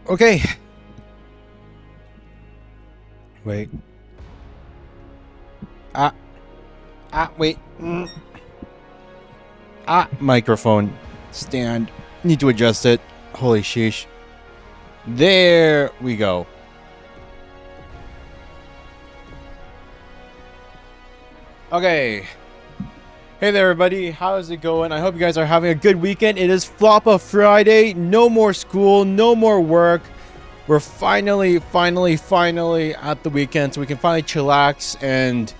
Okay. Wait. Wait. Microphone stand. Need to adjust it. Holy sheesh. There we go. Okay. Hey there, everybody. How's it going? I hope you guys are having a good weekend. It is Floppa Friday. No more school. No more work. We're finally at the weekend, so we can finally chillax and,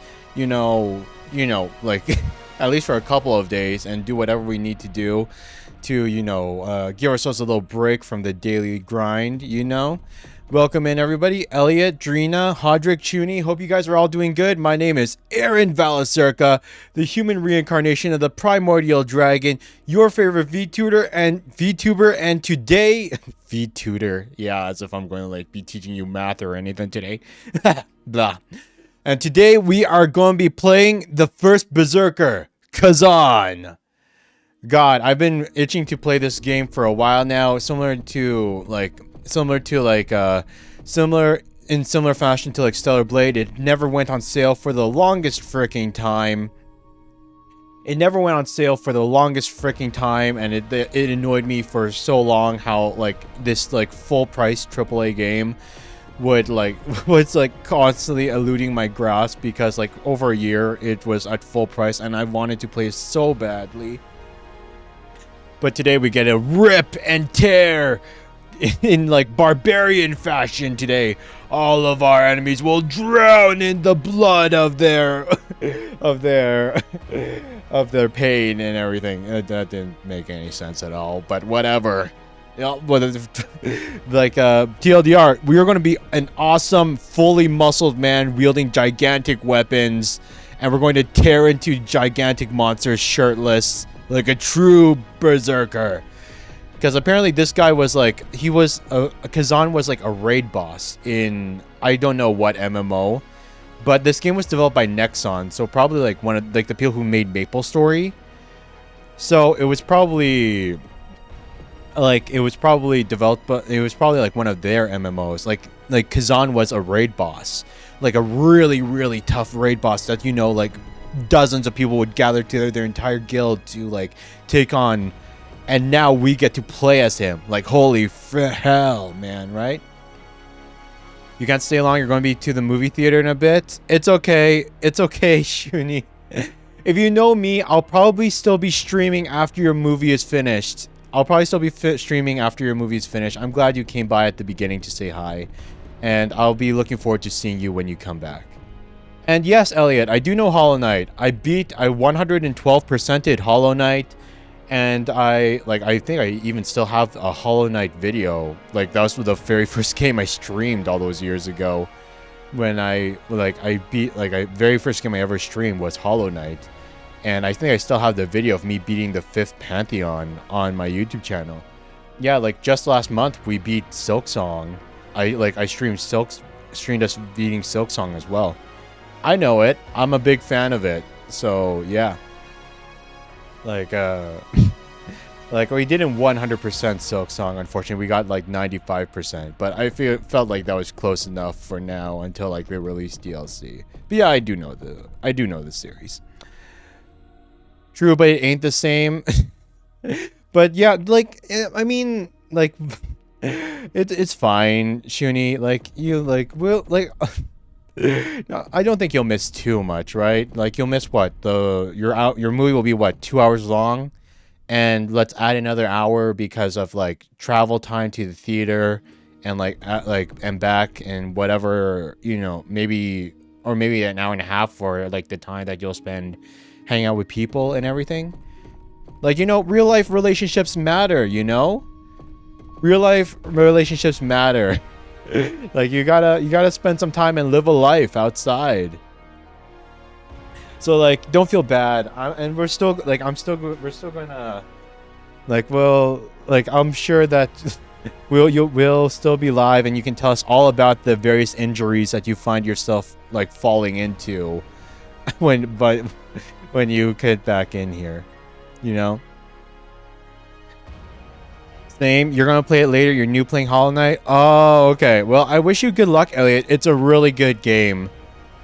like, at least for a couple of days and do whatever we need to do to, give ourselves a little break from the daily grind, Welcome in, everybody. Elliot, Drina, Hodrick, Chuni. Hope you guys are all doing good. My name is Aaron Berserker, the human reincarnation of the primordial dragon, your favorite Vtuber, and today... Vtuber. Yeah, as if I'm going to, like, be teaching you math or anything today. Blah. And today we are going to be playing the first Berserker, Khazan. God, I've been itching to play this game for a while now, similar in similar fashion to like Stellar Blade. It never went on sale for the longest freaking time. And it annoyed me for so long how like this like full price AAA game was constantly eluding my grasp, because like over a year it was at full price and I wanted to play so badly. But today we get a rip and tear in like barbarian fashion. Today all of our enemies will drown in the blood of their of their pain and everything. That didn't make any sense at all, but whatever. TLDR, we are going to be an awesome fully muscled man wielding gigantic weapons, and we're going to tear into gigantic monsters shirtless like a true berserker. Because apparently this guy was like, Khazan was like a raid boss in, I don't know what MMO. But this game was developed by Nexon, so probably like one of like the people who made MapleStory. So it was probably developed, but it was probably like one of their MMOs. Like Khazan was a raid boss. Like a really, really tough raid boss that, like dozens of people would gather together, their entire guild to like take on. And now we get to play as him. Like, holy hell, man, right? You can't stay long. You're going to be to the movie theater in a bit. It's okay. It's okay, Shuni. If you know me, I'll probably still be streaming after your movie is finished. I'm glad you came by at the beginning to say hi. And I'll be looking forward to seeing you when you come back. And yes, Elliot, I do know Hollow Knight. I 112%ed Hollow Knight. And I think I even still have a Hollow Knight video. Like, that was the very first game I streamed all those years ago. When very first game I ever streamed was Hollow Knight. And I think I still have the video of me beating the 5th Pantheon on my YouTube channel. Yeah, like just last month we beat Silksong. I streamed us beating Silksong as well. I know it. I'm a big fan of it. So, yeah. Like we didn't 100% Silk Song, unfortunately. We got like 95%, but I felt like that was close enough for now until like they released DLC. But yeah, I do know the series. True, but it ain't the same. But yeah, like I mean, like it's fine, Shuni. Like you no, I don't think you'll miss too much, right? Like you'll miss what? Your movie will be what, 2 hours long? And let's add another hour because of like travel time to the theater and and back and whatever, maybe an hour and a half for like the time that you'll spend hanging out with people and everything. Like, real life relationships matter, Real life relationships matter. Like you gotta spend some time and live a life outside. So like, don't feel bad. We're still gonna I'm sure that we'll still be live, and you can tell us all about the various injuries that you find yourself like falling into when you get back in here, Same. You're gonna play it later. You're new playing Hollow Knight. Oh, okay. Well, I wish you good luck, Elliot. It's a really good game.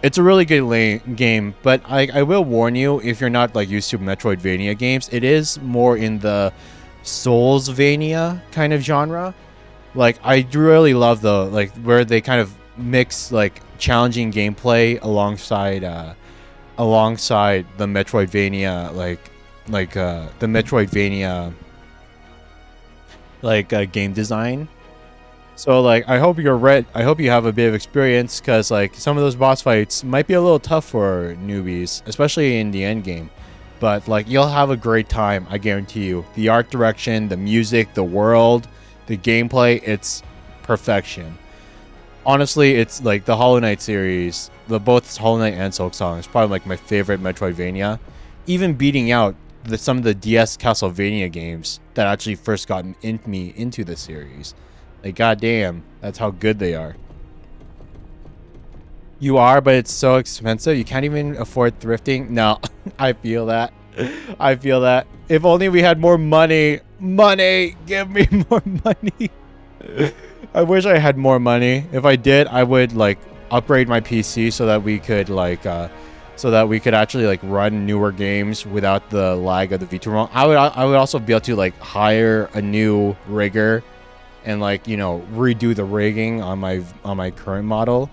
It's a really good game, but I will warn you, if you're not like used to Metroidvania games, it is more in the Soulsvania kind of genre. Like, I really love the like where they kind of mix like challenging gameplay alongside the Metroidvania the Metroidvania game design. So like I hope you have a bit of experience, because like some of those boss fights might be a little tough for newbies, especially in the end game. But like you'll have a great time, I guarantee you. The art direction, the music, the world, the gameplay, it's perfection. Honestly, it's like the Hollow Knight series, both Hollow Knight and Silksong is probably like my favorite Metroidvania, even beating out some of the DS Castlevania games that actually first got me into the series. Like, goddamn, that's how good they are. You are, but it's so expensive. You can't even afford thrifting. No, I feel that. I feel that. If only we had more money. Money! Give me more money. I wish I had more money. If I did, I would, like, upgrade my PC so that we could, like, actually, like, run newer games without the lag of the Vtuber. I would also be able to, like, hire a new rigger and like, you know, redo the rigging on my current model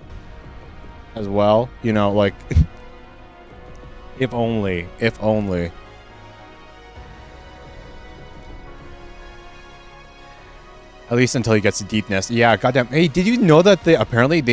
as well, you know, like if only at least until he gets to Deep Nest. Yeah, goddamn. Hey, did you know that they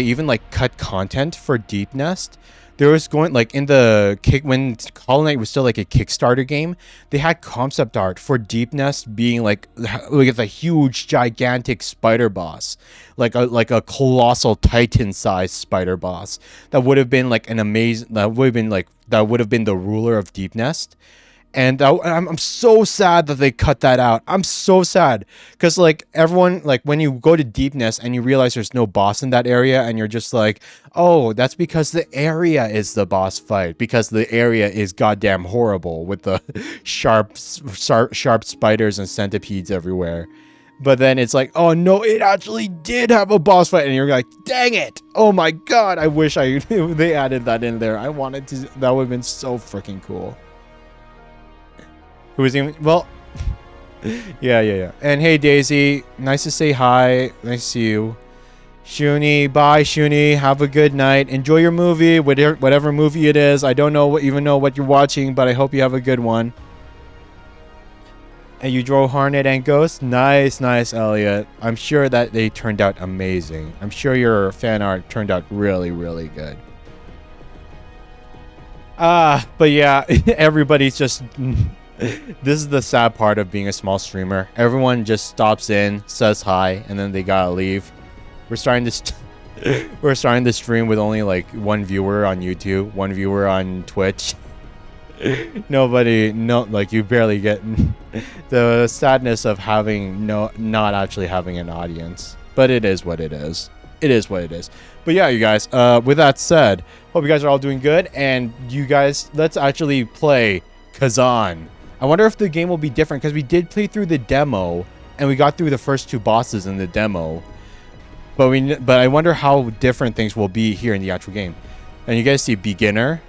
even like cut content for Deep Nest? There was going like in the when Hollow Knight was still like a Kickstarter game, they had concept art for Deep Nest being like with a huge gigantic spider boss, like a colossal titan-sized spider boss that would have been like that would have been the ruler of Deep Nest. And I'm so sad that they cut that out. I'm so sad. Because, like, everyone, like, when you go to Deep Nest and you realize there's no boss in that area, and you're just like, oh, that's because the area is the boss fight. Because the area is goddamn horrible with the sharp spiders and centipedes everywhere. But then it's like, oh, no, it actually did have a boss fight. And you're like, dang it. Oh, my God. I wish they added that in there. I wanted to. That would have been so freaking cool. Who was even, well, yeah. And hey, Daisy, nice to say hi. Nice to see you. Shuni, bye, Shuni. Have a good night. Enjoy your movie, whatever movie it is. I don't even know what you're watching, but I hope you have a good one. And you drove Hornet and Ghost? Nice, Elliot. I'm sure that they turned out amazing. I'm sure your fan art turned out really, really good. But yeah, everybody's just... This is the sad part of being a small streamer. Everyone just stops in, says hi, and then they gotta leave. We're starting to stream with only like one viewer on YouTube, one viewer on Twitch. Like you barely get the sadness of not actually having an audience. But it is what it is. It is what it is. But yeah, you guys, with that said, hope you guys are all doing good, and you guys, let's actually play Khazan. I wonder if the game will be different, because we did play through the demo and we got through the first two bosses in the demo, but I wonder how different things will be here in the actual game. And you guys see beginner,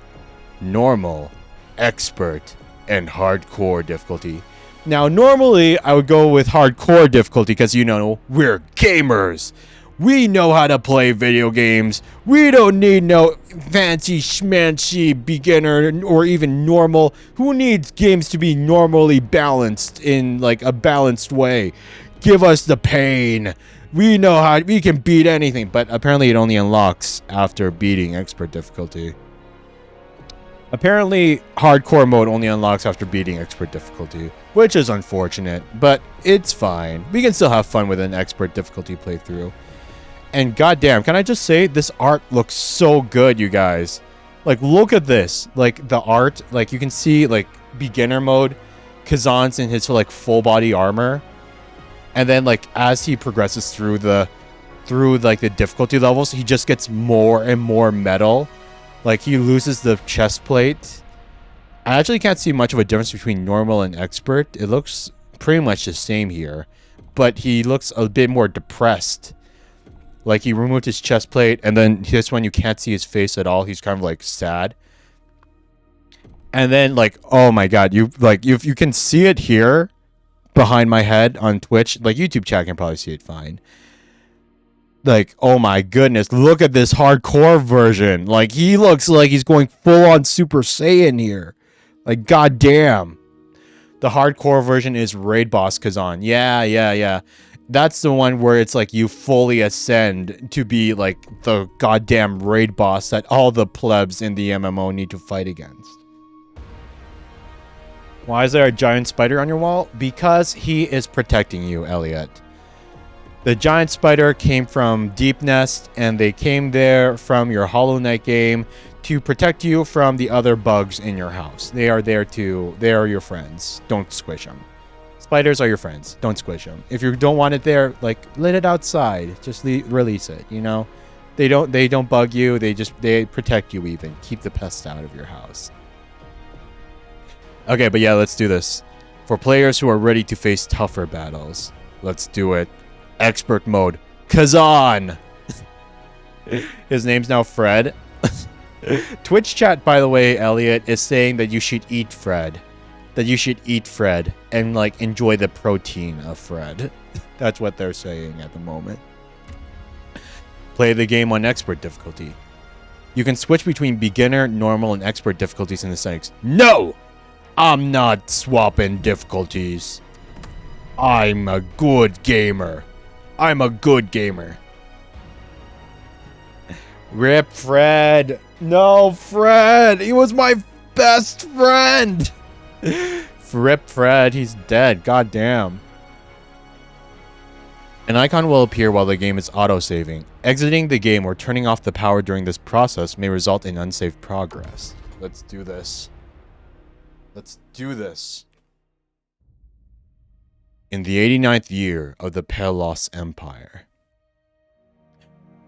normal, expert, and hardcore difficulty. Now normally I would go with hardcore difficulty because, you know, we're gamers. We know how to play video games. We don't need no fancy schmancy beginner or even normal. Who needs games to be normally balanced in like a balanced way? Give us the pain. We know how we can beat anything, but apparently it only unlocks after beating expert difficulty. Apparently hardcore mode only unlocks after beating expert difficulty, which is unfortunate, but it's fine. We can still have fun with an expert difficulty playthrough. And goddamn, can I just say, this art looks so good, you guys. Like, look at this. Like, the art, like, you can see, like, beginner mode, Khazan's in his, like, full body armor. And then, like, as he progresses through the difficulty levels, he just gets more and more metal. Like, he loses the chest plate. I actually can't see much of a difference between normal and expert. It looks pretty much the same here. but he looks a bit more depressed. Like he removed his chest plate, and then this one you can't see his face at all. He's kind of like sad. And then like, oh my god, you can see it here behind my head on Twitch. Like YouTube chat can probably see it fine. Like, oh my goodness, look at this hardcore version. Like he looks like he's going full on Super Saiyan here. Like goddamn. The hardcore version is Raid Boss Khazan. Yeah. That's the one where it's like you fully ascend to be like the goddamn raid boss that all the plebs in the MMO need to fight against. Why is there a giant spider on your wall? Because he is protecting you, Elliot. The giant spider came from Deep Nest, and they came there from your Hollow Knight game to protect you from the other bugs in your house. They are there to... They are your friends. Don't squish them. Spiders are your friends. Don't squish them. If you don't want it there, like, let it outside. Just release it, you know? They don't bug you. They protect you even. Keep the pests out of your house. Okay, but yeah, let's do this. For players who are ready to face tougher battles, let's do it. Expert mode. Khazan! His name's now Fred. Twitch chat, by the way, Elliot, is saying that you should eat Fred. That you should eat Fred and like enjoy the protein of Fred. That's what they're saying at the moment. Play the game on expert difficulty. You can switch between beginner, normal, and expert difficulties in the settings. No! I'm not swapping difficulties. I'm a good gamer. I'm a good gamer. Rip Fred. No, Fred. He was my best friend. Rip Fred, he's dead. God damn. An icon will appear while the game is auto-saving. Exiting the game or turning off the power during this process may result in unsaved progress. Let's do this. Let's do this. In the 89th year of the Pelos Empire,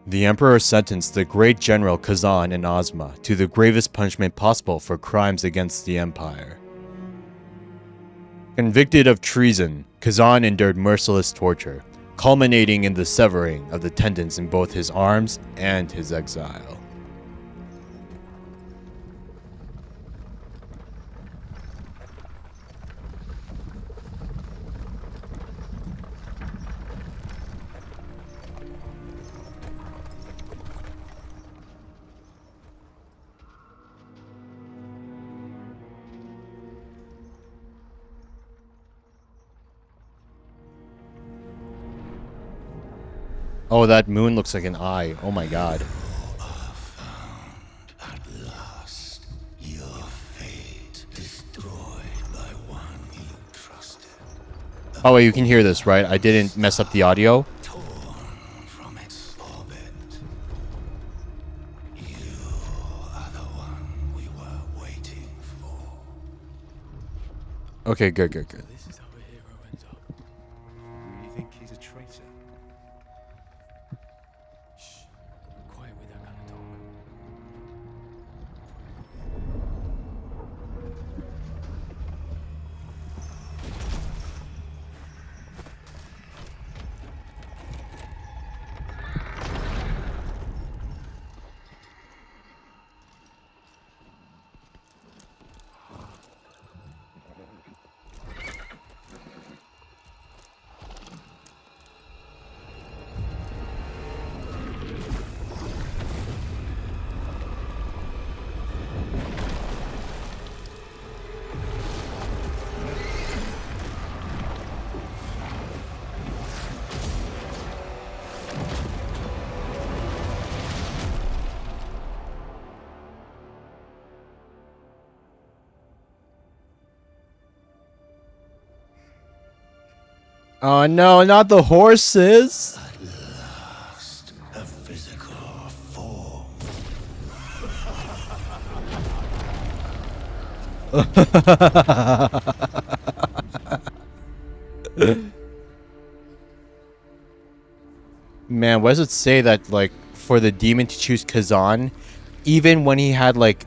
the Emperor sentenced the great general Khazan and Ozma to the gravest punishment possible for crimes against the Empire. Convicted of treason, Khazan endured merciless torture, culminating in the severing of the tendons in both his arms and his exile. Oh, that moon looks like an eye. Oh my god. At last, your fate destroyed by one you trusted. Oh wait, you can hear this, right? I didn't mess up the audio. Torn from its orbit. You are the one we were waiting for. Okay, good. This is how a hero ends up. You think he's a traitor? Shh. Quiet with that kind of talk. Oh no, not the horses! At last, a physical form. Man, what does it say that, like, for the demon to choose Khazan, even when he had, like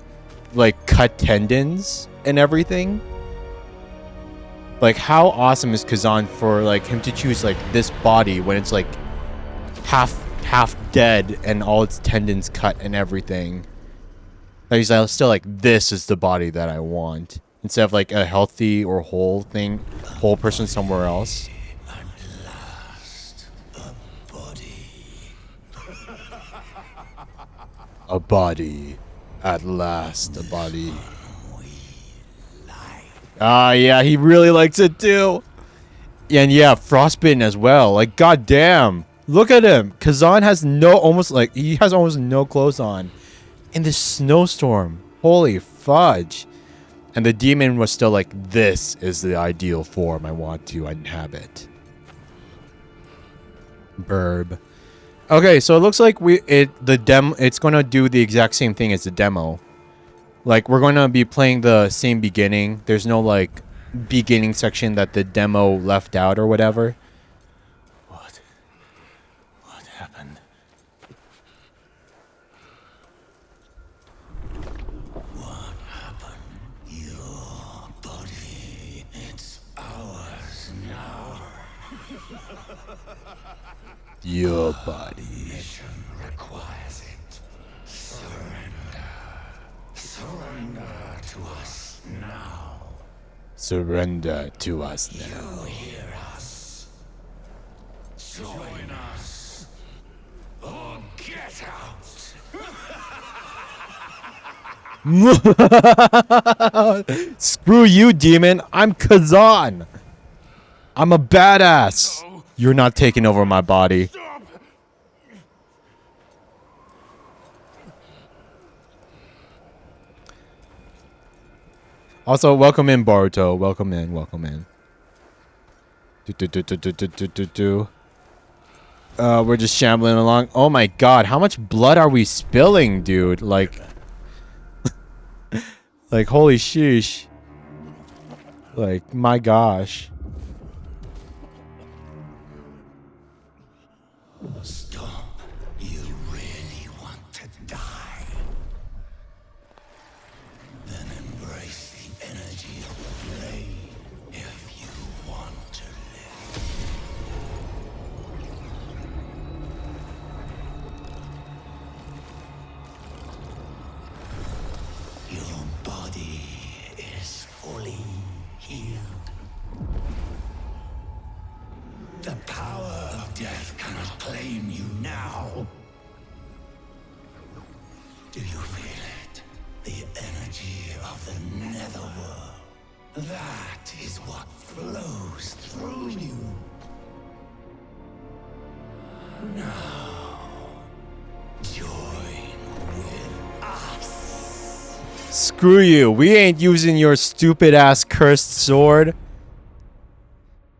cut tendons and everything? Like, how awesome is Khazan for like him to choose like this body when it's like half dead and all its tendons cut and everything. But he's still like, this is the body that I want, instead of like a healthy or whole person somewhere else. At last, a body. A body. At last, a body. Ah, yeah, he really likes it too. And yeah, frostbitten as well. Like, goddamn, look at him. Khazan has almost no clothes on in this snowstorm. Holy fudge. And the demon was still like, this is the ideal form I want to inhabit. Burb. Okay, so it looks like it's going to do the exact same thing as the demo. Like, we're going to be playing the same beginning. There's no, like, beginning section that the demo left out or whatever. What happened? What happened? Your body, it's ours now. Your body. Mission requires it. Surrender to us now. Surrender to us now. You hear us. Join us. Or get out. Screw you, demon. I'm Khazan. I'm a badass. You're not taking over my body. Also, welcome in, Boruto. Welcome in. Welcome in. We're just shambling along. Oh my god, how much blood are we spilling, dude? Like, like holy sheesh. Like, my gosh. Stop. You really want to die? Then embrace the energy of the blade if you want to live. Your body is fully healed. The power of death cannot claim you now. Do you feel it? The energy of the netherworld. That is what flows through you. Now, join with us. Screw you. We ain't using your stupid ass cursed sword.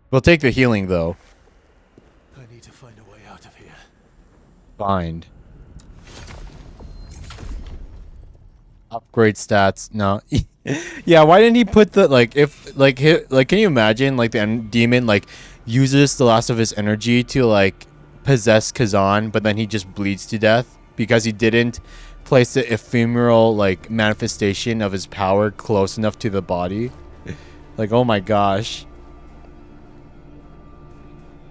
We'll take the healing though. I need to find a way out of here. Bind. Upgrade stats. No. Yeah, why didn't he put the can you imagine like the demon like uses the last of his energy to like possess Khazan, but then he just bleeds to death because he didn't place the ephemeral like manifestation of his power close enough to the body. Like, oh my gosh.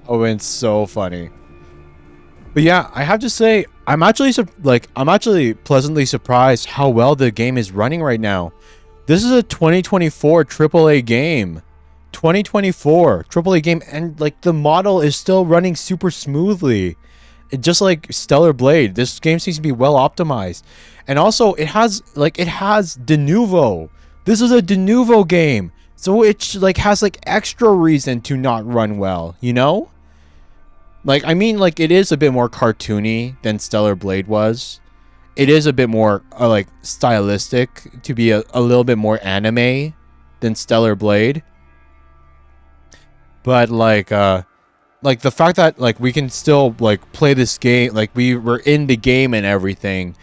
Oh, it's so funny. But yeah, I have to say, I'm actually pleasantly surprised how well the game is running right now. This is a 2024 AAA game. 2024 AAA game, and like the model is still running super smoothly. Just like Stellar Blade, this game seems to be well optimized. And also it has de novo. This is a de novo game. So it like has like extra reason to not run well, you know? Like, I mean, like, it is a bit more cartoony than Stellar Blade was. It is a bit more, like, stylistic to be a little bit more anime than Stellar Blade. But, like the fact that, like, we can still, like, play this game, like, we were in the game and everything,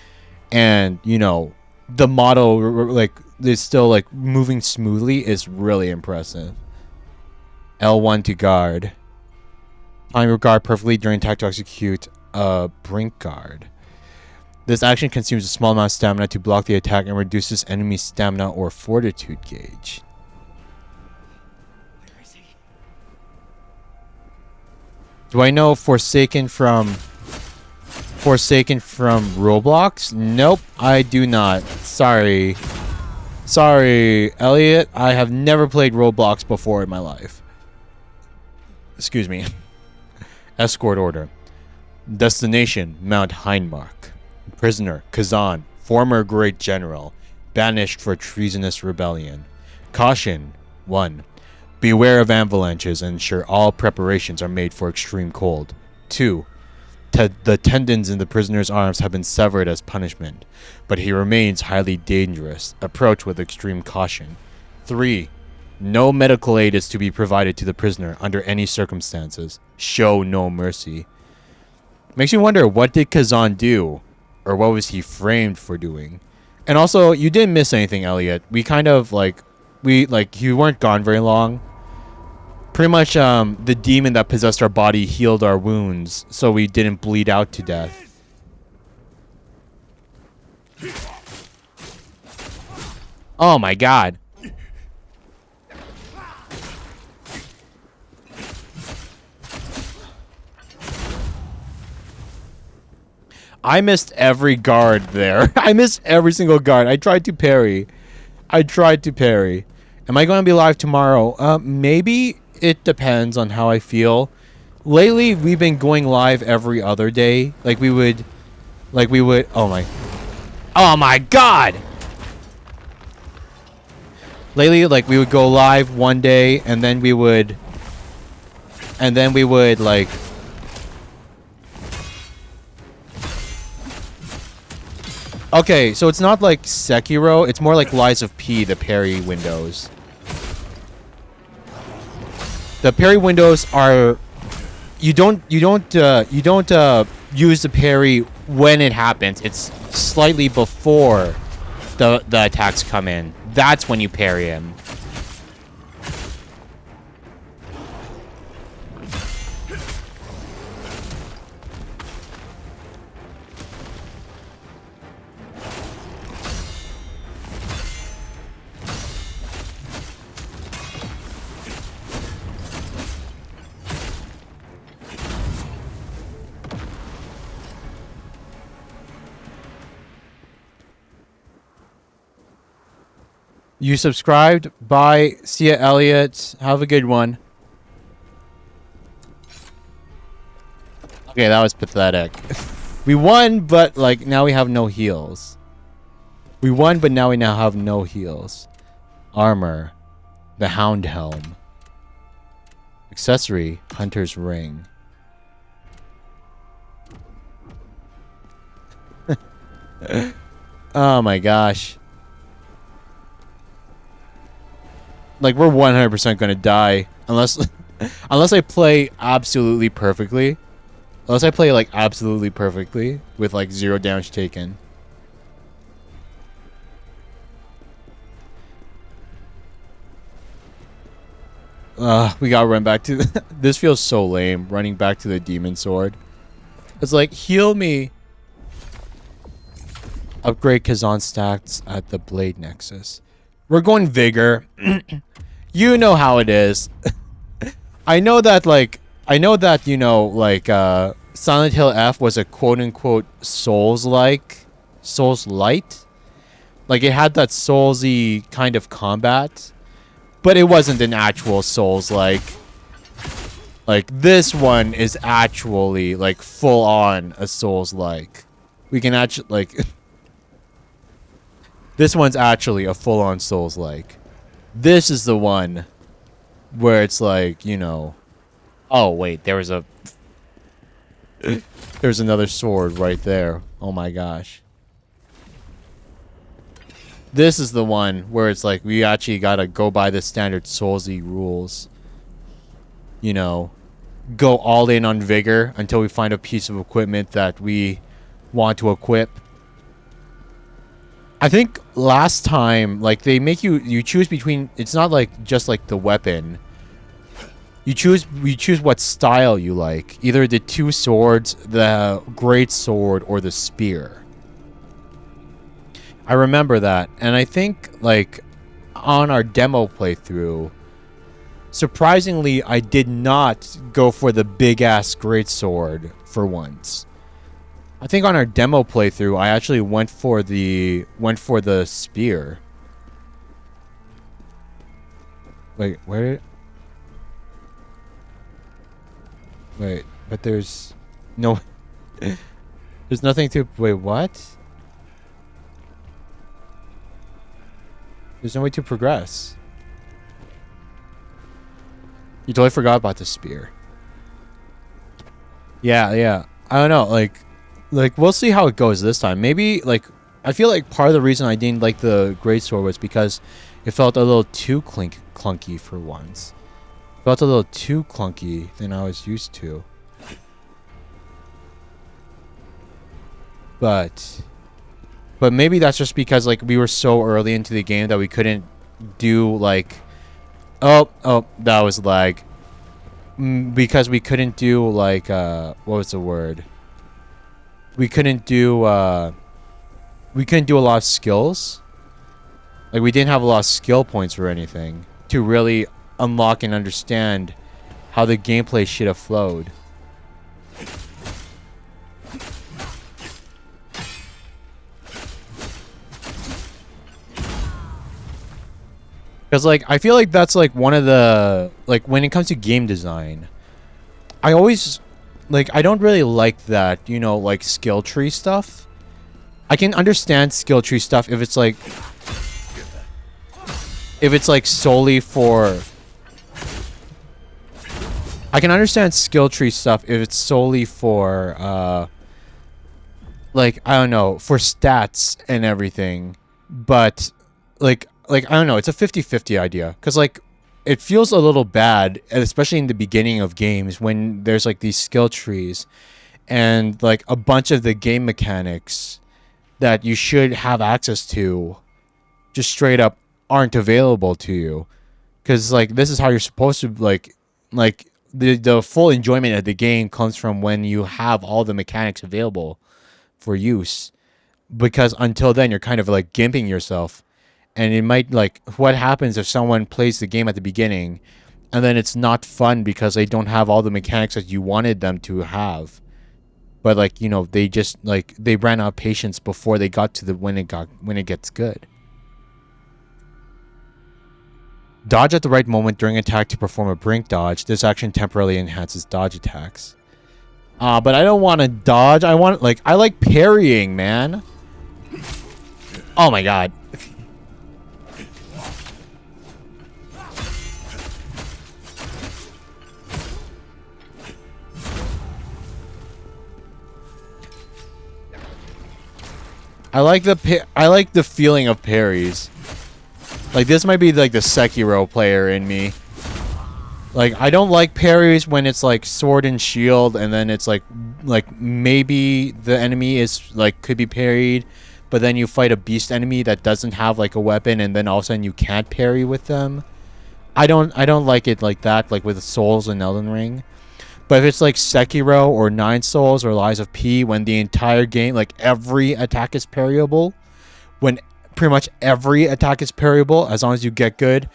and, you know, the model, like, is still, like, moving smoothly is really impressive. L1 to guard. Time your guard perfectly during attack to execute a brink guard. This action consumes a small amount of stamina to block the attack and reduces enemy stamina or fortitude gauge. Do I know Forsaken from Roblox? Nope, I do not. Sorry. Sorry, Elliot. I have never played Roblox before in my life. Excuse me. Escort order. Destination, Mount Hindmark. Prisoner, Khazan, former great general, banished for treasonous rebellion. Caution, 1. Beware of avalanches and ensure all preparations are made for extreme cold. 2. The tendons in the prisoner's arms have been severed as punishment, but he remains highly dangerous. Approach with extreme caution. 3. No medical aid is to be provided to the prisoner under any circumstances. Show no mercy. Makes you wonder, what did Khazan do? Or what was he framed for doing? And also, you didn't miss anything, Elliot. We kind of, you weren't gone very long. Pretty much, the demon that possessed our body healed our wounds, so we didn't bleed out to death. Oh my god. I missed every guard there. I missed every single guard. I tried to parry. Am I going to be live tomorrow? Maybe. It depends on how I feel. Lately, we've been going live every other day. We would, oh my god! Lately, we would go live one day, and then we would, okay, so it's not like Sekiro, it's more like Lies of P, the parry windows. The parry windows are, you don't use the parry when it happens. It's slightly before the attacks come in. That's when you parry him. You subscribed? Bye. See ya, Elliot. Have a good one. Okay, that was pathetic. We won, but now we have no heals. We won, but now we have no heals. Armor. The Hound Helm. Accessory. Hunter's Ring. Oh my gosh. We're 100% gonna die unless I play absolutely perfectly. Unless I play absolutely perfectly with 0 damage taken. We gotta run back to this feels so lame, running back to the demon sword. It's heal me. Upgrade Khazan stats at the Blade Nexus. We're going Vigor. You know how it is. I know that Silent Hill F was a quote-unquote Souls-like. Souls-light. It had that Soulsy kind of combat. But it wasn't an actual Souls-like. This one is actually, full-on a Souls-like. We can actually, this one's actually a full-on Souls-like. This is the one where it's oh wait, there's another sword right there. Oh my gosh. This is the one where it's we actually gotta go by the standard Soulsy rules. Go all in on Vigor until we find a piece of equipment that we want to equip. I think last time, they make you choose between, it's not just the weapon. You choose what style you like. Either the 2 swords, the great sword, or the spear. I remember that. And I think, on our demo playthrough, surprisingly, I did not go for the big-ass greatsword for once. I think on our demo playthrough, I actually went for the spear. Wait, where? Wait, but there's no. There's nothing to. Wait, what? There's no way to progress. You totally forgot about the spear. Yeah, yeah. I don't know. Like we'll see how it goes this time. Maybe like I feel like part of the reason I didn't like the greatsword was because it felt a little too clunky for once. It felt a little too clunky than I was used to. But maybe that's just because like we were so early into the game that we couldn't do like oh that was lag. Because we couldn't do like what was the word? We couldn't do a lot of skills. Like we didn't have a lot of skill points or anything to really unlock and understand how the gameplay should have flowed. Because, like, I feel like that's, like, one of the... Like, when it comes to game design, I always... Like, I don't really like that, you know, like, skill tree stuff. I can understand skill tree stuff if it's, like... If it's, like, solely for... I can understand skill tree stuff if it's solely for, like, I don't know, for stats and everything. But, like, I don't know, it's a 50-50 idea. Because, like, it feels a little bad, especially in the beginning of games, when there's, like, these skill trees. And, like, a bunch of the game mechanics that you should have access to just straight up aren't available to you. Because, like, this is how you're supposed to, like the full enjoyment of the game comes from when you have all the mechanics available for use. Because until then, you're kind of, like, gimping yourself. And it might, like, what happens if someone plays the game at the beginning and then it's not fun because they don't have all the mechanics that you wanted them to have. But, like, you know, they just, like, they ran out of patience before they got to the when it gets good. Dodge at the right moment during attack to perform a brink dodge. This action temporarily enhances dodge attacks. But I don't want to dodge. I want, like, I like parrying, man. Oh my god. I like the feeling of parries. Like, this might be like the Sekiro player in me. Like, I don't like parries when it's like sword and shield and then it's like maybe the enemy is like could be parried, but then you fight a beast enemy that doesn't have like a weapon and then all of a sudden you can't parry with them. I don't like it like that, like with Souls and Elden Ring. But if it's like Sekiro or Nine Souls or Lies of P, when the entire game, like every attack is parryable, when pretty much every attack is parryable, as long as you get good,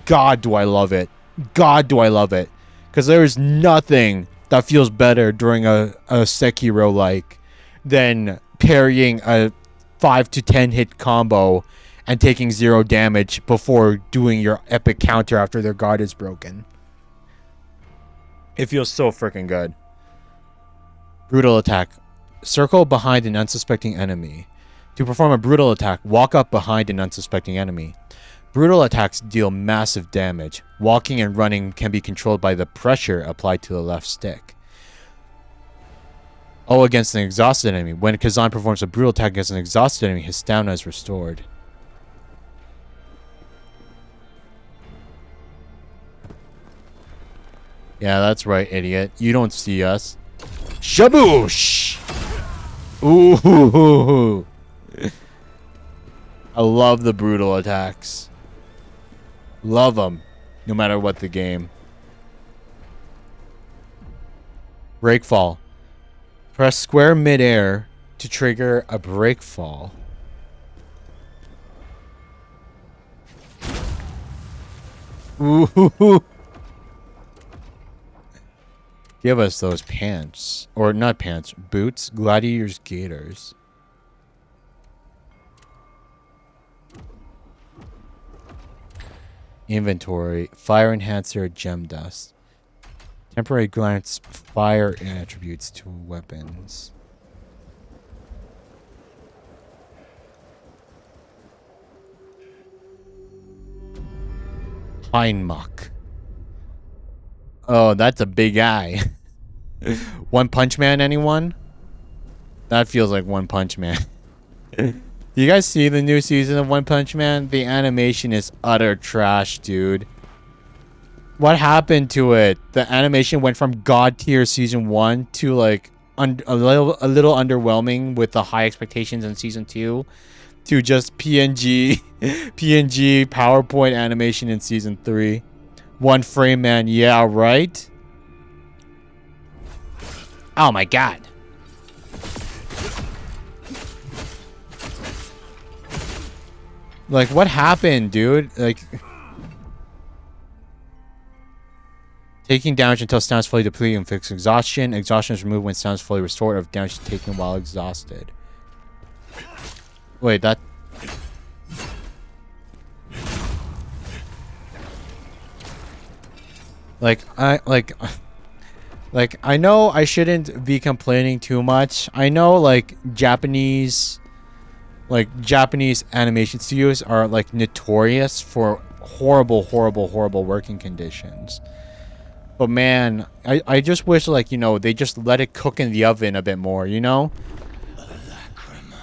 God do I love it. God do I love it. Because there is nothing that feels better during a Sekiro like than parrying a 5 to 10 hit combo and taking 0 damage before doing your epic counter after their guard is broken. It feels so freaking good. Brutal attack. Circle behind an unsuspecting enemy. To perform a brutal attack, walk up behind an unsuspecting enemy. Brutal attacks deal massive damage. Walking and running can be controlled by the pressure applied to the left stick. Oh, against an exhausted enemy. When Khazan performs a brutal attack against an exhausted enemy, his stamina is restored. Yeah, that's right, idiot. You don't see us. Shaboosh! Ooh. I love the brutal attacks. Love them. No matter what the game. Breakfall. Press square midair to trigger a breakfall. Ooh. Give us those pants. Or not pants, boots. Gladiators, gaiters. Inventory. Fire enhancer, gem dust. Temporary grants fire attributes to weapons. Heinmach. Oh, that's a big guy. One Punch Man, anyone? That feels like One Punch Man. Do you guys see the new season of One Punch Man? The animation is utter trash, dude. What happened to it? The animation went from god tier season 1 to like a little underwhelming with the high expectations in season 2 to just PNG PNG PowerPoint animation in season 3. One frame, man. Yeah, right? Oh my god. Like, what happened, dude? Like, taking damage until stamina is fully depleted and fix exhaustion. Exhaustion is removed when stamina is fully restored of damage taken while exhausted. Wait, that... Like, I know I shouldn't be complaining too much. I know, like, Japanese animation studios are, like, notorious for horrible working conditions. But man, I just wish, like, you know, they just let it cook in the oven a bit more, you know? A lacrima,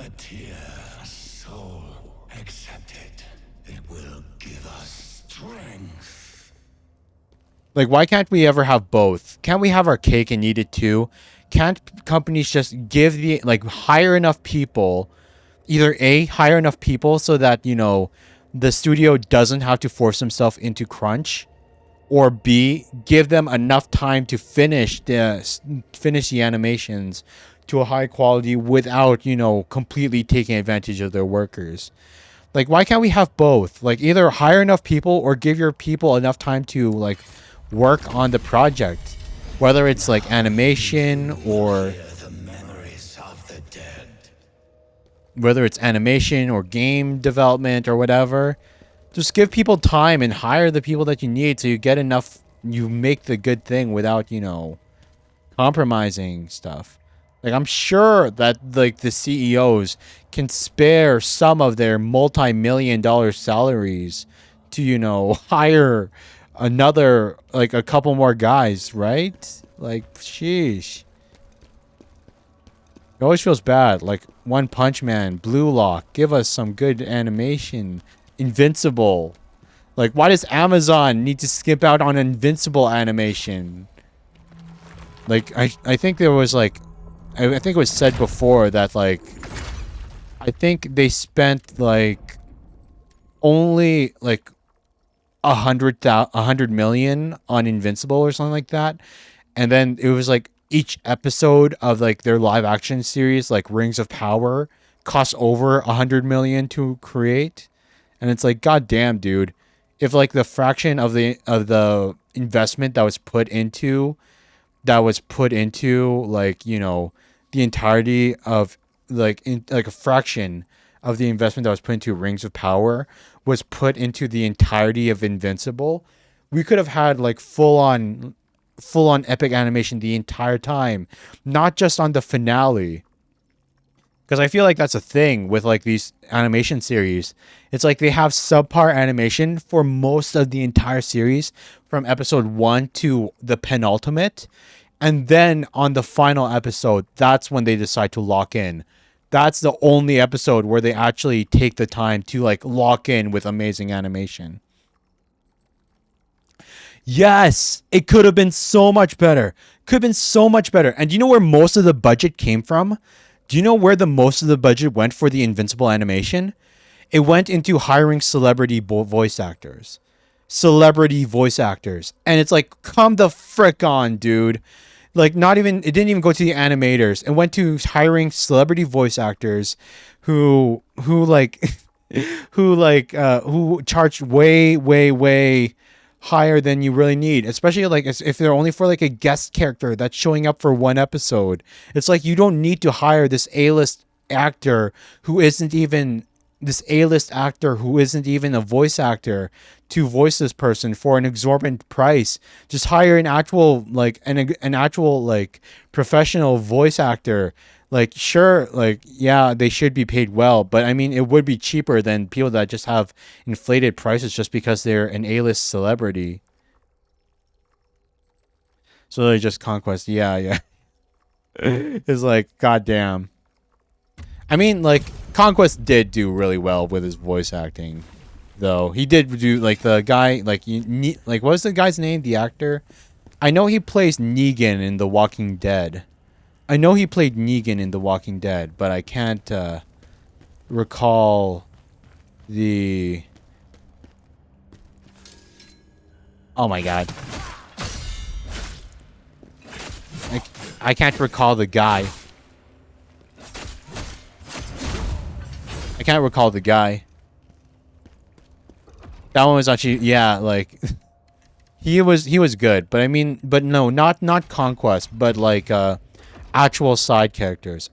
a tear, a soul. Accept it. It will give us strength. Like, why can't we ever have both? Can't we have our cake and eat it too? Can't companies just give the, like, hire enough people, either A, hire enough people so that, you know, the studio doesn't have to force himself into crunch, or B, give them enough time to finish the animations to a high quality without, you know, completely taking advantage of their workers. Like, why can't we have both? Like, either hire enough people or give your people enough time to, like, work on the project, whether it's like animation or The memories of the dead. whether it's animation or game development or whatever. Just give people time and hire the people that you need so you get enough, you make the good thing without, you know, compromising stuff. Like, I'm sure that, like, the CEOs can spare some of their multi-million-dollar salaries to, you know, hire another, like, a couple more guys, right? Like, sheesh. It always feels bad. Like, One Punch Man, Blue Lock, give us some good animation. Invincible. Like, why does Amazon need to skip out on Invincible animation? Like, I think there was, like, I think it was said before that, like, I think they spent, like, only, like, 100 million on Invincible or something like that. And then it was, like, each episode of, like, their live action series, like Rings of Power, cost over 100 million to create. And it's like, god damn, dude. If, like, the fraction of the investment that was put into, like, you know, the entirety of, like, like a fraction of the investment that was put into Rings of Power was put into the entirety of Invincible, we could have had, like, full on epic animation the entire time, not just on the finale. Because I feel like that's a thing with, like, these animation series. It's like they have subpar animation for most of the entire series from episode 1 to the penultimate. And then on the final episode, that's when they decide to lock in. That's the only episode where they actually take the time to, like, lock in with amazing animation. Yes, it could have been so much better. Could have been so much better. And do you know where most of the budget came from? Do you know where the most of the budget went for the Invincible animation? It went into hiring celebrity voice actors. Celebrity voice actors. And it's like, come the frick on, dude. Like, it didn't even go to the animators. It went to hiring celebrity voice actors who charged way higher than you really need, especially like if they're only for like a guest character that's showing up for one episode. It's like you don't need to hire this A-list actor who isn't even a voice actor to voice this person for an exorbitant price. Just hire an actual like an actual like professional voice actor. Like, sure, like, yeah, they should be paid well, but I mean, it would be cheaper than people that just have inflated prices just because they're an A-list celebrity. So they just Conquest, yeah. It's like, goddamn. I mean, like, Conquest did do really well with his voice acting, though. He did do, like, the guy, like, what was the guy's name, the actor? I know he plays Negan in The Walking Dead. I know he played Negan in The Walking Dead, but I can't recall the... Oh my god. I can't recall the guy. I can't recall the guy. That one was actually, yeah, like... he was good, but I mean, but no, not Conquest, but like, actual side characters,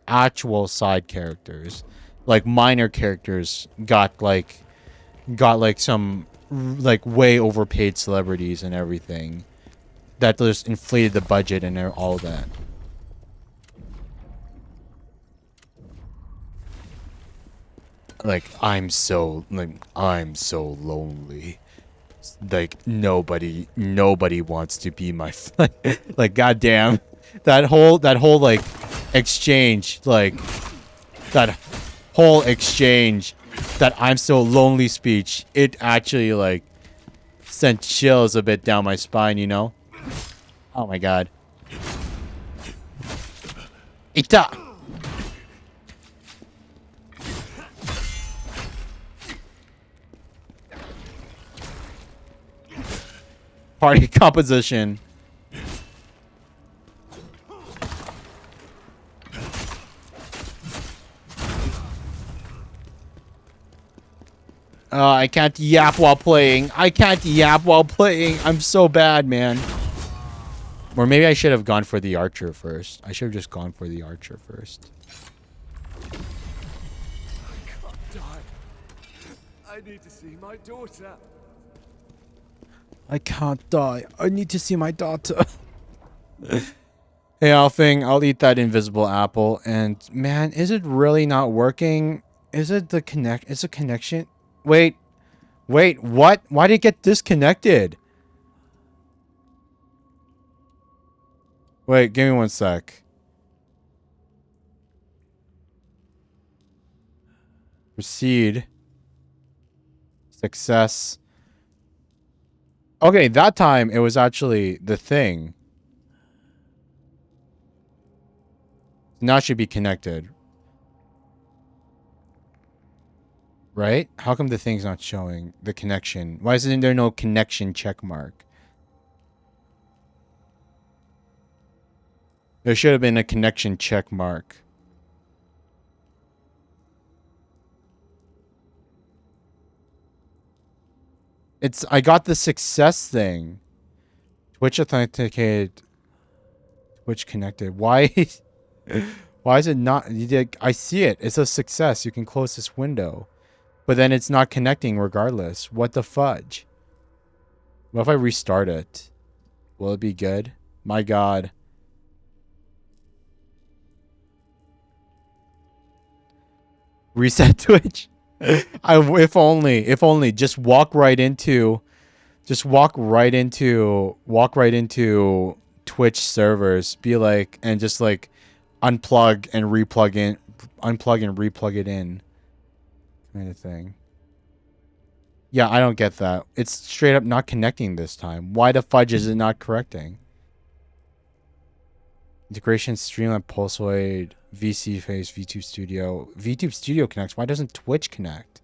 like minor characters got like some like way overpaid celebrities and everything that just inflated the budget and all that. Like, I'm so lonely. Like, nobody wants to be my like, goddamn. That whole like exchange, like that whole exchange, that I'm so lonely speech, it actually like sent chills a bit down my spine, you know? Oh my god. Ita! Party composition. I can't yap while playing. I'm so bad, man. Or maybe I should have gone for the archer first. I should have just gone for the archer first. I can't die. I need to see my daughter. I can't die. I need to see my daughter. Hey, Alfing, I'll eat that invisible apple. And man, is it really not working? Is it the connect? Is it connection? Wait, what? Why did it get disconnected? Wait, give me one sec. Proceed. Success. Okay, that time it was actually the thing. Now it should be connected. Right? How come the thing's not showing the connection? Why isn't there no connection check mark? There should have been a connection check mark. I got the success thing. Twitch authenticated. Twitch connected. Why? Why is it not? I see it. It's a success. You can close this window. But then it's not connecting regardless. What the fudge? What if I restart it? Will it be good? My god. Reset Twitch? If only. Just walk right into Twitch servers. Be like, and just like unplug and replug it in. Kind of thing. Yeah, I don't get that. It's straight up not connecting this time. Why the fudge is it not correcting? Integration, Streamlab, Pulsoid, VC Face, VTube Studio. VTube Studio connects. Why doesn't Twitch connect?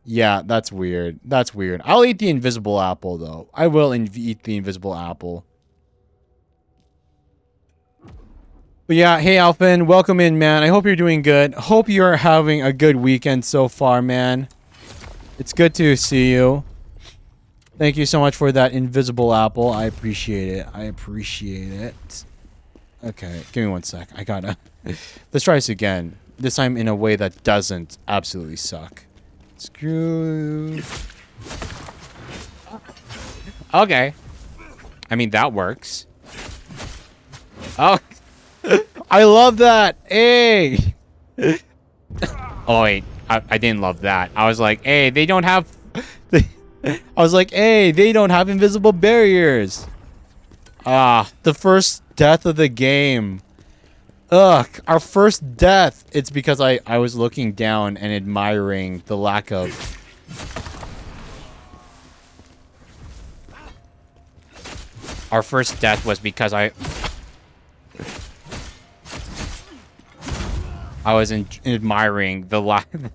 Yeah, that's weird. That's weird. I'll eat the invisible apple, though. I will eat the invisible apple. But yeah, hey Alphin, welcome in, man. I hope you're doing good. Hope you're having a good weekend so far, man. It's good to see you. Thank you so much for that invisible apple. I appreciate it. I appreciate it. Okay, give me one sec. I gotta... Let's try this again. This time in a way that doesn't absolutely suck. Screw... Okay. I mean, that works. Oh, I love that. Hey. Oh wait, I didn't love that. I was like, hey, they don't have. I was like, hey, they don't have invisible barriers. Ah, the first death of the game. Ugh, our first death. It's because I was looking down and admiring the lack of. Our first death was because I was admiring the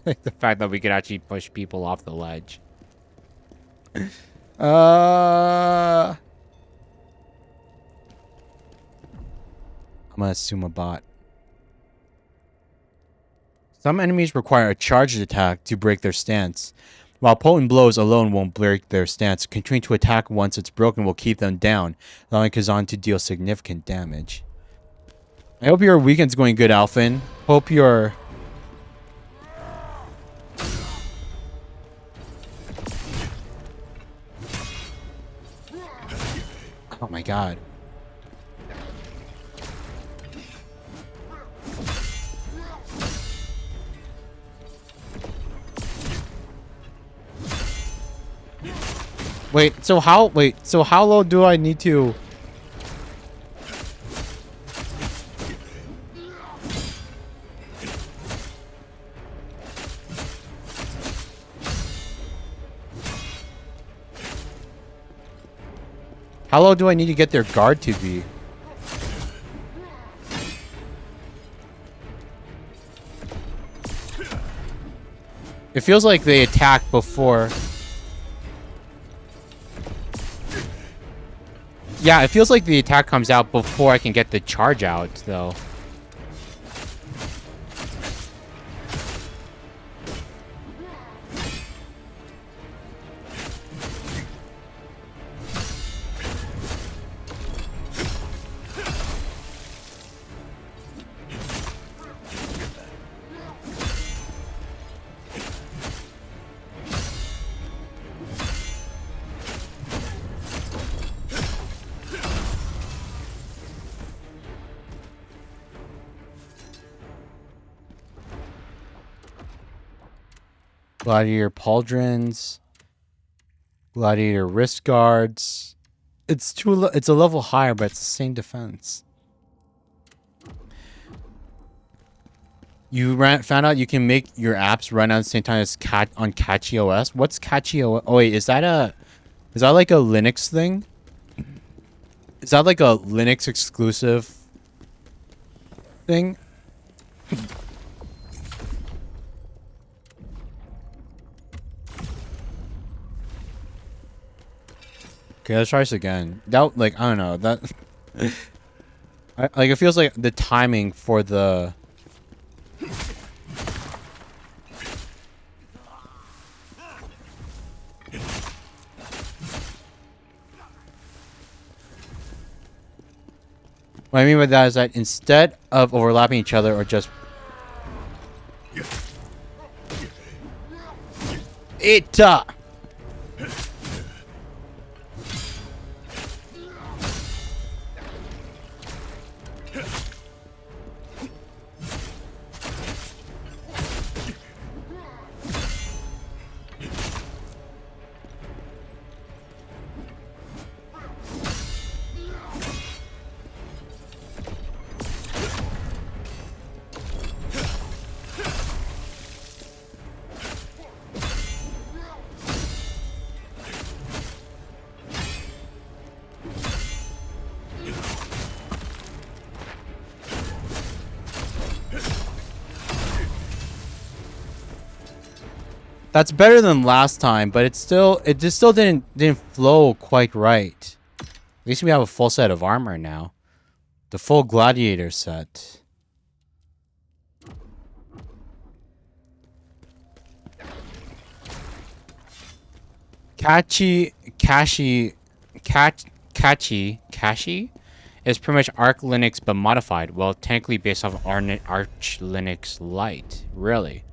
the fact that we could actually push people off the ledge. I'm gonna assume a bot. Some enemies require a charged attack to break their stance. While potent blows alone won't break their stance, continuing to attack once it's broken will keep them down, allowing Khazan to deal significant damage. I hope your weekend's going good, Alphin. Hope you're... Oh my god. Wait, so how low do I need to... How low do I need to get their guard to be? It feels like they attack before... Yeah, it feels like the attack comes out before I can get the charge out, though. Gladiator pauldrons, gladiator wrist guards. It's a level higher, but it's the same defense. You found out you can make your apps run at the same time as on Catchy OS. What's Catchy OS? Oh wait, is that like a Linux thing? Is that like a Linux exclusive thing? Okay, let's try this again. That, like, I don't know. That... like, it feels like the timing for the... What I mean by that is that instead of overlapping each other or just... That's better than last time, but it just still didn't flow quite right. At least we have a full set of armor now. The full gladiator set. Kashi is pretty much Arch Linux but modified. Well, technically based off Arch Linux Lite. Really?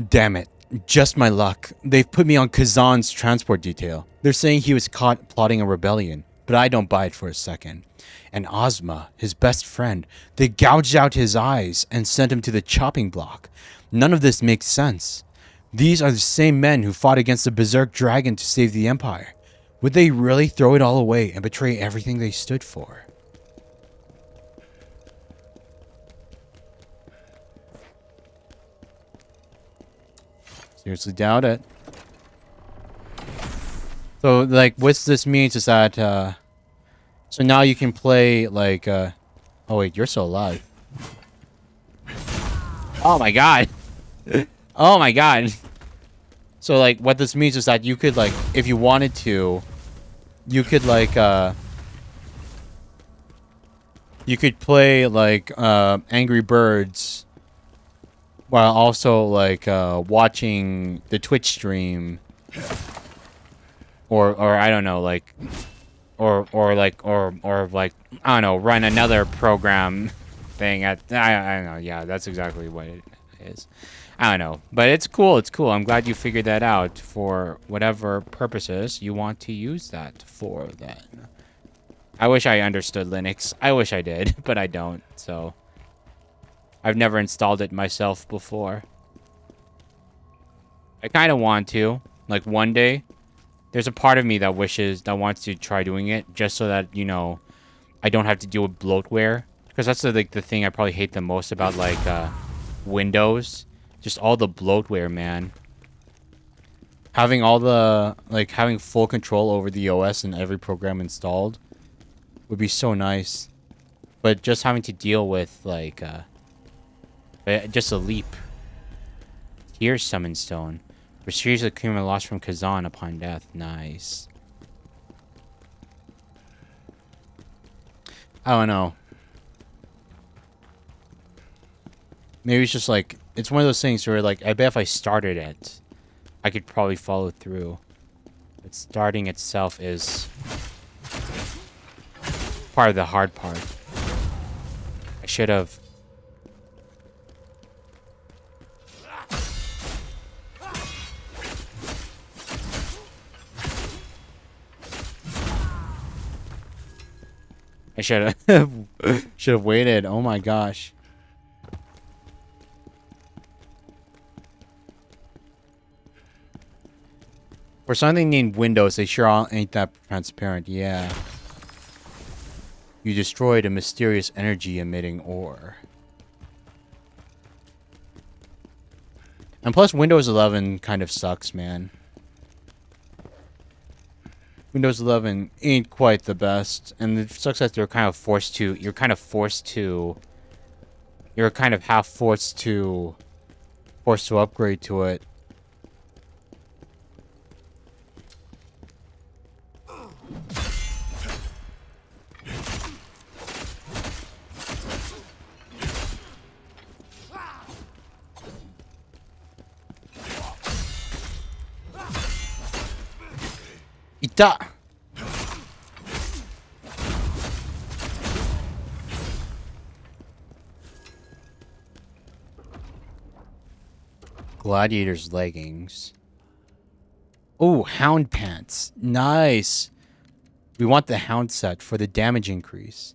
Damn it. Just my luck. They've put me on Khazan's transport detail. They're saying he was caught plotting a rebellion, but I don't buy it for a second. And Ozma, his best friend, they gouged out his eyes and sent him to the chopping block. None of this makes sense. These are the same men who fought against the Berserk dragon to save the Empire. Would they really throw it all away and betray everything they stood for? Seriously doubt it. So, like, what this means is that, so now you can play, like, oh wait, you're still alive. Oh my god. Oh my god. So, like, what this means is that you could, like, if you wanted to, you could, like, you could play, like, Angry Birds while also, like, watching the Twitch stream. Or I don't know, like, or like, I don't know, run another program thing at, I don't know, yeah, that's exactly what it is. I don't know, but it's cool, it's cool. I'm glad you figured that out for whatever purposes you want to use that for then. I wish I understood Linux. I wish I did, but I don't, so. I've never installed it myself before. I kind of want to, like one day. There's a part of me that wants to try doing it just so that, you know, I don't have to deal with bloatware. Because that's the thing I probably hate the most about, like, Windows. Just all the bloatware, man. Having all the, like, having full control over the OS and every program installed would be so nice. But just having to deal with, like, just a leap. Here's Summon Stone. Restores the cream lost from Khazan upon death. Nice. I don't know. Maybe it's just like, it's one of those things where, like, I bet if I started it, I could probably follow through. But starting itself is part of the hard part. I should have. I should have waited. Oh my gosh. For something named Windows, they sure ain't that transparent. Yeah. You destroyed a mysterious energy-emitting ore. And plus, Windows 11 kind of sucks, man. Windows 11 ain't quite the best, and it sucks that you're kind of half forced to upgrade to it. Ita! Gladiator's leggings. Oh, hound pants. Nice. We want the hound set for the damage increase.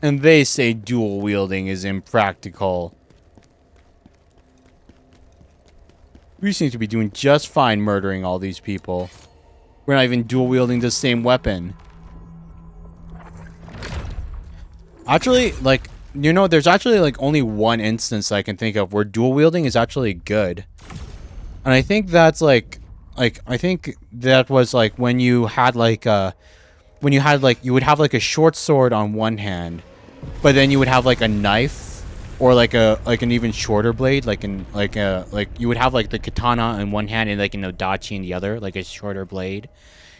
And they say dual wielding is impractical. We seem to be doing just fine murdering all these people. We're not even dual wielding the same weapon. Actually, like, you know, there's actually like only one instance I can think of where dual wielding is actually good. And I think that's like I think that was like when you had like you would have like a short sword on one hand, but then you would have like a knife or like an even shorter blade, like you would have like the katana in one hand and like an odachi in the other, like a shorter blade,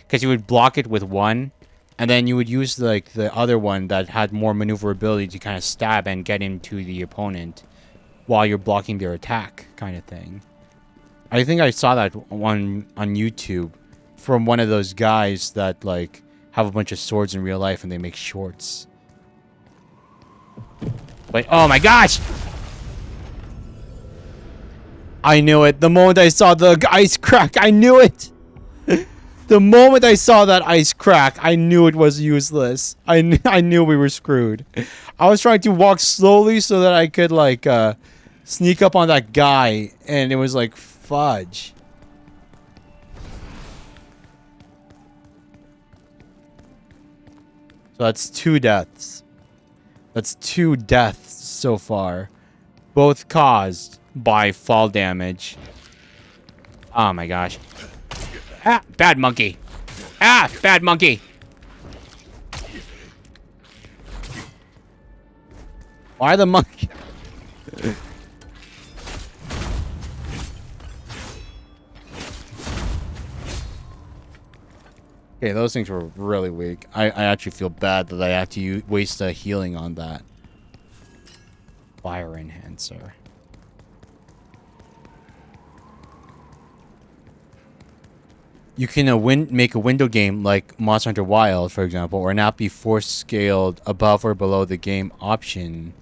because you would block it with one, And then you would use like the other one that had more maneuverability to kind of stab and get into the opponent while you're blocking their attack, kind of thing. I think I saw that one on YouTube from one of those guys that like have a bunch of swords in real life and they make shorts. Wait, oh my gosh! I knew it. The moment I saw the ice crack, I knew it! The moment I saw that ice crack, I knew it was useless. I knew we were screwed. I was trying to walk slowly so that I could, like, sneak up on that guy, and it was like, fudge. So that's 2 deaths. That's 2 deaths so far. Both caused by fall damage. Oh my gosh. Ah, bad monkey. Ah, bad monkey. Why the monkey? Okay, those things were really weak. I actually feel bad that I had to waste a healing on that. Fire enhancer. You can make a window game like Monster Hunter Wild, for example, or not be force scaled above or below the game option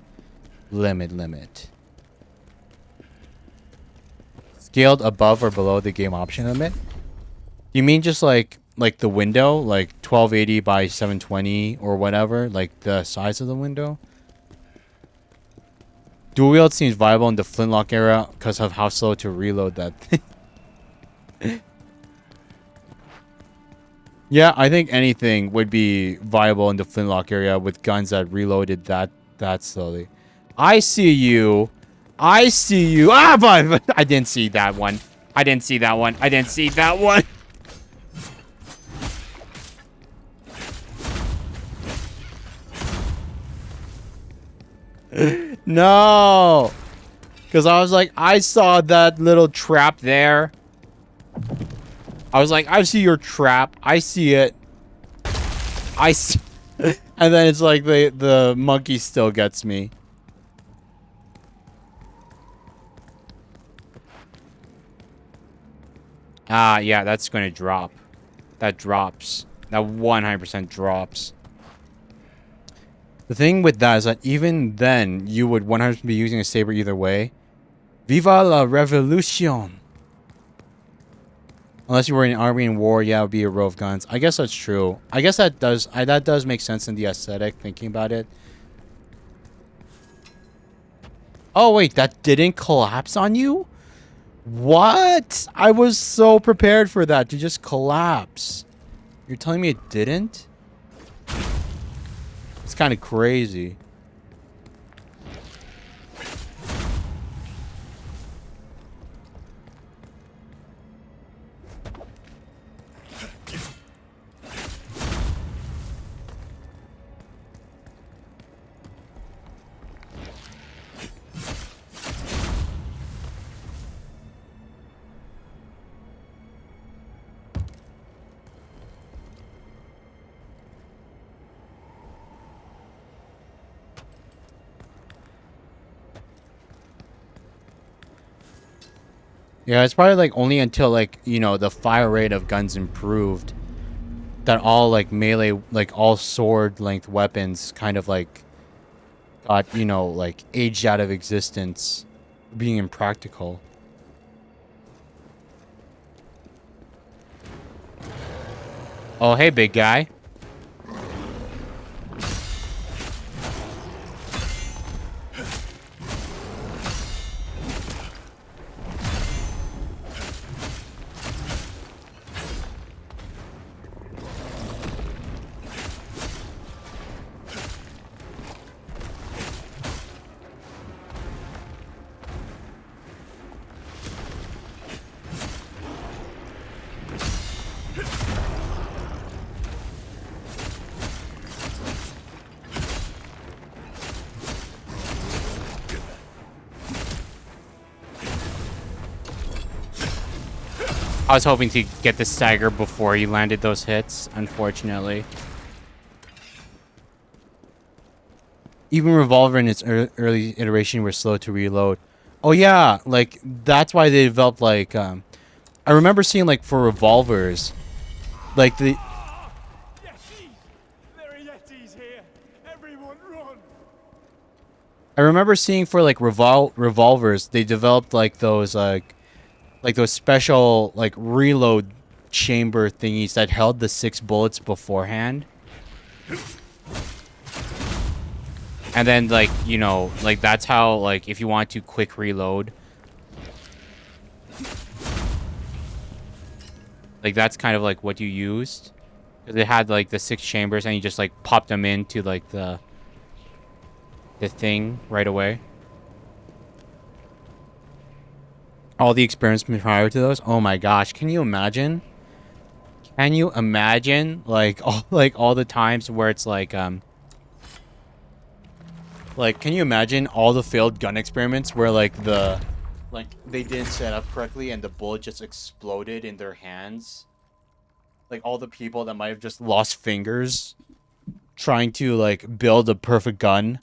limit. Scaled above or below the game option limit? You mean just like the window, like 1280 by 720 or whatever, like the size of the window? Dual wield seems viable in the flintlock era because of how slow to reload that thing. Yeah, I think anything would be viable in the flintlock area with guns that reloaded that slowly. I see you. I see you. Ah, but I didn't see that one. I didn't see that one. I didn't see that one. No. Because I was like, I saw that little trap there. I was like, I see your trap. I see it. I see. And then it's like the monkey still gets me. Ah, yeah, that's going to drop. That drops. That 100% drops. The thing with that is that even then, you would 100% be using a saber either way. Viva la revolution! Unless you were in an army in war, yeah, it would be a row of guns. I guess that's true. I guess that does make sense in the aesthetic, thinking about it. Oh, wait, that didn't collapse on you? What? I was so prepared for that to just collapse. You're telling me it didn't? It's kind of crazy. Yeah, it's probably like only until like, you know, the fire rate of guns improved that all like melee, like all sword length weapons kind of like got, you know, like aged out of existence, being impractical. Oh, hey, big guy. I was hoping to get the stagger before he landed those hits, unfortunately. Even Revolver in its early iteration were slow to reload. Oh yeah, like that's why they developed like I remember seeing like for revolvers, like the Yetis! There are Yetis here! Everyone run! I remember seeing for like revolvers they developed like those special like reload chamber thingies that held the 6 bullets beforehand. And then, like, you know, like, that's how, like, if you want to quick reload. Like, that's kind of, like, what you used. Because it had, like, the 6 chambers, and you just, like, popped them into, like, the thing right away. All the experiments prior to those. Oh, my gosh. Can you imagine? Can you imagine, like, all the times where it's, like, can you imagine all the failed gun experiments where, like, they didn't set up correctly and the bullet just exploded in their hands? Like, all the people that might have just lost fingers trying to, like, build a perfect gun.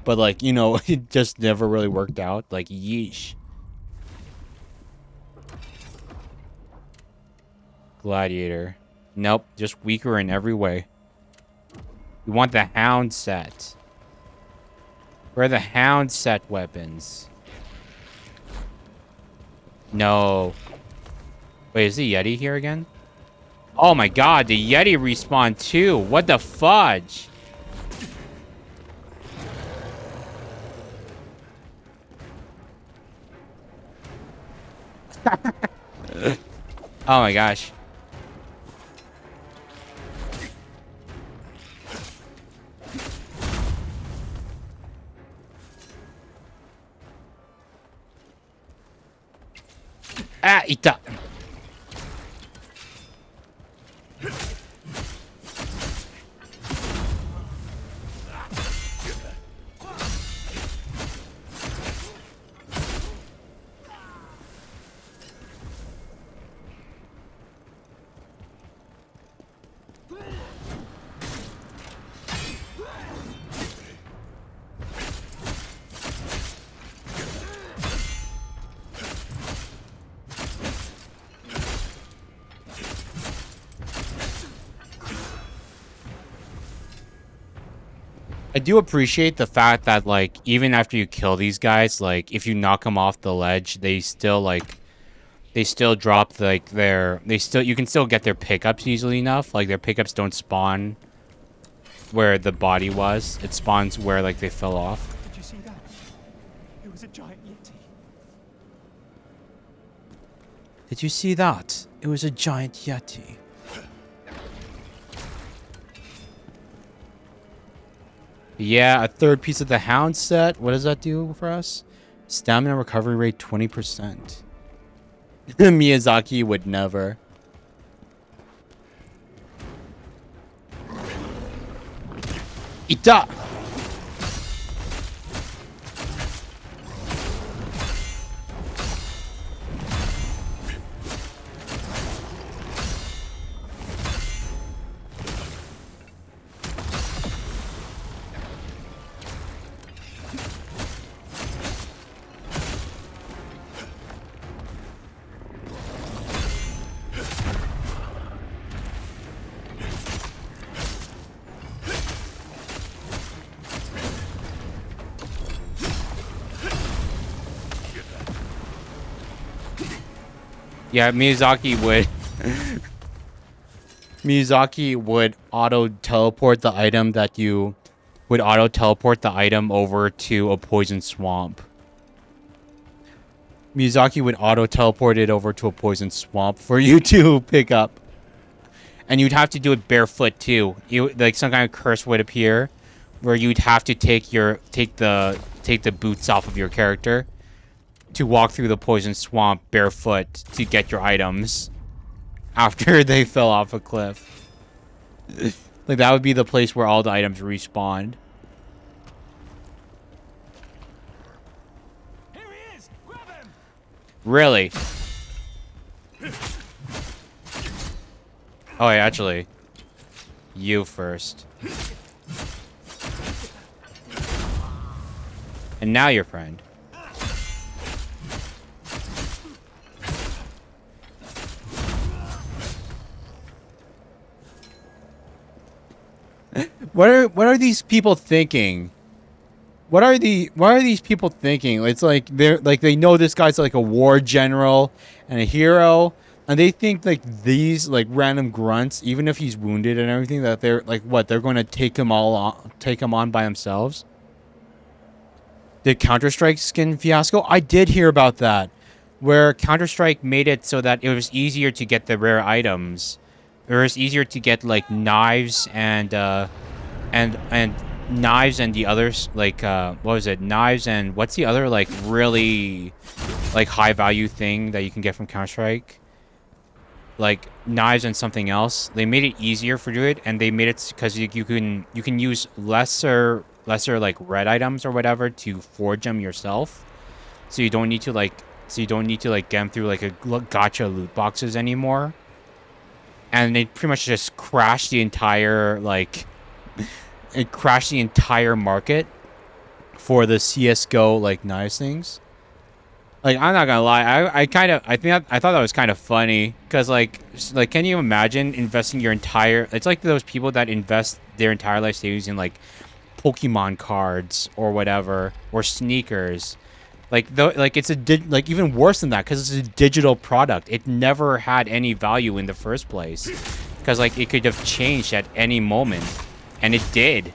But, like, you know, it just never really worked out. Like, yeesh. Gladiator. Nope, just weaker in every way. We want the Hound set. Where are the Hound set weapons? No. Wait, is the Yeti here again? Oh my god, the Yeti respawned too. What the fudge? Oh my gosh. Ah, ita. I do appreciate the fact that, like, even after you kill these guys, like, if you knock them off the ledge, they still drop, like, you can still get their pickups easily enough. Like, their pickups don't spawn where the body was. It spawns where, like, they fell off. Did you see that? It was a giant Yeti. Did you see that? It was a giant Yeti. Yeah, a third piece of the Hound set. What does that do for us? Stamina recovery rate 20%. Miyazaki would never. Ita! Yeah, Miyazaki would auto teleport the item over to a poison swamp. Miyazaki would auto teleport it over to a poison swamp for you to pick up. And you'd have to do it barefoot too. Like some kind of curse would appear where you'd have to take the boots off of your character to walk through the poison swamp barefoot to get your items after they fell off a cliff. Like, that would be the place where all the items respawned. Here he is! Grab him! Really? Oh, wait, actually. You first. And now your friend. What are these people thinking? What are these people thinking? It's like they know this guy's like a war general and a hero, and they think like these like random grunts, even if he's wounded and everything, that they're like what, they're going to take him on by themselves. Did Counter-Strike skin fiasco? I did hear about that, where Counter-Strike made it so that it was easier to get the rare items. It was easier to get like knives and knives and the others, like what was it, knives and what's the other like really like high value thing that you can get from Counter-Strike, like knives and something else. They made it easier for do it, and they made it because you can use lesser like red items or whatever to forge them yourself, so you don't need to like get them through like a gacha loot boxes anymore. And they pretty much just crashed the entire like it crashed the entire market for the CS:GO like knives things. Like, I'm not gonna lie, I thought that was kind of funny, because like can you imagine investing your entire, it's like those people that invest their entire life savings in like Pokemon cards or whatever, or sneakers. Like it's like even worse than that, because it's a digital product. It never had any value in the first place, because like it could have changed at any moment. And it did.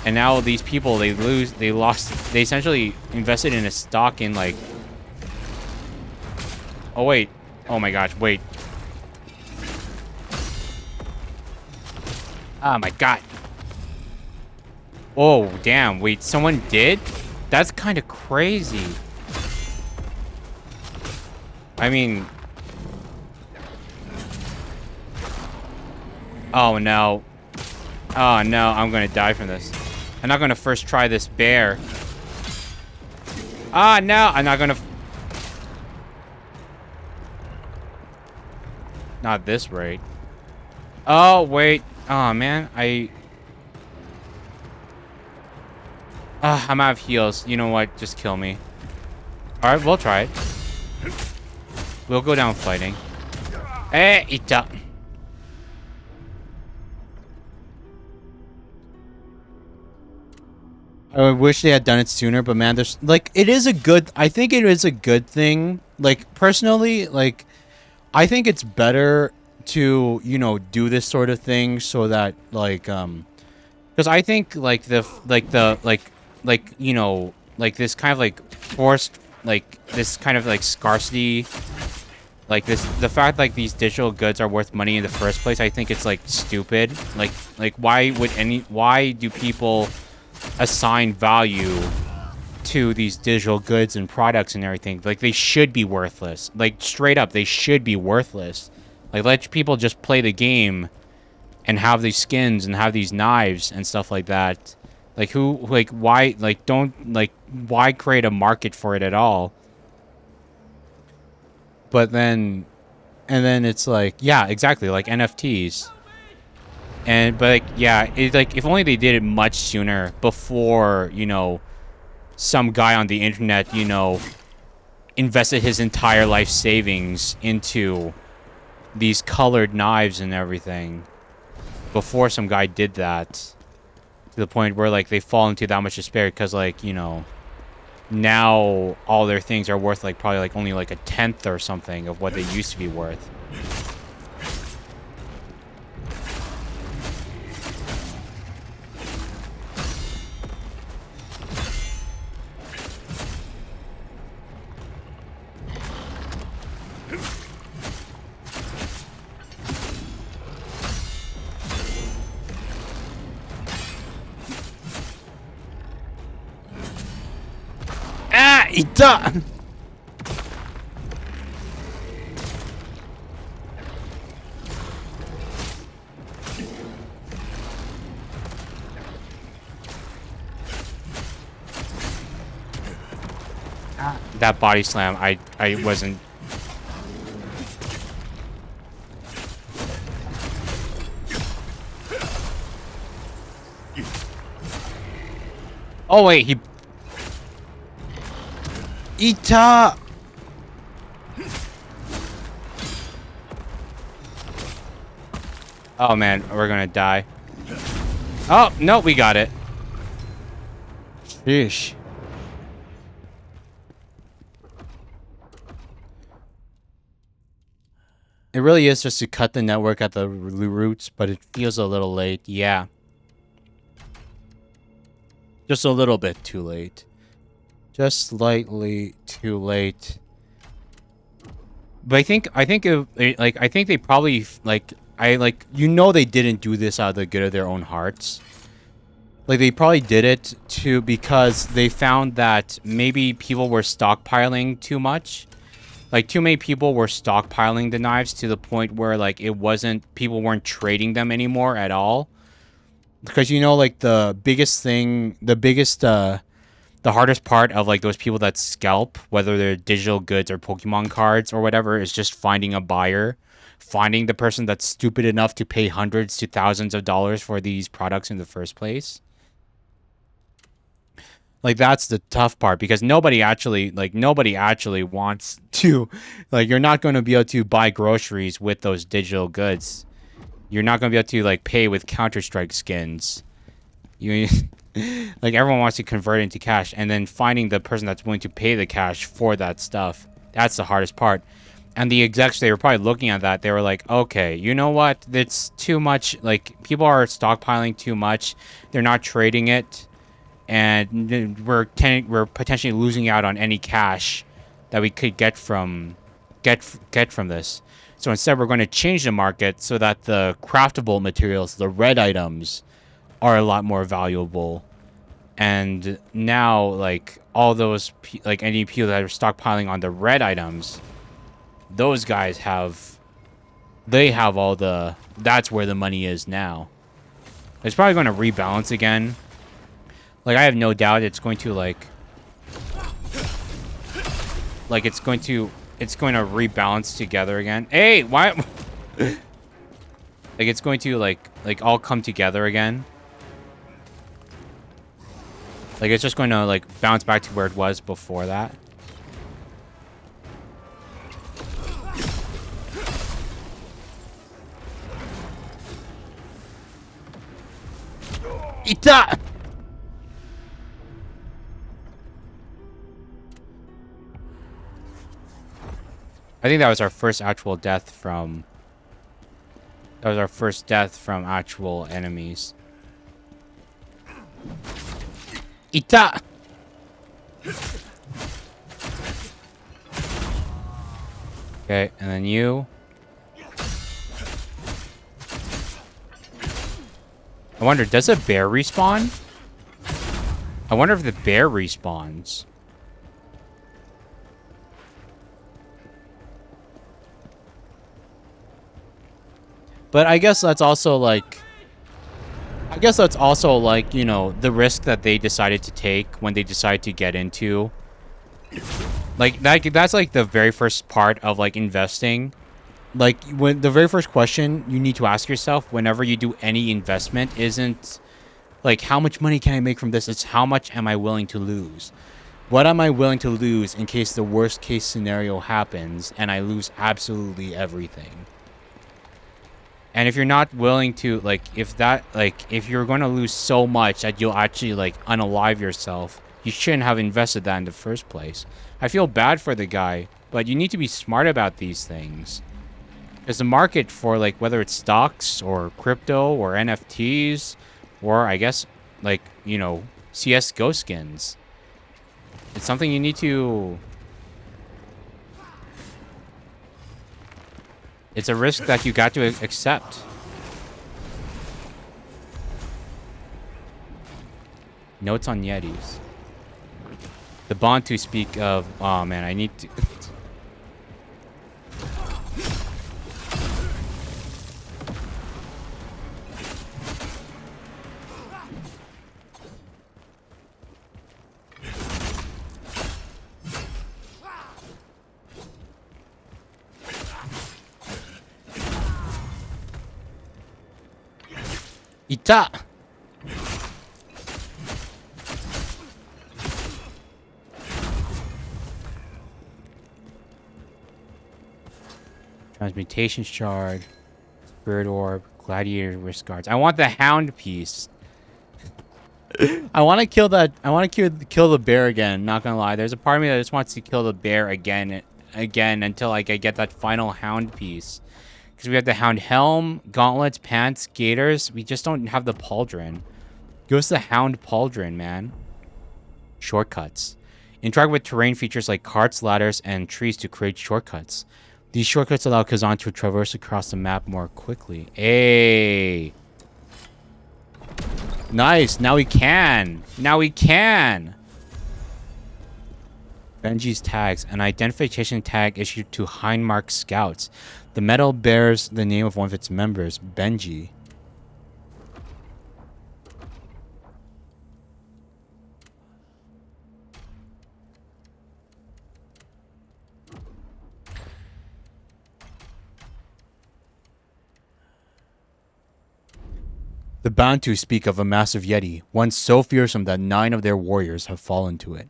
And now these people, they essentially invested in a stock in like... Oh, wait. Oh my gosh, wait. Oh my god. Oh, damn. Wait, someone did? That's kind of crazy. I mean... Oh no. Oh no, I'm gonna die from this. I'm not gonna first try this bear. Ah, no, I'm not gonna... Not this rate. Oh, wait. Oh, man, I'm out of heals. You know what? Just kill me. Alright, we'll try it. We'll go down fighting. Eh, ita. I wish they had done it sooner, but man, there's like, I think it is a good thing. Like, personally, like, I think it's better to, you know, do this sort of thing so that like, because I think like you know, like this kind of like forced, like this kind of like scarcity, like the fact like these digital goods are worth money in the first place, I think it's like stupid. Like why do people assign value to these digital goods and products and everything? Like, they should be worthless. Like, straight up, they should be worthless. Like, let people just play the game and have these skins and have these knives and stuff like that. Like, why, like, why create a market for it at all? But then, and then it's like, yeah, exactly, like NFTs. But like, yeah, it's like, if only they did it much sooner, before, you know, some guy on the internet, you know, invested his entire life savings into these colored knives and everything. Before some guy did that, to the point where like they fall into that much despair, because like, you know, now all their things are worth like probably like only like a tenth or something of what they used to be worth. Ah, ita! That body slam, I wasn't... Oh wait, he... Ita! Oh man, we're gonna die. Oh, no, we got it. Sheesh. It really is just to cut the network at the roots, but it feels a little late. Yeah. Just a little bit too late. Just slightly too late. But I think they probably you know they didn't do this out of the good of their own hearts. Like they probably did it because they found that maybe people were stockpiling too much. Like too many people were stockpiling the knives to the point where like people weren't trading them anymore at all. Because you know like the hardest part of like those people that scalp, whether they're digital goods or Pokemon cards or whatever, is just finding a buyer, finding the person that's stupid enough to pay hundreds to thousands of dollars for these products in the first place. Like that's the tough part because nobody actually wants to, like you're not going to be able to buy groceries with those digital goods. You're not going to be able to like pay with Counter-Strike skins. You like everyone wants to convert it into cash, and then finding the person that's willing to pay the cash for that stuff, that's the hardest part. And the execs, they were probably looking at that. They were like, okay, you know what? It's too much. Like people are stockpiling too much. They're not trading it. And we're potentially losing out on any cash that we could get from this. So instead, we're going to change the market so that the craftable materials, the red items, are a lot more valuable. And now, like all those any people that are stockpiling on the red items, those guys have all the. That's where the money is now. It's probably going to rebalance again. Like I have no doubt it's going to it's going to rebalance together again. Hey, why? Like it's going to like all come together again. Like it's just going to like bounce back to where it was before that. Ita! I think that was our first actual death from... That was our first death from actual enemies. Ita! Okay, and then you. I wonder, does a bear respawn? I wonder if the bear respawns. But I guess that's also like... you know, the risk that they decided to take when they decided to get into. Like, that's like the very first part of like investing. Like, when the very first question you need to ask yourself whenever you do any investment isn't like, how much money can I make from this? It's how much am I willing to lose? What am I willing to lose in case the worst case scenario happens and I lose absolutely everything? And if you're not willing to, like, if you're going to lose so much that you'll actually, like, unalive yourself, you shouldn't have invested that in the first place. I feel bad for the guy, but you need to be smart about these things. Because the market for, like, whether it's stocks or crypto or NFTs or, I guess, like, you know, CSGO skins, it's something you need to... It's a risk that you got to accept. Notes on Yetis. The bond to speak of... Oh, man, I need to... Ita! Transmutation shard. Spirit orb. Gladiator wrist guards. I want the hound piece. I want to kill that. I want to kill the bear again. Not gonna lie. There's a part of me that just wants to kill the bear again until like I get that final hound piece. Because we have the hound helm, gauntlets, pants, gaiters. We just don't have the pauldron. Give us the hound pauldron, man. Shortcuts. Interact with terrain features like carts, ladders, and trees to create shortcuts. These shortcuts allow Khazan to traverse across the map more quickly. Hey. Nice. Now we can. Now we can. Benji's tags. An identification tag issued to Hindmark scouts. The medal bears the name of one of its members, Benji. The Bantu speak of a massive yeti, one so fearsome that 9 of their warriors have fallen to it.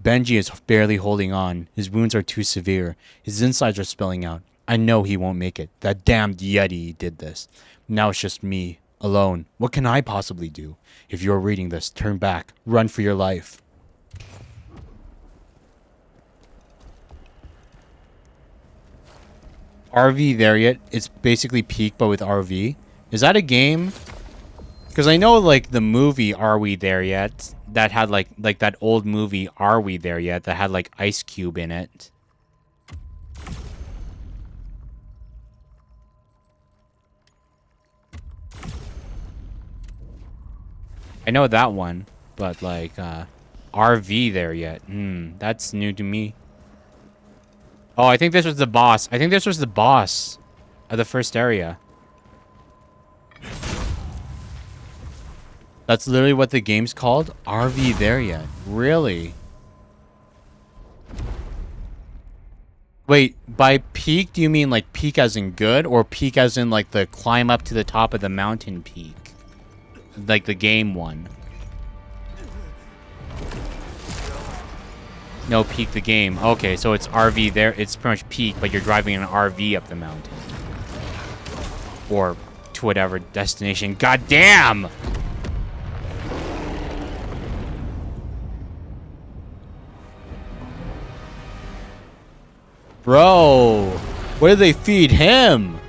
Benji is barely holding on. His wounds are too severe. His insides are spilling out. I know he won't make it. That damned yeti did this. Now it's just me, alone. What can I possibly do? If you're reading this, turn back. Run for your life. RV there yet? It's basically Peak, but with RV. Is that a game? Because I know, like, the movie Are We There Yet? That had, like that old movie Are We There Yet? That had, like, Ice Cube in it. I know that one. But, like, RV There Yet? That's new to me. Oh, I think this was the boss. I think this was the boss of the first area. That's literally what the game's called? RV There Yet? Really? Wait, by peak, do you mean like peak as in good? Or peak as in like the climb up to the top of the mountain peak? Like the game one. No, peak the game. Okay, so it's RV there. It's pretty much peak, but you're driving an RV up the mountain. Or to whatever destination. God damn! Bro, what do they feed him?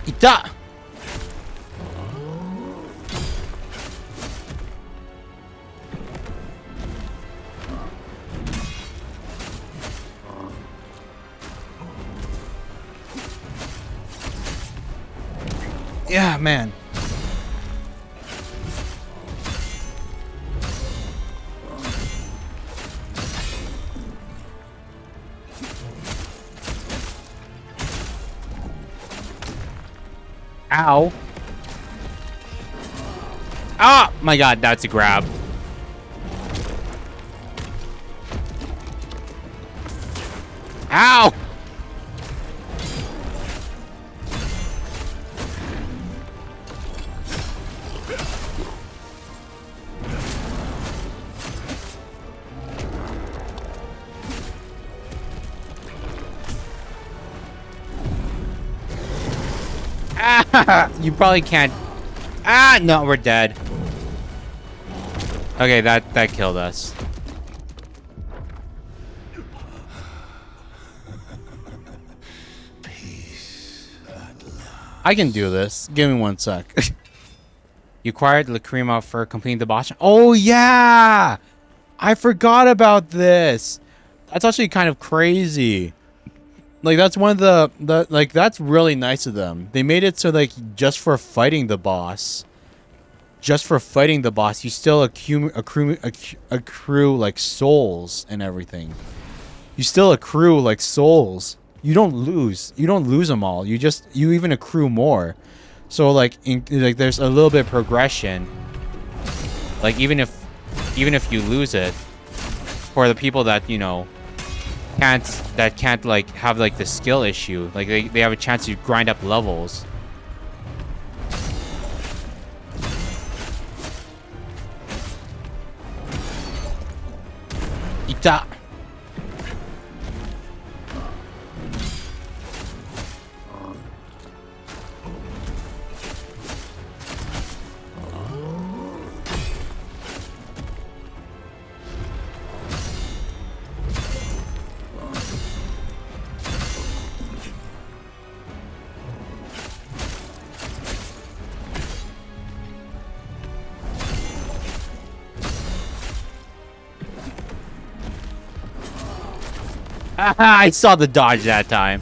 Ita! Yeah, man. Ow. Ah, my God, that's a grab. Ow. You probably can't. Ah, no, we're dead. Okay, that killed us. I can do this. Give me 1 sec. You acquired Lacrima for completing the boss. Oh yeah, I forgot about this. That's actually kind of crazy. Like, that's one of the like, that's really nice of them. They made it so, like, just for fighting the boss, you still accrue like souls and everything. You still accrue like souls. You don't lose them all. You even accrue more. So like, there's a little bit of progression. Like even if you lose it, for the people that, you know, can't like have like the skill issue, like they have a chance to grind up levels. Ita. I saw the dodge that time.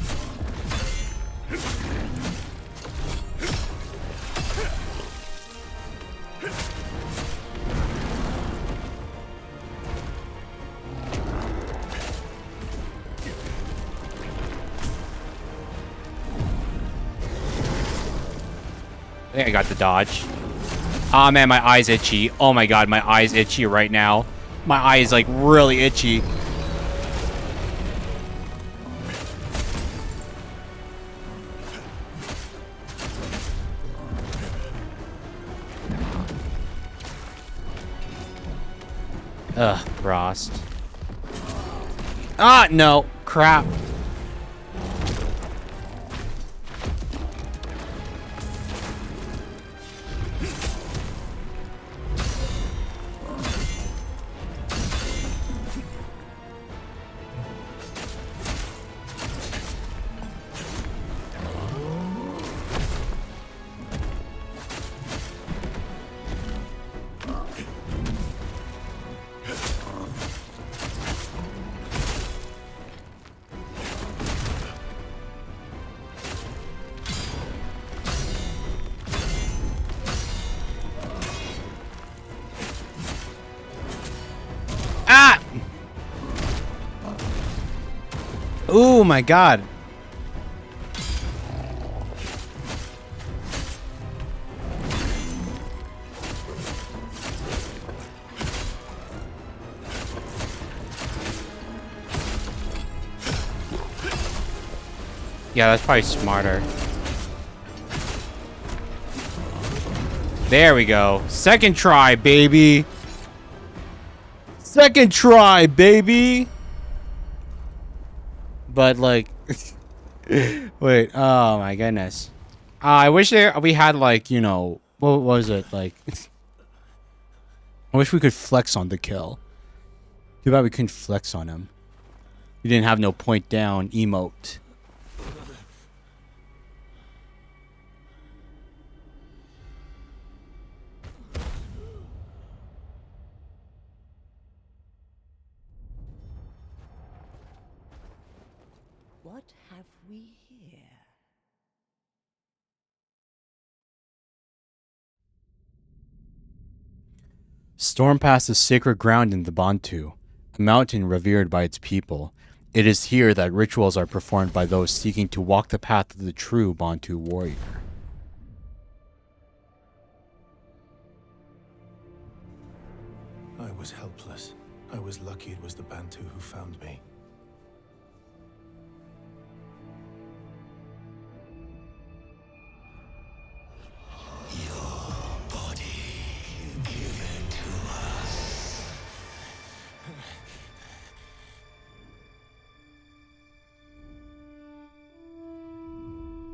I think I got the dodge. Ah, man, my eye's itchy. Oh my god, my eye's itchy right now. My eye is like really itchy. Ugh, Frost. Ah, no. Crap. Ah! Oh my god. Yeah, that's probably smarter. There we go. Second try, baby. Second try, baby. But like, wait. Oh my goodness. I wish we had like, you know, what was it like? I wish we could flex on the kill. Too bad we couldn't flex on him. We didn't have no point down emote. What have we here? Stormpass is sacred ground in the Bantu, a mountain revered by its people. It is here that rituals are performed by those seeking to walk the path of the true Bantu warrior. I was helpless. I was lucky it was the Bantu who found me.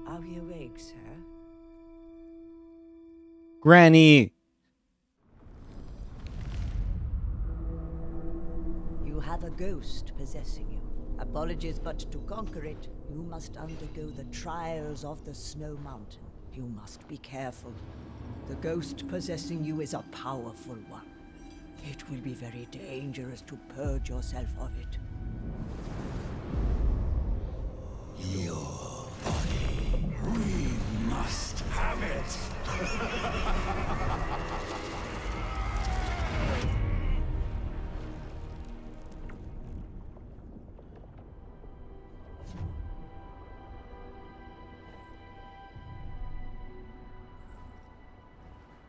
Are we awake, sir? Granny! You have a ghost possessing you. Apologies, but to conquer it, you must undergo the trials of the Snow Mountain. You must be careful. The ghost possessing you is a powerful one. It will be very dangerous to purge yourself of it. Your body. We must have it.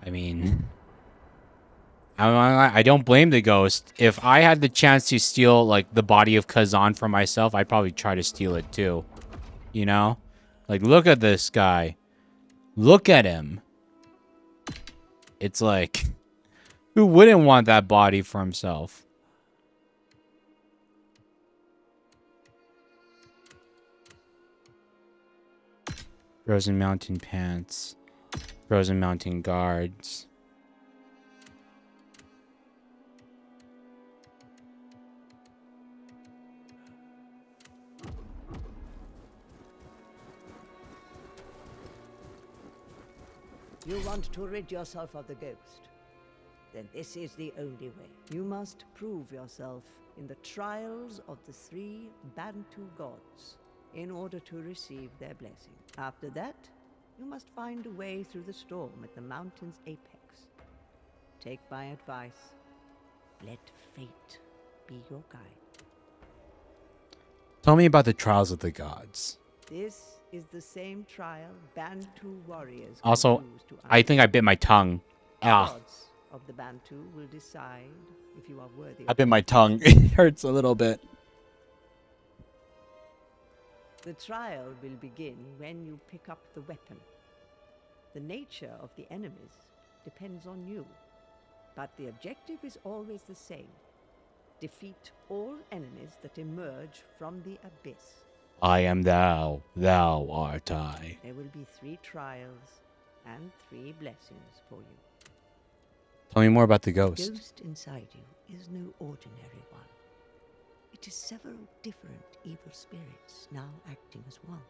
I mean, I don't blame the ghost. If I had the chance to steal, like, the body of Khazan for myself, I'd probably try to steal it too. You know? Like, look at this guy. Look at him. It's like, who wouldn't want that body for himself? Frozen Mountain pants. Frozen Mountain guards. You want to rid yourself of the ghost? Then this is the only way. You must prove yourself in the trials of the 3 Bantu gods in order to receive their blessing. After that, you must find a way through the storm at the mountain's apex. Take my advice. Let fate be your guide. Tell me about the trials of the gods. This is the same trial Bantu warriors Also, can use to I think I bit my tongue. The Ah, gods of the Bantu will decide if you are worthy I of bit my tongue. It hurts a little bit. The trial will begin when you pick up the weapon. The nature of the enemies depends on you, but the objective is always the same. Defeat all enemies that emerge from the abyss. I am thou, thou art I. There will be 3 trials and 3 blessings for you. Tell me more about the The ghost. ghost inside you is no ordinary one. It is several different evil spirits now acting as one.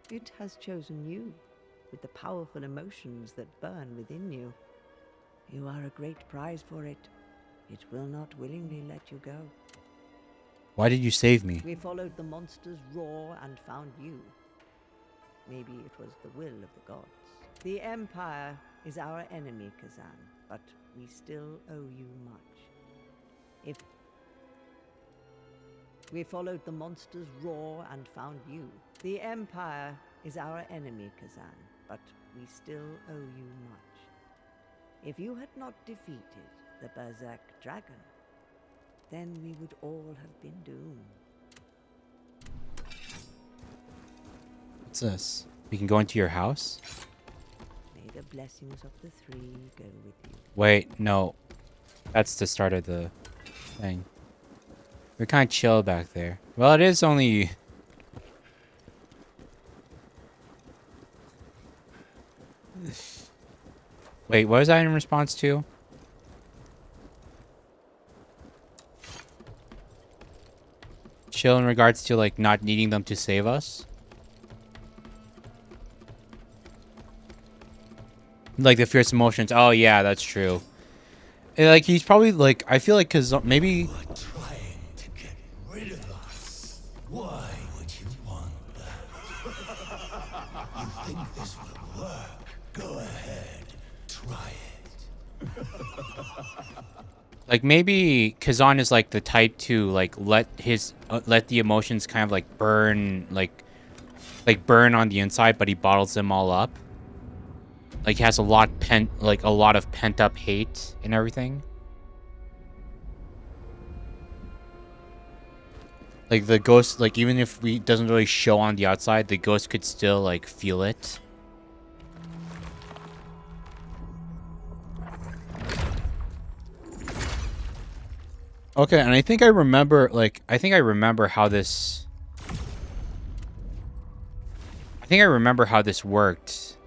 It has chosen you with the powerful emotions that burn within you. You are a great prize for it. It will not willingly let you go. Why did you save me? We followed the monster's roar and found you. Maybe it was the will of the gods. The Empire is our enemy, Khazan, but we still owe you much. If we followed the monster's roar and found you. The Empire is our enemy, Khazan, but we still owe you much. If you had not defeated the Berserker dragon, then we would all have been doomed. What's this? We can go into your house? May the blessings of the 3 go with you. Wait, no. That's the start of the thing. We're kind of chill back there. Well, it is only... Wait, what was that in response to? Chill in regards to, like, not needing them to save us? Like, the fierce emotions. Oh, yeah, that's true. And, like, he's probably, like, I feel like, because maybe... You are trying to get rid of us. Why would you want that? You think this will work? Go ahead. Try it. Like, maybe Khazan is, like, the type to, like, let the emotions kind of, like, burn, like, burn on the inside, but he bottles them all up. Like, he has a lot of pent-up hate and everything. Like, the ghost, like, even if we doesn't really show on the outside, the ghost could still, like, feel it. Okay, and I think I remember, like, I think I remember how this worked.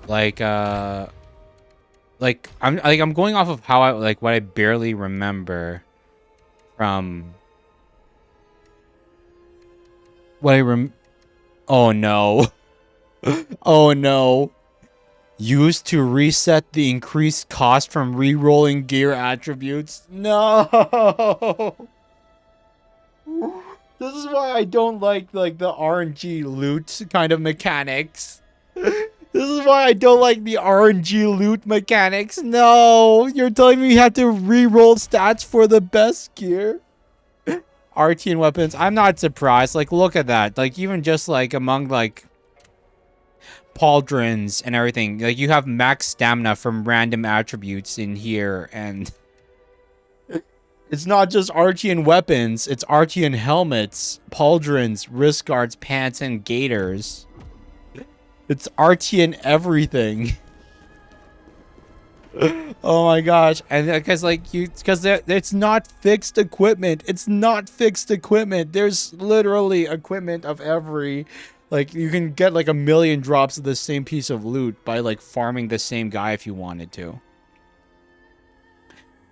Like, I'm going off of how I, like, what I barely remember from what oh no. Oh no. Used to reset the increased cost from re-rolling gear attributes. No. This is why I don't like the RNG loot kind of mechanics. This is why I don't like the RNG loot mechanics. No, you're telling me you have to re-roll stats for the best gear? RT and weapons. I'm not surprised. Like, look at that. Like, even just like among like pauldrons and everything. Like, you have max stamina from random attributes in here, and it's not just Archean weapons, it's Archean helmets, pauldrons, wrist guards, pants, and gaiters. It's Archean everything. Oh my gosh. And because it's not fixed equipment. It's not fixed equipment. There's literally equipment of every, like, you can get like 1,000,000 drops of the same piece of loot by like farming the same guy if you wanted to.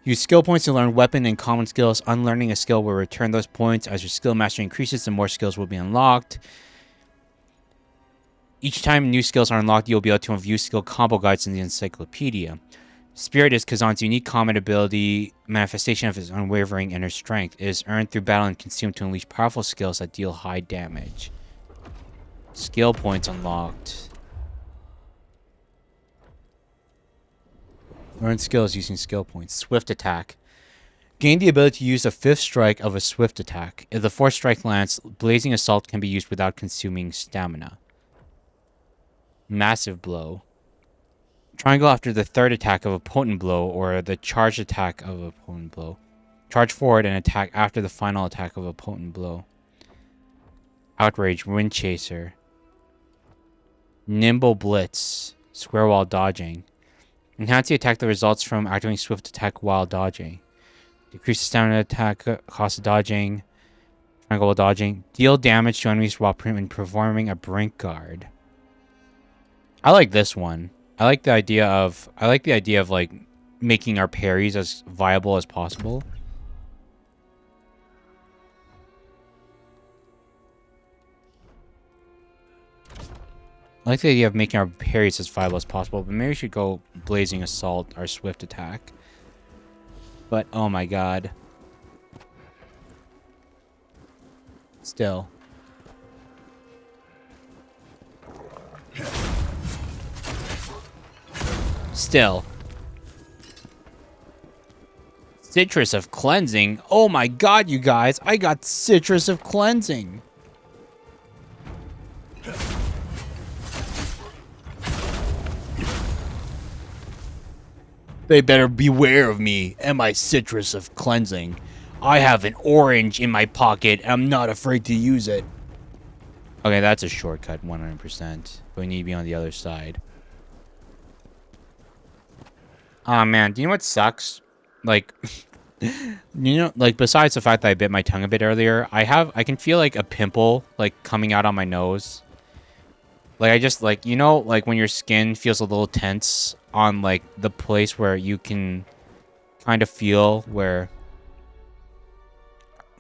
Use skill points to learn weapon and common skills. Unlearning a skill will return those points. As your skill mastery increases, the more skills will be unlocked. Each time new skills are unlocked, you'll be able to view skill combo guides in the encyclopedia. Spirit is Khazan's unique combat ability, manifestation of his unwavering inner strength. It is earned through battle and consumed to unleash powerful skills that deal high damage. Skill points unlocked. Learn skills using skill points. Swift attack. Gain the ability to use the 5th strike of a swift attack. If the 4th strike lands, Blazing Assault can be used without consuming stamina. Massive blow. Triangle after the 3rd attack of a potent blow or the charged attack of a potent blow. Charge forward and attack after the final attack of a potent blow. Outrage, Wind Chaser. Nimble Blitz. Square while dodging. Enhance the attack that results from activating swift attack while dodging. Decrease the stamina attack cost of dodging. Triangle while dodging. Deal damage to enemies while performing a brink guard. I like this one. I like the idea of like making our parries as viable as possible. I like the idea of making our parries as viable as possible, but maybe we should go Blazing Assault, our swift attack. But, oh my god. Still. Citrus of Cleansing. Oh my god, you guys. I got Citrus of Cleansing. They better beware of me and my Citrus of Cleansing. I have an orange in my pocket and I'm not afraid to use it. Okay, that's a shortcut, 100%. But we need to be on the other side. Oh man, do you know what sucks? Like, like besides the fact that I bit my tongue a bit earlier, I can feel like a pimple like coming out on my nose. Like I just like, like when your skin feels a little tense on like the place where you can kind of feel where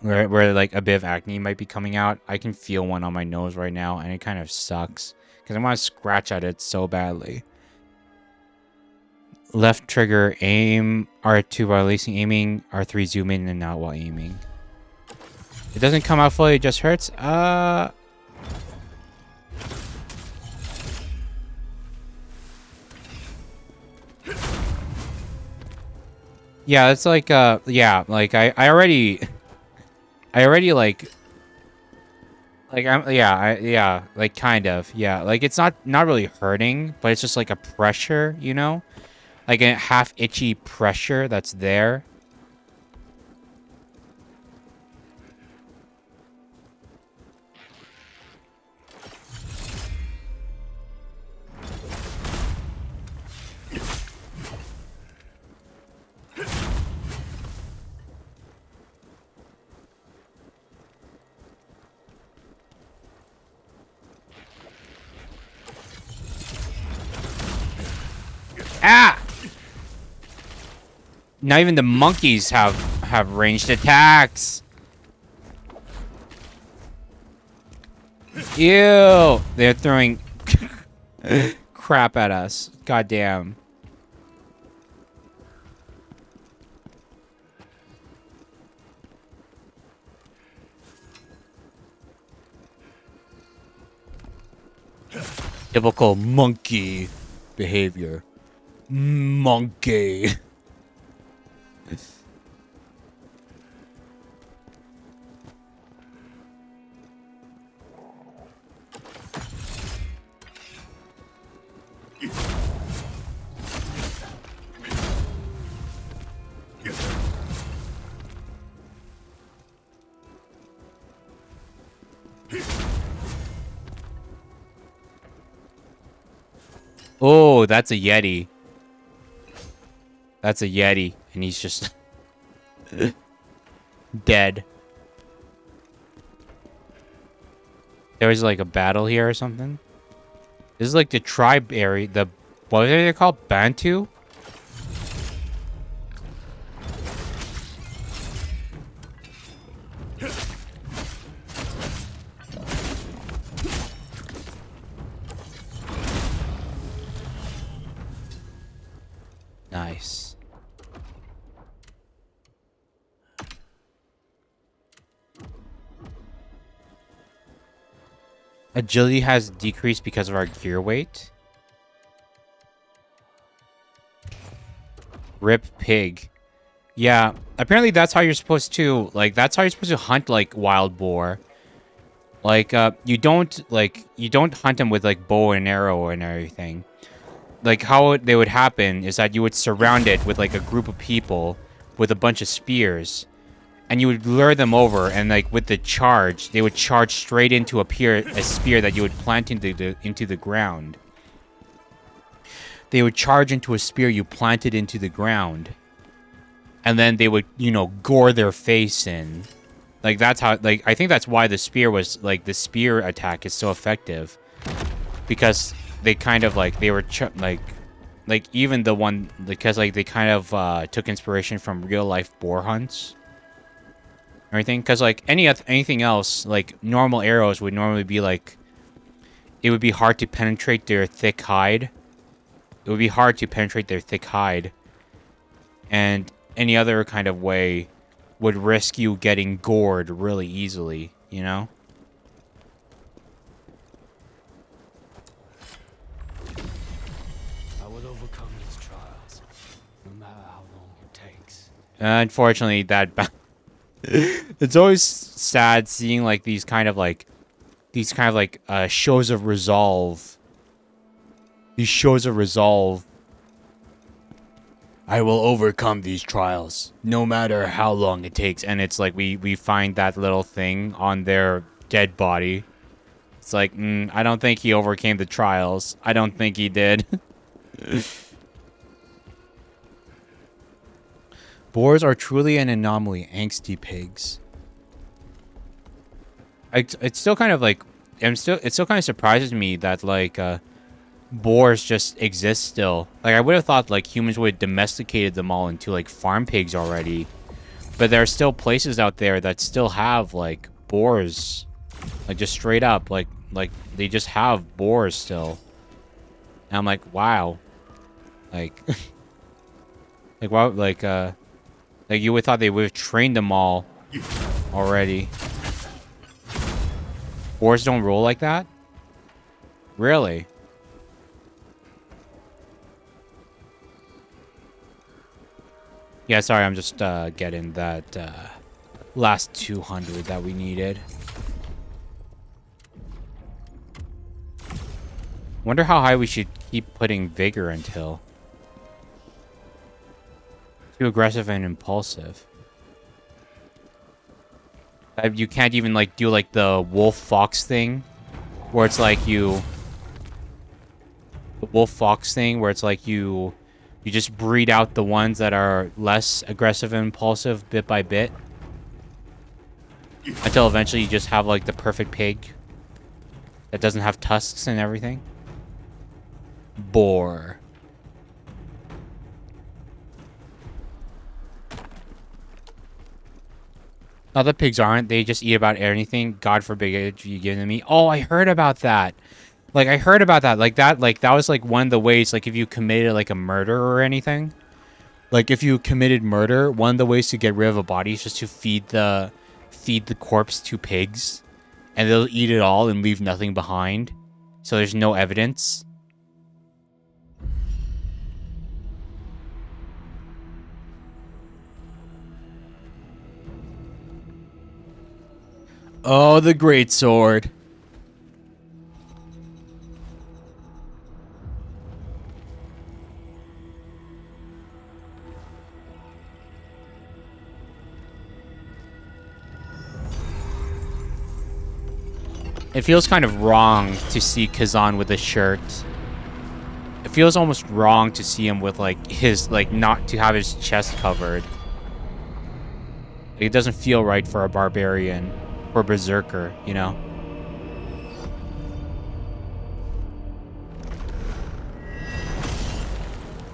like a bit of acne might be coming out. I can feel one on my nose right now and it kind of sucks because I want to scratch at it so badly. Left trigger aim, R2 while releasing aiming, R3 zoom in and out while aiming. It doesn't come out fully, it just hurts. Yeah, it's like yeah, like I already like yeah, like kind of. Yeah, like it's not really hurting, but it's just like a pressure, Like a half itchy pressure that's there. Ah! Not even the monkeys have ranged attacks. Ew! They're throwing crap at us. Goddamn. Typical monkey behavior. Monkey. Oh, that's a Yeti. That's a Yeti. And he's just dead. There was like a battle here or something. This is like the tribe area. What are they called? Bantu? Nice. Agility has decreased because of our gear weight. Rip pig. Yeah, apparently that's how you're supposed to, like, that's how you're supposed to hunt, like, wild boar. Like, you don't hunt them with, like, bow and arrow and everything. Like, how they would happen is that you would surround it with, like, a group of people with a bunch of spears. And you would lure them over, and, like, with the charge, they would charge straight into a spear that you would plant into the ground. They would charge into a spear you planted into the ground. And then they would, you know, gore their face in. Like, that's how, like, I think that's why the spear was, like, the spear attack is so effective. Because they kind of, like, they were, like, even the one, because, like, they kind of took inspiration from real-life boar hunts. Everything, because, like, anything else, like, normal arrows would normally be, like, it would be hard to penetrate their thick hide. It would be hard to penetrate their thick hide. And any other kind of way would risk you getting gored really easily, you know? I will overcome these trials, no matter how long it takes. Unfortunately, it's always sad seeing, like, these kind of shows of resolve. These shows of resolve. I will overcome these trials, no matter how long it takes. And it's like we find that little thing on their dead body. It's like, I don't think he overcame the trials. I don't think he did. Boars are truly an anomaly, angsty pigs. It's still kind of like, it still kind of surprises me that, like, boars just exist still. Like, I would have thought, like, humans would have domesticated them all into, like, farm pigs already. But there are still places out there that still have, like, boars. Like, just straight up, like, they just have boars still. And I'm like, wow. Like, like, wow, like, you would have thought they would have trained them all already. Boars don't roll like that? Really? Yeah, sorry, I'm just getting that last 200 that we needed. Wonder how high we should keep putting vigor until. Too aggressive and impulsive. You can't even, like, do, like, the wolf-fox thing. Where it's like you... The wolf-fox thing where it's like you just breed out the ones that are less aggressive and impulsive bit by bit. Until eventually you just have, like, the perfect pig. That doesn't have tusks and everything. Boar. Other pigs aren't. They just eat about anything. God forbid you give them meat. Oh, I heard about that. Like, I heard about that. Like, that was, like, one of the ways, like, if you committed, like, a murder or anything. Like, if you committed murder, one of the ways to get rid of a body is just to feed the corpse to pigs. And they'll eat it all and leave nothing behind. So there's no evidence. Oh, the great sword. It feels kind of wrong to see Khazan with a shirt. It feels almost wrong to see him with like his like not to have his chest covered. Like, it doesn't feel right for a barbarian or berserker, you know.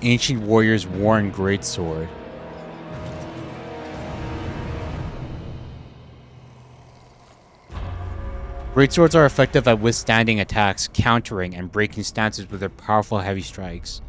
Ancient warriors worn greatsword. Greatswords are effective at withstanding attacks, countering, and breaking stances with their powerful heavy strikes.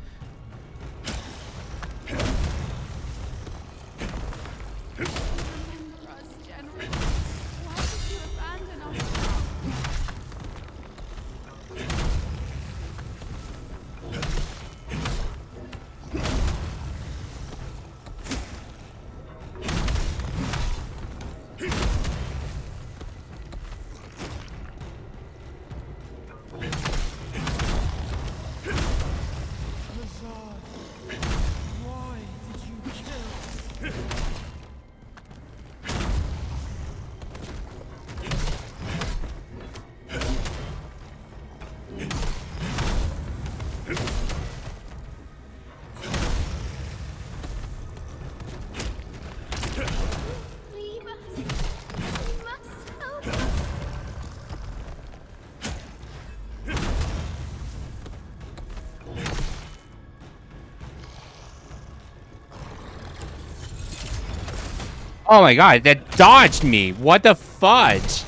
Oh my god, that dodged me! What the fudge?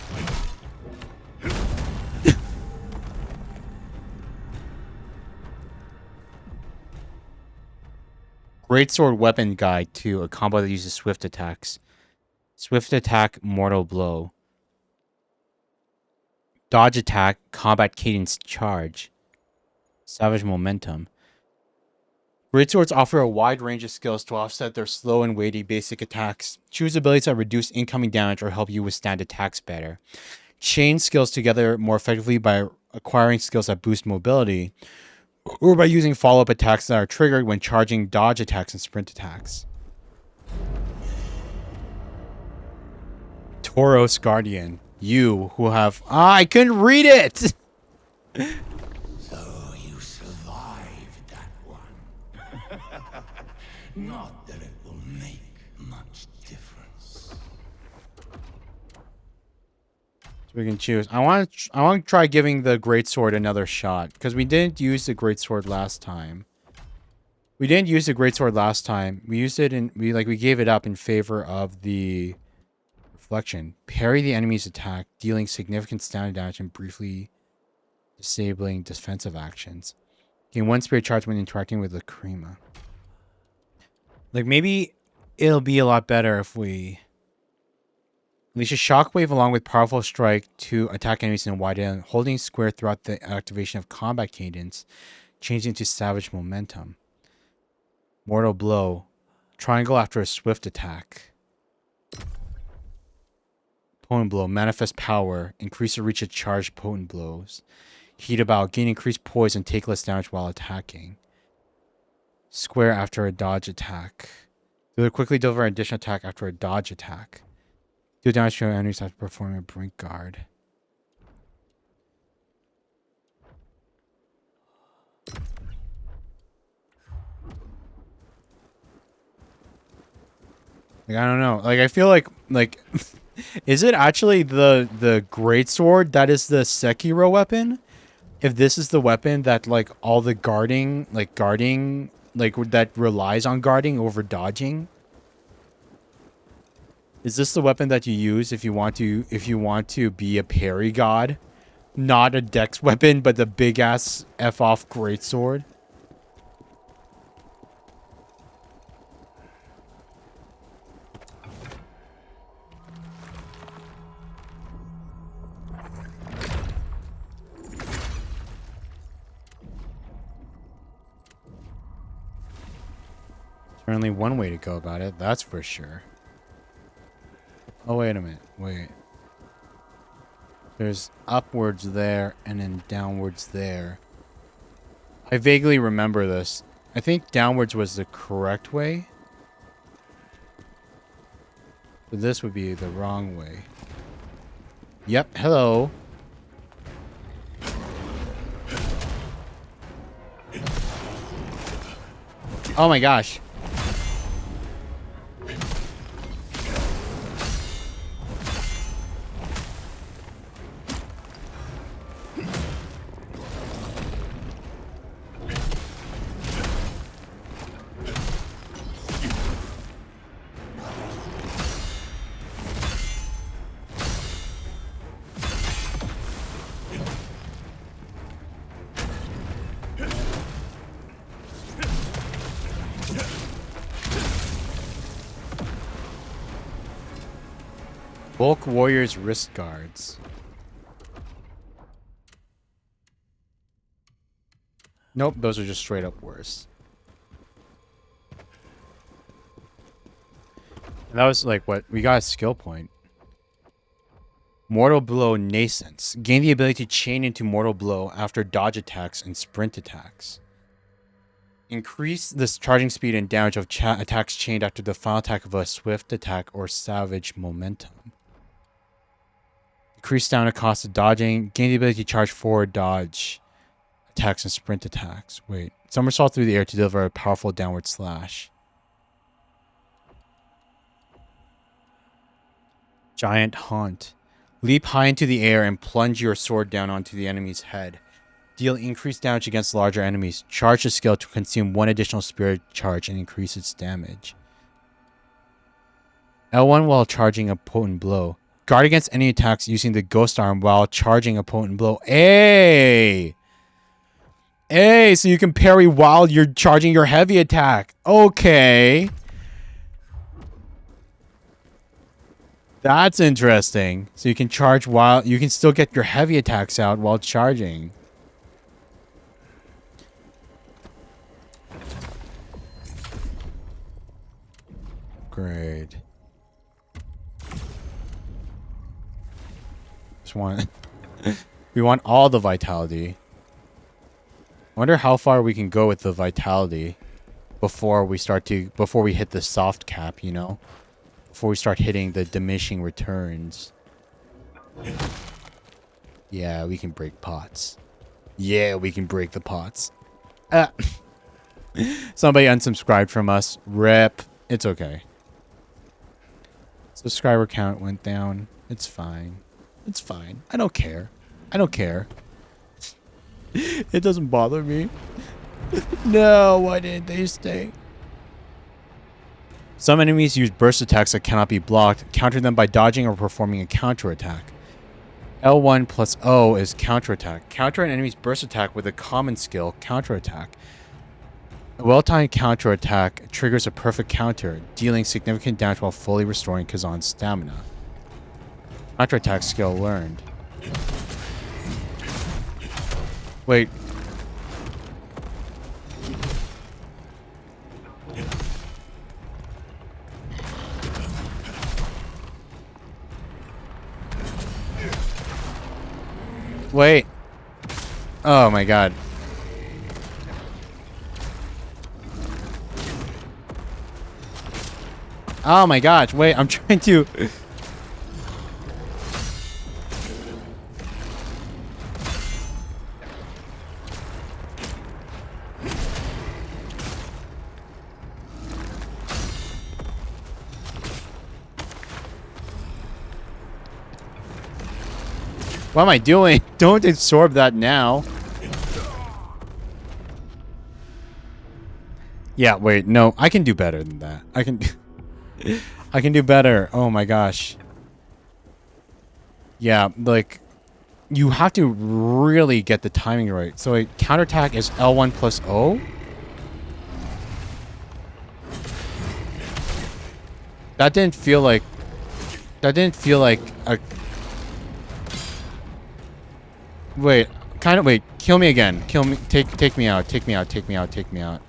Greatsword Weapon Guide 2, a combo that uses swift attacks. Swift attack, mortal blow. Dodge attack, combat cadence charge. Savage momentum. Greatswords offer a wide range of skills to offset their slow and weighty basic attacks. Choose abilities that reduce incoming damage or help you withstand attacks better. Chain skills together more effectively by acquiring skills that boost mobility, or by using follow-up attacks that are triggered when charging dodge attacks and sprint attacks. Tauros Guardian. You who have... I couldn't read it! So you survived that one. Not that it will make much difference. So we can choose. I want to try giving the greatsword another shot, because we didn't use the greatsword last time. We didn't use the greatsword last time. We used it and we gave it up in favor of the reflection. Parry the enemy's attack, dealing significant standard damage and briefly disabling defensive actions. Gain 1 spirit charge when interacting with the Krima. Like, maybe it'll be a lot better if we... Unleash a shockwave along with powerful strike to attack enemies in a wide area, holding square throughout the activation of combat cadence, changing to savage momentum. Mortal blow. Triangle after a swift attack. Potent blow. Manifest power. Increase the reach of charged potent blows. Heat about. Gain increased poise and take less damage while attacking. Square after a dodge attack. Quickly deliver an additional attack after a dodge attack. Do damage to your enemies after performing a brink guard. Like, I don't know. Like, I feel like is it actually the greatsword that is the Sekiro weapon? If this is the weapon that like all the guarding that relies on guarding over dodging? Is this the weapon that you use if you want to be a parry god? Not a dex weapon, but the big ass F off greatsword? Certainly one way to go about it, that's for sure. Oh, wait a minute. Wait. There's upwards there and then downwards there. I vaguely remember this. I think downwards was the correct way. But this would be the wrong way. Yep, hello. Oh my gosh. Bulk Warriors wrist guards. Nope, those are just straight up worse. And that was like what we got a skill point. Mortal Blow Nascence. Gain the ability to chain into Mortal Blow after dodge attacks and sprint attacks. Increase the charging speed and damage of attacks chained after the final attack of a swift attack or savage momentum. Increase stamina cost of dodging. Gain the ability to charge forward dodge attacks and sprint attacks. Wait. Somersault through the air to deliver a powerful downward slash. Giant Haunt. Leap high into the air and plunge your sword down onto the enemy's head. Deal increased damage against larger enemies. Charge the skill to consume one additional spirit charge and increase its damage. L1 while charging a potent blow. Guard against any attacks using the Ghost Arm while charging a potent blow. Hey! Hey, so you can parry while you're charging your heavy attack. Okay. That's interesting. So you can charge while... You can still get your heavy attacks out while charging. Great. Just want... we want all the vitality. Wonder how far we can go with the vitality before we hit the soft cap, you know? Before we start hitting the diminishing returns. Yeah, we can break pots. Yeah, we can break the pots. Somebody unsubscribed from us. Rip. It's okay. Subscriber count went down. It's fine. It's fine. I don't care. I don't care. It doesn't bother me. No, why didn't they stay? Some enemies use burst attacks that cannot be blocked. Counter them by dodging or performing a counterattack. L1 plus O is counterattack. Counter an enemy's burst attack with a common skill, counterattack. A well-timed counterattack triggers a perfect counter, dealing significant damage while fully restoring Khazan's stamina. Counterattack skill learned. Wait. Wait. Oh my god. Oh my gosh. Wait, I'm trying to... What am I doing? Don't absorb that now. Yeah, wait, no, I can do better than that. I can do better. Oh my gosh. Yeah, like you have to really get the timing right. So a counterattack is L1 plus O. That didn't feel like a... Wait, wait, kill me again. Kill me, take me out, take me out, take me out, take me out.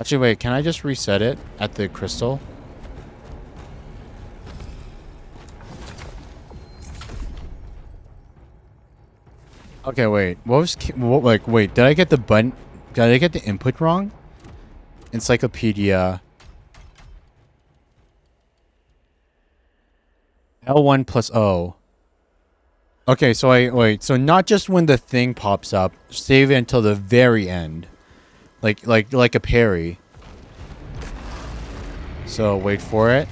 Actually, wait, can I just reset it at the crystal? Okay, wait, wait, did I get the button, did I get the input wrong? Encyclopedia. L1 plus O. Okay, so wait, so not just when the thing pops up, save it until the very end. Like a parry. So wait for it.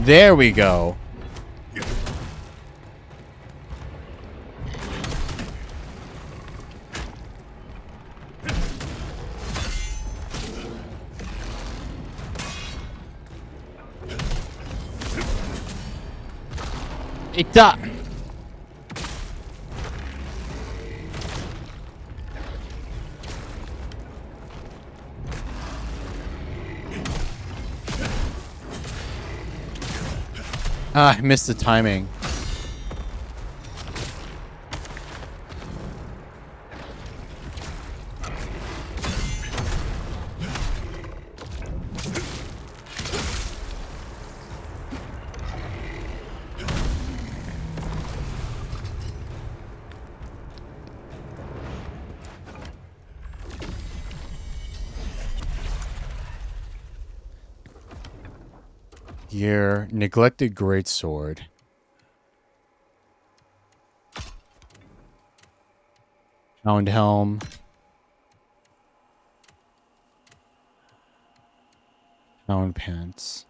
There we go. Ita. Ah, I missed the timing. Your neglected greatsword. Hound helm. Hound pants.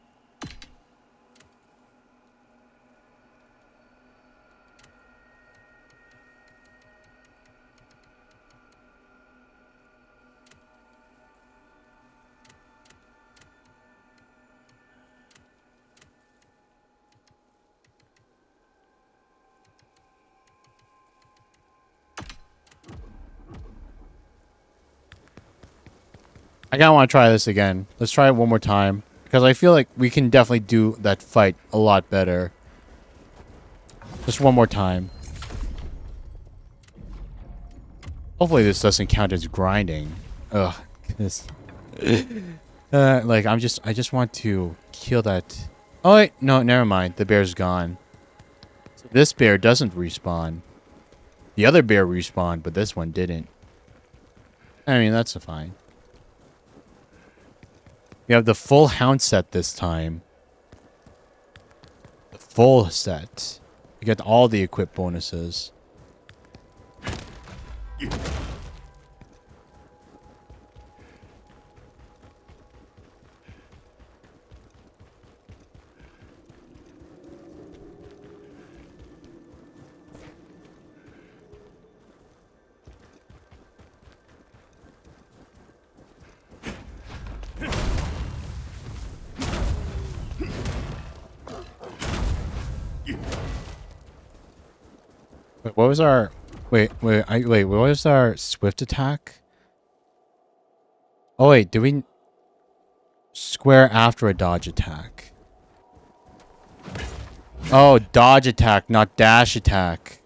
I kinda want to try this again. Let's try it one more time. Because I feel like we can definitely do that fight a lot better. Just one more time. Hopefully this doesn't count as grinding. Ugh. This. Like, I just want to kill that. Oh, wait. No, never mind. The bear's gone. So this bear doesn't respawn. The other bear respawned, but this one didn't. I mean, that's fine. We have the full hound set this time. The full set. We get all the equip bonuses. Wait, what was our... Wait, what was our swift attack? Oh, wait, did we... Square after a dodge attack. Oh, dodge attack, not dash attack.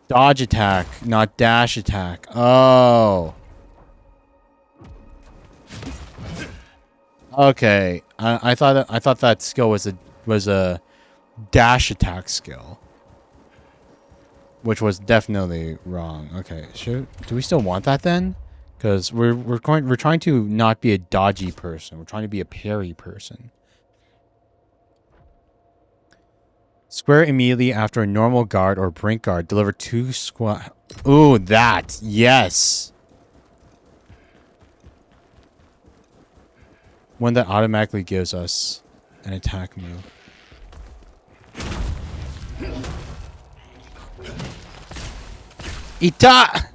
Dodge attack, not dash attack. Oh. Okay, I thought that skill was a dash attack skill. Which was definitely wrong. Okay, do we still want that then? Because we're trying to not be a dodgy person. We're trying to be a parry person. Square immediately after a normal guard or brink guard. Deliver 2 squad. Ooh, that. Yes. One that automatically gives us an attack move. Ita!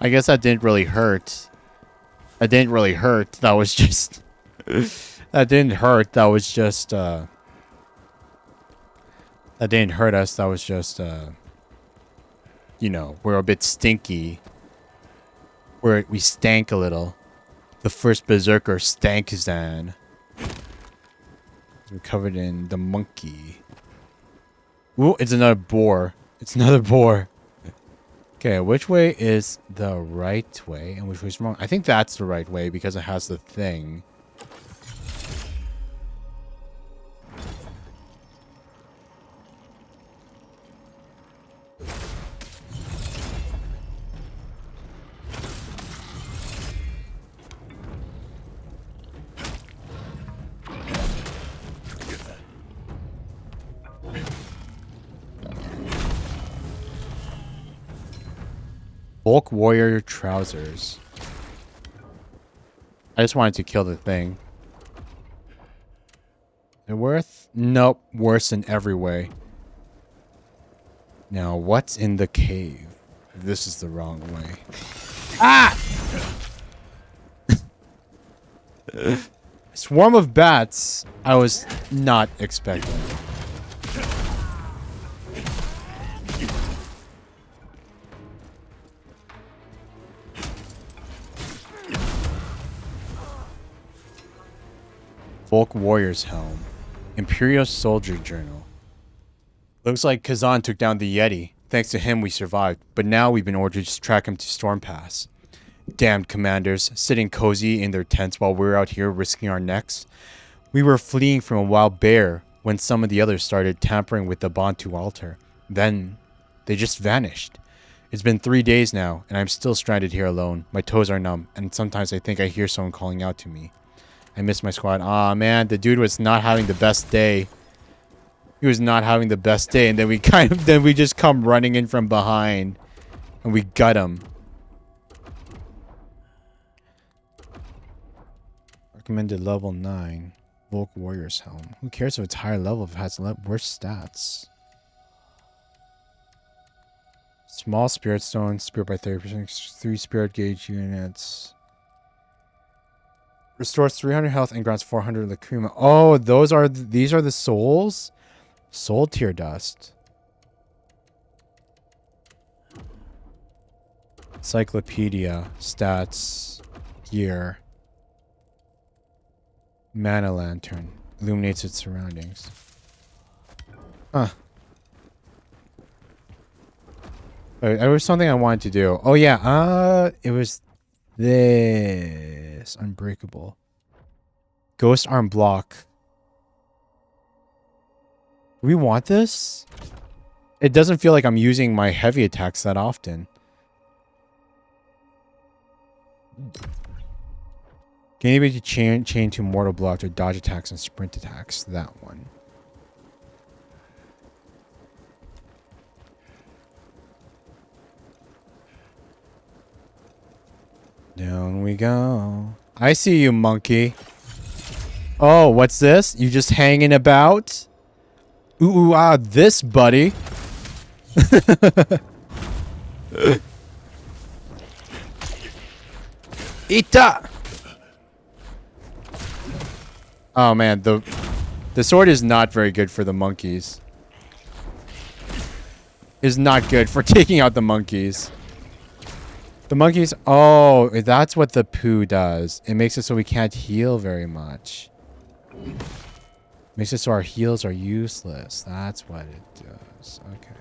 I guess that didn't really hurt. That didn't really hurt. That was just... that didn't hurt. That was just... that didn't hurt us. That was just... you know, we're a bit stinky. We stank a little. The first Berserker stank Khazan. We're covered in the monkey. Ooh, it's another boar. It's another boar. Okay, which way is the right way and which way is wrong? I think that's the right way because it has the thing. Bulk warrior trousers. I just wanted to kill the thing. Is it worth? Nope. Worse in every way. Now, what's in the cave? This is the wrong way. Ah! Swarm of bats. I was not expecting. Volk Warrior's Helm. Imperial Soldier Journal. Looks like Khazan took down the Yeti. Thanks to him, we survived. But now we've been ordered to track him to Storm Pass. Damned commanders, sitting cozy in their tents while we were out here risking our necks. We were fleeing from a wild bear when some of the others started tampering with the Bantu altar. Then, they just vanished. It's been 3 days now, and I'm still stranded here alone. My toes are numb, and sometimes I think I hear someone calling out to me. I miss my squad. Aw, man, the dude was not having the best day. He was not having the best day, and then we just come running in from behind, and we gut him. Recommended level 9. Volk Warrior's Helm. Who cares if it's higher level if it has worse stats? Small Spirit Stone. Spirit by 30%. 3 Spirit Gauge units. Restores 300 health and grants 400 lacrima. Oh, these are the souls? Soul Tier Dust. Encyclopedia. Stats. Gear. Mana Lantern. Illuminates its surroundings. Huh. There was something I wanted to do. Oh yeah, it was this. Unbreakable. Ghost Arm Block. Do we want this? It doesn't feel like I'm using my heavy attacks that often. Can anybody chain to mortal block or dodge attacks and sprint attacks? That one. Down we go. I see you, monkey. Oh, what's this? You just hanging about? Ooh, ah, this, buddy. Ita! Oh man, the sword is not very good for the monkeys. Is not good for taking out the monkeys. The monkeys, oh, that's what the poo does. It makes it so we can't heal very much. Makes it so our heals are useless. That's what it does. Okay.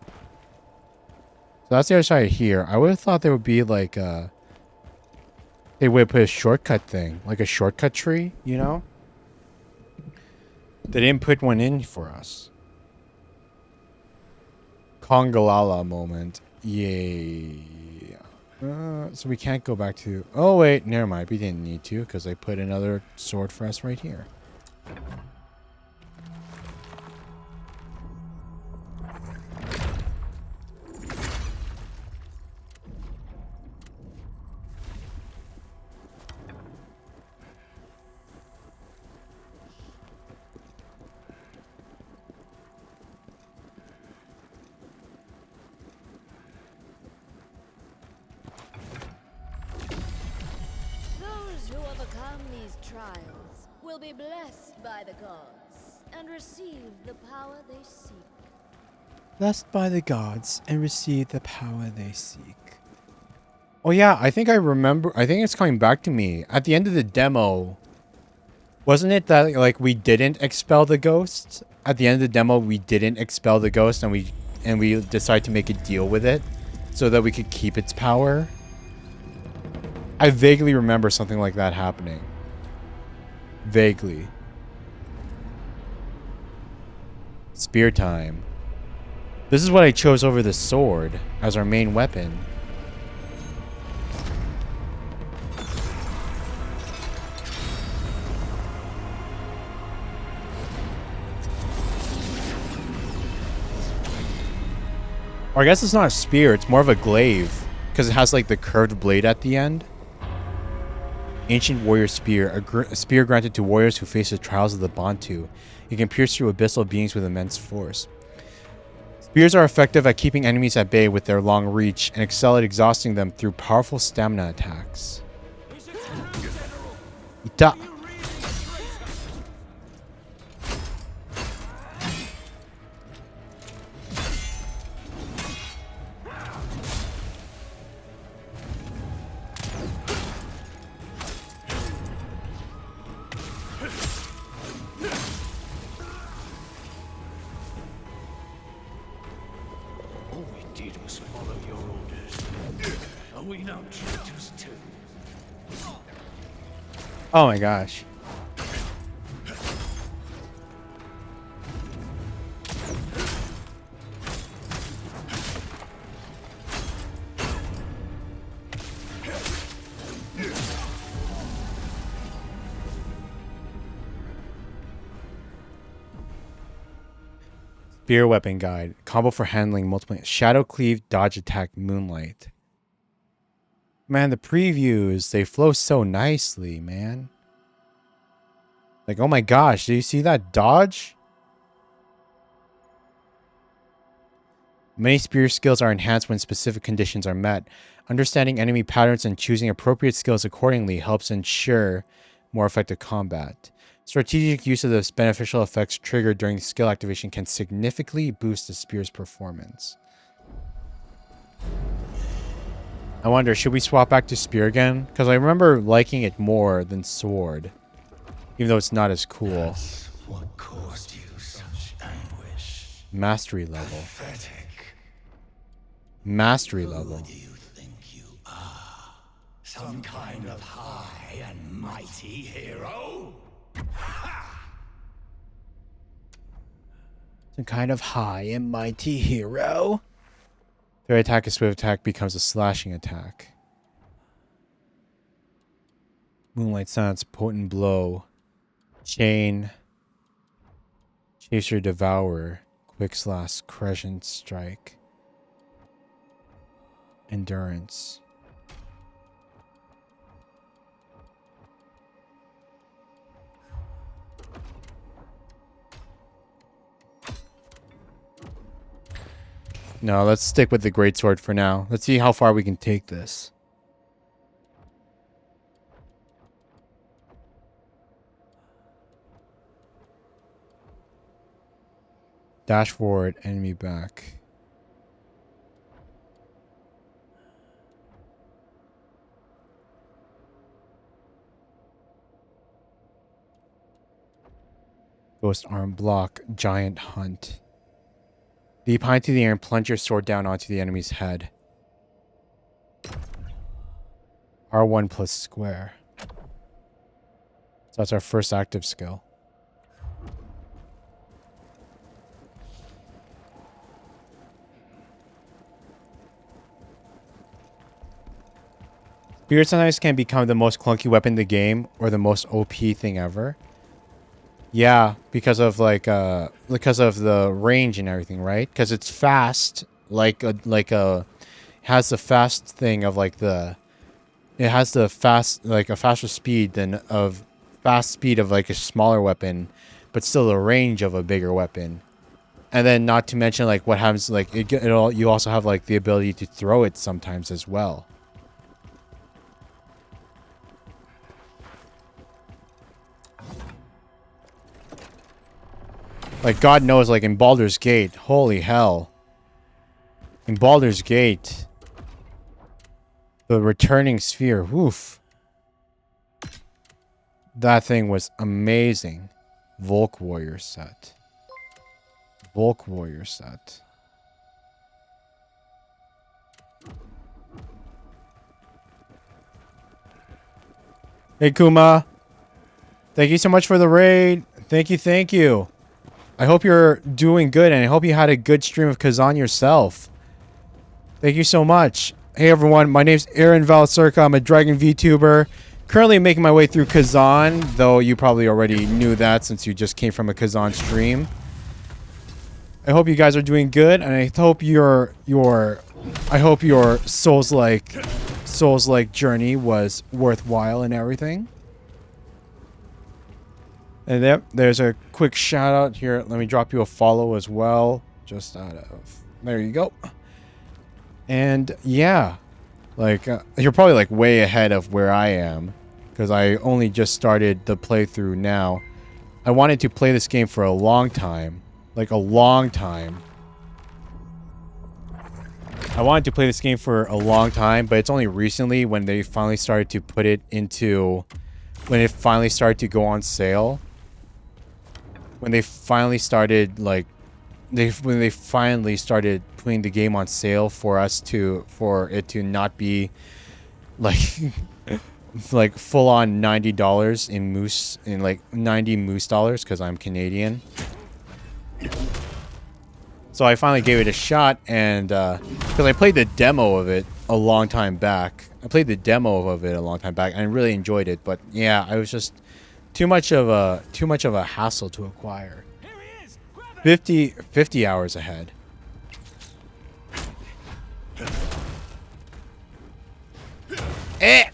So that's the other side here. I would have thought there would be like a... They would put a shortcut thing. Like a shortcut tree, you know? They didn't put one in for us. Kongalala moment. Yay. So we can't go back to... Oh, wait. Never mind. We didn't need to because I put another sword for us right here. Will be blessed by the gods and receive the power they seek. Blessed by the gods and receive the power they seek. Oh yeah, I think I remember. I think it's coming back to me. At the end of the demo, wasn't it that like we didn't expel the ghost? At the end of the demo, we didn't expel the ghost and we decided to make a deal with it so that we could keep its power. I vaguely remember something like that happening. Vaguely. Spear time. This is what I chose over the sword as our main weapon. Or I guess it's not a spear, it's more of a glaive. Because it has like the curved blade at the end. Ancient Warrior Spear. A spear granted to warriors who face the trials of the Bantu. It can pierce through abyssal beings with immense force. Spears are effective at keeping enemies at bay with their long reach and excel at exhausting them through powerful stamina attacks. Ita. All we did was follow your orders. Are we not traitors too? Oh my gosh. Spear weapon guide. Combo for handling multiple. Shadow cleave, dodge attack, moonlight. Man, the previews, they flow so nicely, man. Like, oh my gosh, do you see that dodge? Many spear skills are enhanced when specific conditions are met. Understanding enemy patterns and choosing appropriate skills accordingly helps ensure more effective combat. Strategic use of the beneficial effects triggered during skill activation can significantly boost the spear's performance. I wonder, should we swap back to spear again? Because I remember liking it more than sword. Even though it's not as cool. That's what caused you such anguish. Mastery level. Pathetic. Mastery level. Who do you think you are? Some kind of high and mighty hero? Some kind of high and mighty hero. Their attack is swift attack becomes a slashing attack. Moonlight Silence, potent blow. Chain. Chaser Devourer. Quick slash, crescent strike. Endurance. No, let's stick with the greatsword for now. Let's see how far we can take this. Dash forward, enemy back. Ghost arm block, giant hunt. Leap high into the air and plunge your sword down onto the enemy's head. R1 plus square. So that's our first active skill. Spear sometimes can become the most clunky weapon in the game or the most OP thing ever. Yeah, because of because of the range and everything, right? Because it's fast, has the fast thing of it has the fast, a faster speed than of fast speed of like a smaller weapon, but still the range of a bigger weapon. And then not to mention like what happens, like you also have like the ability to throw it sometimes as well. Like, God knows, like, in Baldur's Gate. Holy hell. In Baldur's Gate. The returning sphere. Woof. That thing was amazing. Volk Warrior set. Volk Warrior set. Hey, Kuma. Thank you so much for the raid. Thank you, thank you. I hope you're doing good, and I hope you had a good stream of Khazan yourself. Thank you so much. Hey everyone, my name's Aaron Berserker. I'm a Dragon VTuber. Currently making my way through Khazan, though you probably already knew that since you just came from a Khazan stream. I hope you guys are doing good, and I hope your Souls-like journey was worthwhile and everything. And yep, there's a quick shout out here. Let me drop you a follow as well. Just out of there you go. And yeah, like you're probably like way ahead of where I am because I only just started the playthrough now. I wanted to play this game for a long time, like a long time. I wanted to play this game for a long time, but it's only recently when they finally started to put it into, when it finally started to go on sale. When they finally started like, when they finally started putting the game on sale for it to not be like like full on $90 in moose, in like 90 moose dollars because I'm Canadian. So I finally gave it a shot, and because I played the demo of it a long time back. I really enjoyed it, but yeah, I was just too much of a hassle to acquire. 50 hours ahead. Eh!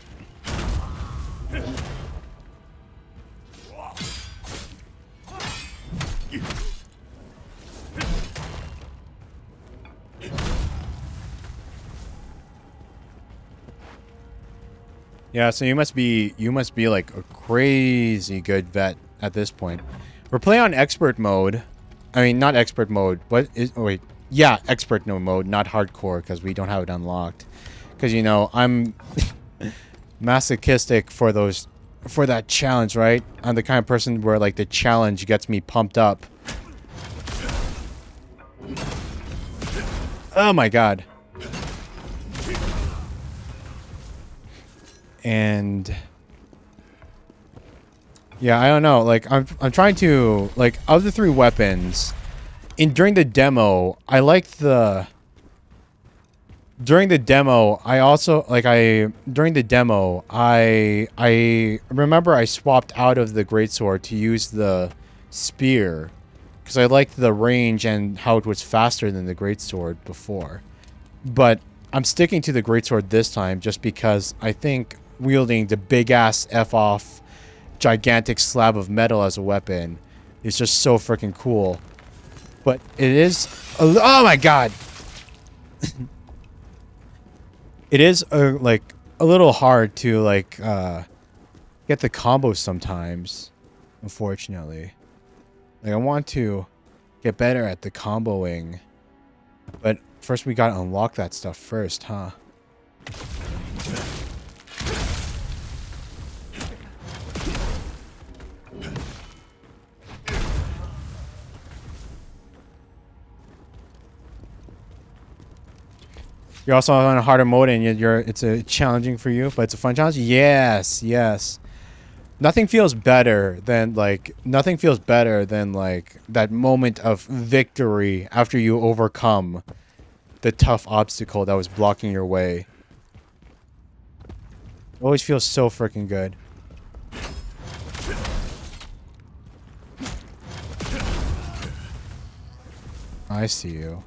Yeah, so you must be like a crazy good vet at this point. We're playing on expert mode. I mean, not expert mode. What is? Oh wait, yeah, expert mode, not hardcore, because we don't have it unlocked. Because you know I'm masochistic for that challenge, right? I'm the kind of person where like the challenge gets me pumped up. Oh my god. And yeah, I don't know. Like I'm trying to, like, of the 3 weapons during the demo, I liked the during the demo, I remember I swapped out of the greatsword to use the spear because I liked the range and how it was faster than the greatsword before. But I'm sticking to the greatsword this time just because I think wielding the big ass F-off gigantic slab of metal as a weapon is just so freaking cool. But it is oh my god. It is like a little hard to like get the combos sometimes, unfortunately. Like I want to get better at the comboing, but first we gotta unlock that stuff first, huh? You're also on a harder mode, and it's challenging for you, but it's a fun challenge. Yes, yes. Nothing feels better than like that moment of victory after you overcome the tough obstacle that was blocking your way. It always feels so freaking good. I see you.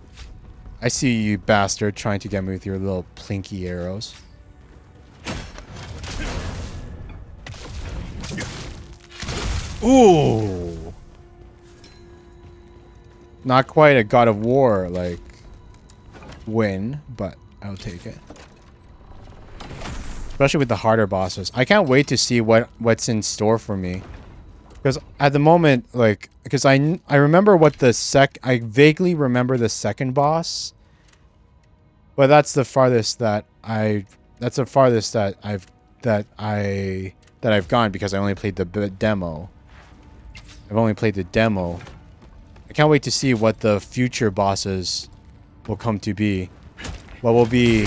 I see you, bastard, trying to get me with your little plinky arrows. Ooh! Not quite a God of War, like, win, but I'll take it. Especially with the harder bosses. I can't wait to see what's in store for me. Because at the moment, like, because I remember what I vaguely remember the second boss. But that's the farthest that I've gone because I only played the demo. I've only played the demo. I can't wait to see what the future bosses will come to be. What will be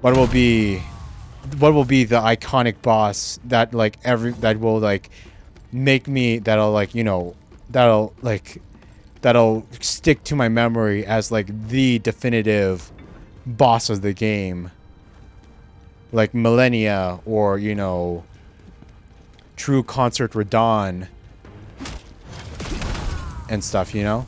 the iconic boss that like that'll stick to my memory as like the definitive boss of the game, like Millennia, or you know, True Concert Radon and stuff, you know.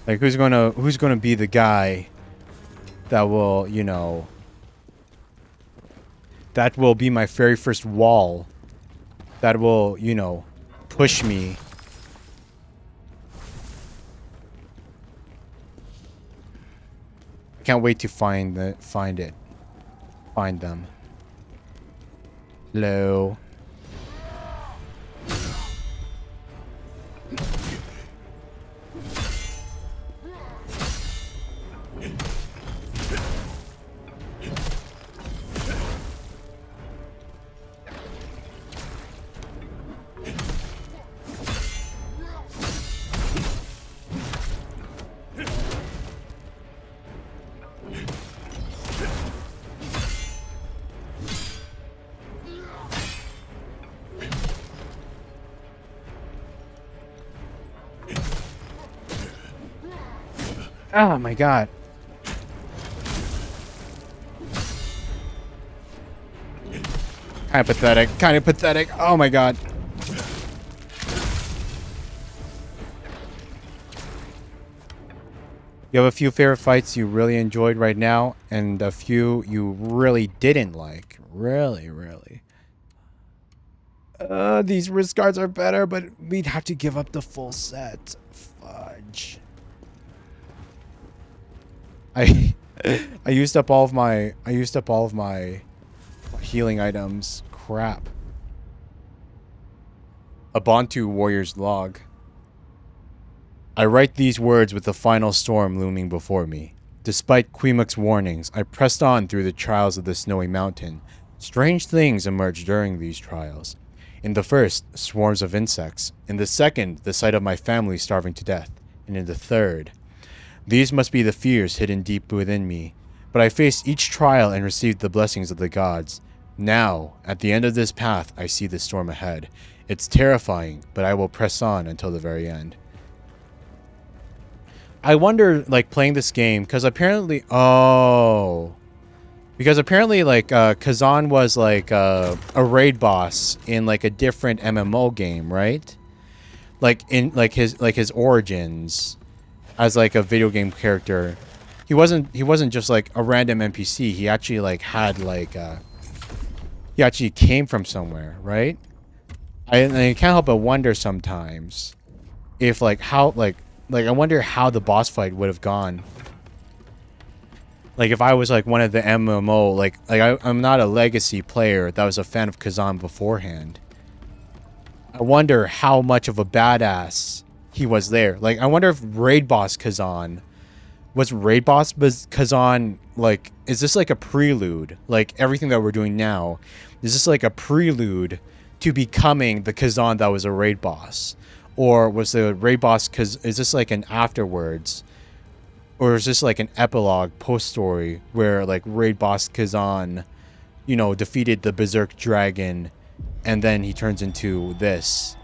Like, who's gonna be the guy that will, you know, that will be my very first wall, that will, you know, push me. I can't wait to find them. Hello. Oh my god. Kind of pathetic. Oh my god. You have a few favorite fights you really enjoyed right now, and a few you really didn't like. Really. These wrist guards are better, but we'd have to give up the full set. Fudge. I used up all of my healing items. Crap. A Bantu warrior's log. I write these words with the final storm looming before me. Despite Queemuk's warnings, I pressed on through the trials of the snowy mountain. Strange things emerged during these trials. In the first, swarms of insects. In the second, the sight of my family starving to death. And in the third, these must be the fears hidden deep within me. But I faced each trial and received the blessings of the gods. Now, at the end of this path, I see the storm ahead. It's terrifying, but I will press on until the very end. I wonder, like, playing this game, because apparently, like, Khazan was, like, a raid boss in, like, a different MMO game, right? Like, in, like, his origins as, like, a video game character. He wasn't just, like, a random NPC. He actually, like, had, like, he actually came from somewhere, right? I can't help but wonder sometimes if, like, how, like, I wonder how the boss fight would have gone. Like, if I was, like, one of the MMO, like I'm not a legacy player that was a fan of Khazan beforehand. I wonder how much of a badass he was there. Like, I wonder if Raid Boss Khazan... Was Raid Boss Khazan, like... Is this, like, a prelude? Like, everything that we're doing now, is this, like, a prelude to becoming the Khazan that was a Raid Boss? Or was the Raid Boss... Is this, like, an afterwards? Or is this, like, an epilogue post-story where, like, Raid Boss Khazan, you know, defeated the Berserk Dragon, and then he turns into this?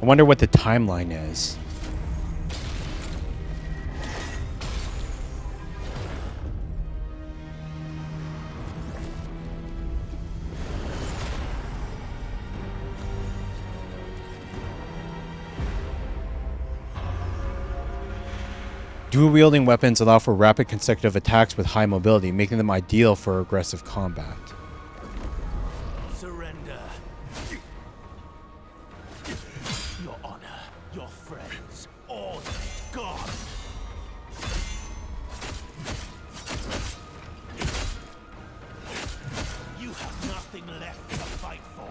I wonder what the timeline is. Dual-wielding weapons allow for rapid consecutive attacks with high mobility, making them ideal for aggressive combat. Surrender. Your honor, your friends, all gone. You have nothing left to fight for.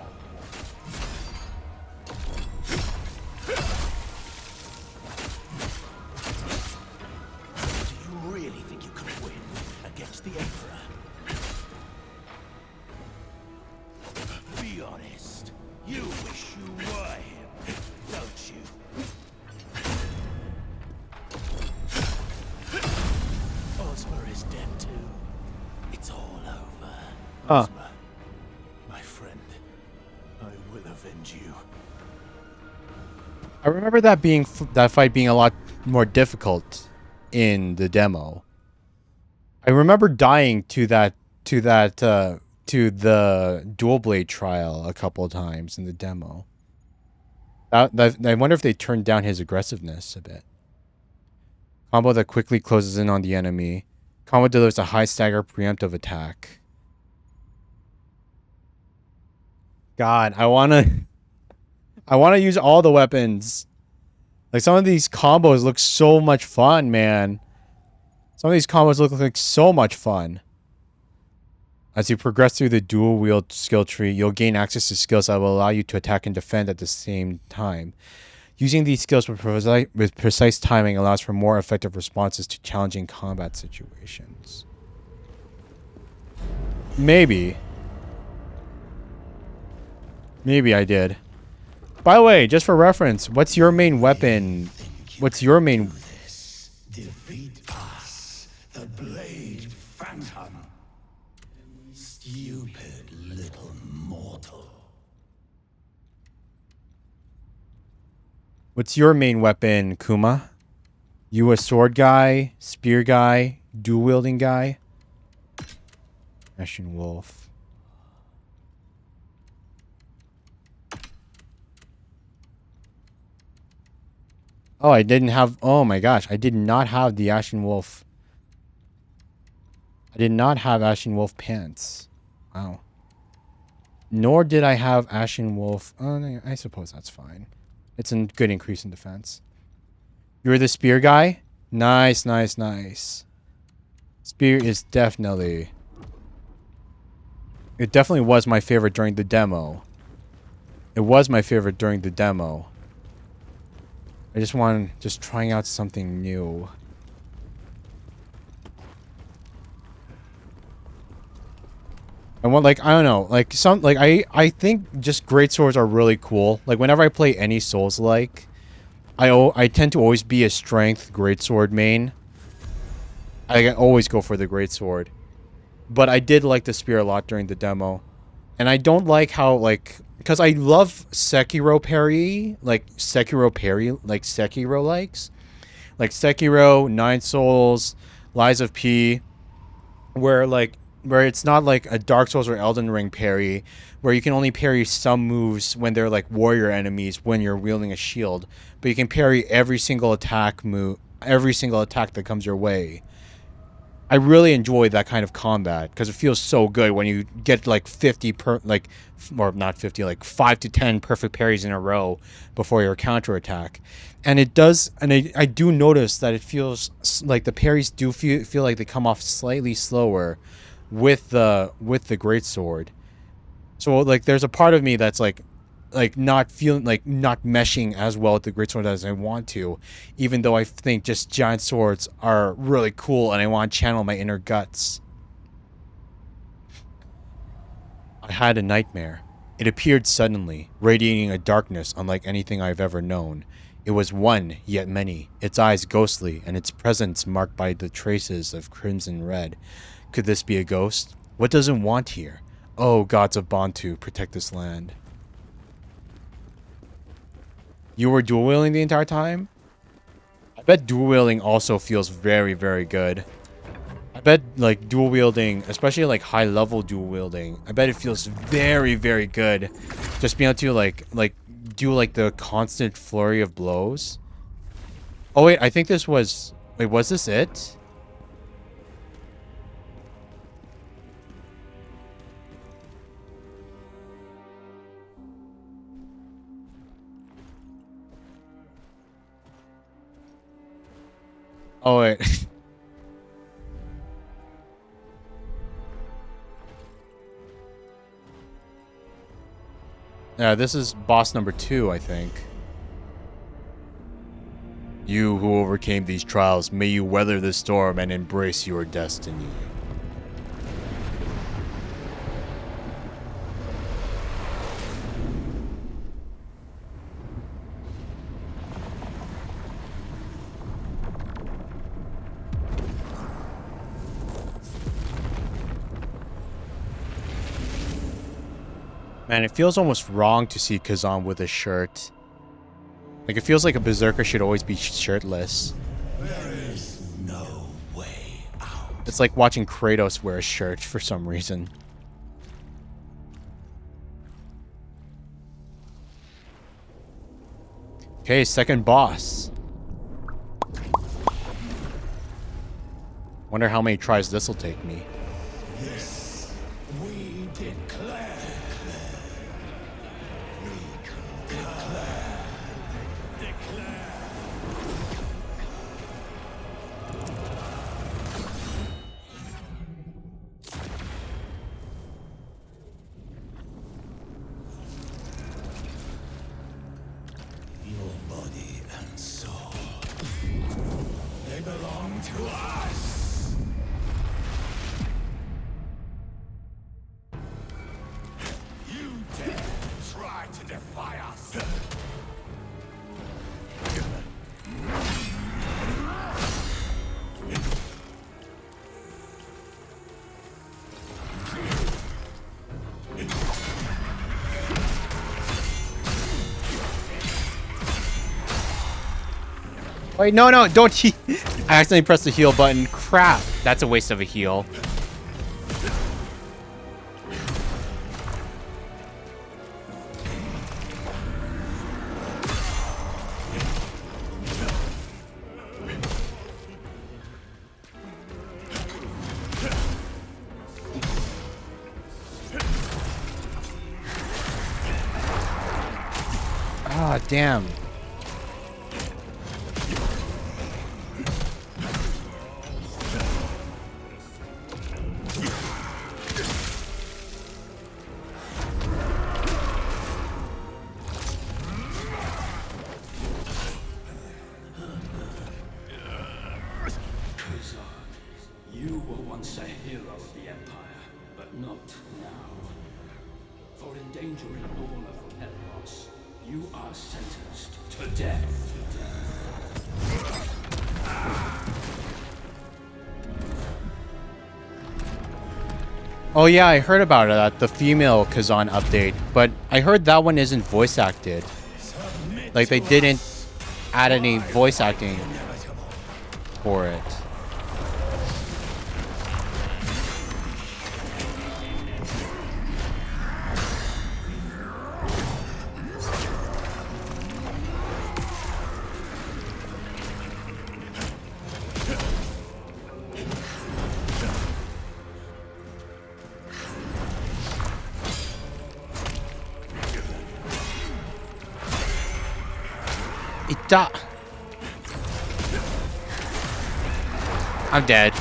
Do you really think you can win against the Emperor? Be honest. You wish you were him, don't you? Ozma is dead too. It's all over. Ozma, my friend, I will avenge you. I remember that fight being a lot more difficult in the demo. I remember dying to the dual blade trial a couple of times in the demo. I wonder if they turned down his aggressiveness a bit. Combo that quickly closes in on the enemy. Combo delivers a high stagger preemptive attack. God, I wanna use all the weapons. Like, some of these combos look so much fun, man. Some of these combos look like so much fun. As you progress through the dual wield skill tree, you'll gain access to skills that will allow you to attack and defend at the same time. Using these skills with precise timing allows for more effective responses to challenging combat situations. Maybe. Maybe I did. By the way, just for reference, what's your main weapon? What's your main... Defeat us, the Blade Phantom. Stupid little mortal. What's your main weapon, Kuma? You a sword guy, spear guy, dual wielding guy? Ashen Wolf. Oh, I didn't have... Oh my gosh, I did not have the Ashen Wolf. I did not have Ashen Wolf pants. Wow. Nor did I have Ashen Wolf... Oh, no, I suppose that's fine. It's a good increase in defense. You're the spear guy? Nice, nice, nice. Spear is definitely... It definitely was my favorite during the demo. It was my favorite during the demo. I just trying out something new. I want, like, I don't know, like, I think just great swords are really cool. Like, whenever I play any Souls-like, I tend to always be a strength greatsword main. I always go for the greatsword. But I did like the spear a lot during the demo. And I don't like how, like... Because I love Sekiro parry. Like, Sekiro parry. Like, Sekiro likes. Like, Sekiro, Nine Souls, Lies of P. Where it's not like a Dark Souls or Elden Ring parry. Where you can only parry some moves when they're, like, warrior enemies when you're wielding a shield. But you can parry every single attack move. Every single attack that comes your way. I really enjoy that kind of combat because it feels so good when you get like 50 or not 50, like 5 to 10 perfect parries in a row before your counterattack. And it does, and I do notice that it feels like the parries do feel like they come off slightly slower with the greatsword. So like there's a part of me that's like not feeling like not meshing as well with the greatsword as I want to, even though I think just giant swords are really cool and I want to channel my inner guts. I had a nightmare. It appeared suddenly, radiating a darkness unlike anything I've ever known. It was one, yet many, its eyes ghostly, and its presence marked by the traces of crimson red. Could this be a ghost? What does it want here? Oh, gods of Bantu, protect this land. You were dual wielding the entire time? I bet dual wielding also feels very, very good. I bet like dual wielding, especially like high level dual wielding, I bet it feels very, very good. Just being able to like do like the constant flurry of blows. Oh wait, I think this was... Wait, was this it? Oh, wait. Yeah, this is boss number 2, I think. You who overcame these trials, may you weather the storm and embrace your destiny. Man, it feels almost wrong to see Khazan with a shirt. Like, it feels like a Berserker should always be shirtless. There is no way out. It's like watching Kratos wear a shirt for some reason. Okay, second boss. Wonder how many tries this will take me. This we declare. Your body and soul, they belong to us. You dare try to defy us. Wait, no, no, don't he- I accidentally pressed the heal button. Crap. That's a waste of a heal. Ah, damn. You were once a hero of the Empire, but not now. For endangering all of Petros, you are sentenced to death. Oh yeah, I heard about it, the female Khazan update, but I heard that one isn't voice acted. Like they didn't add any voice acting for it. I'm dead.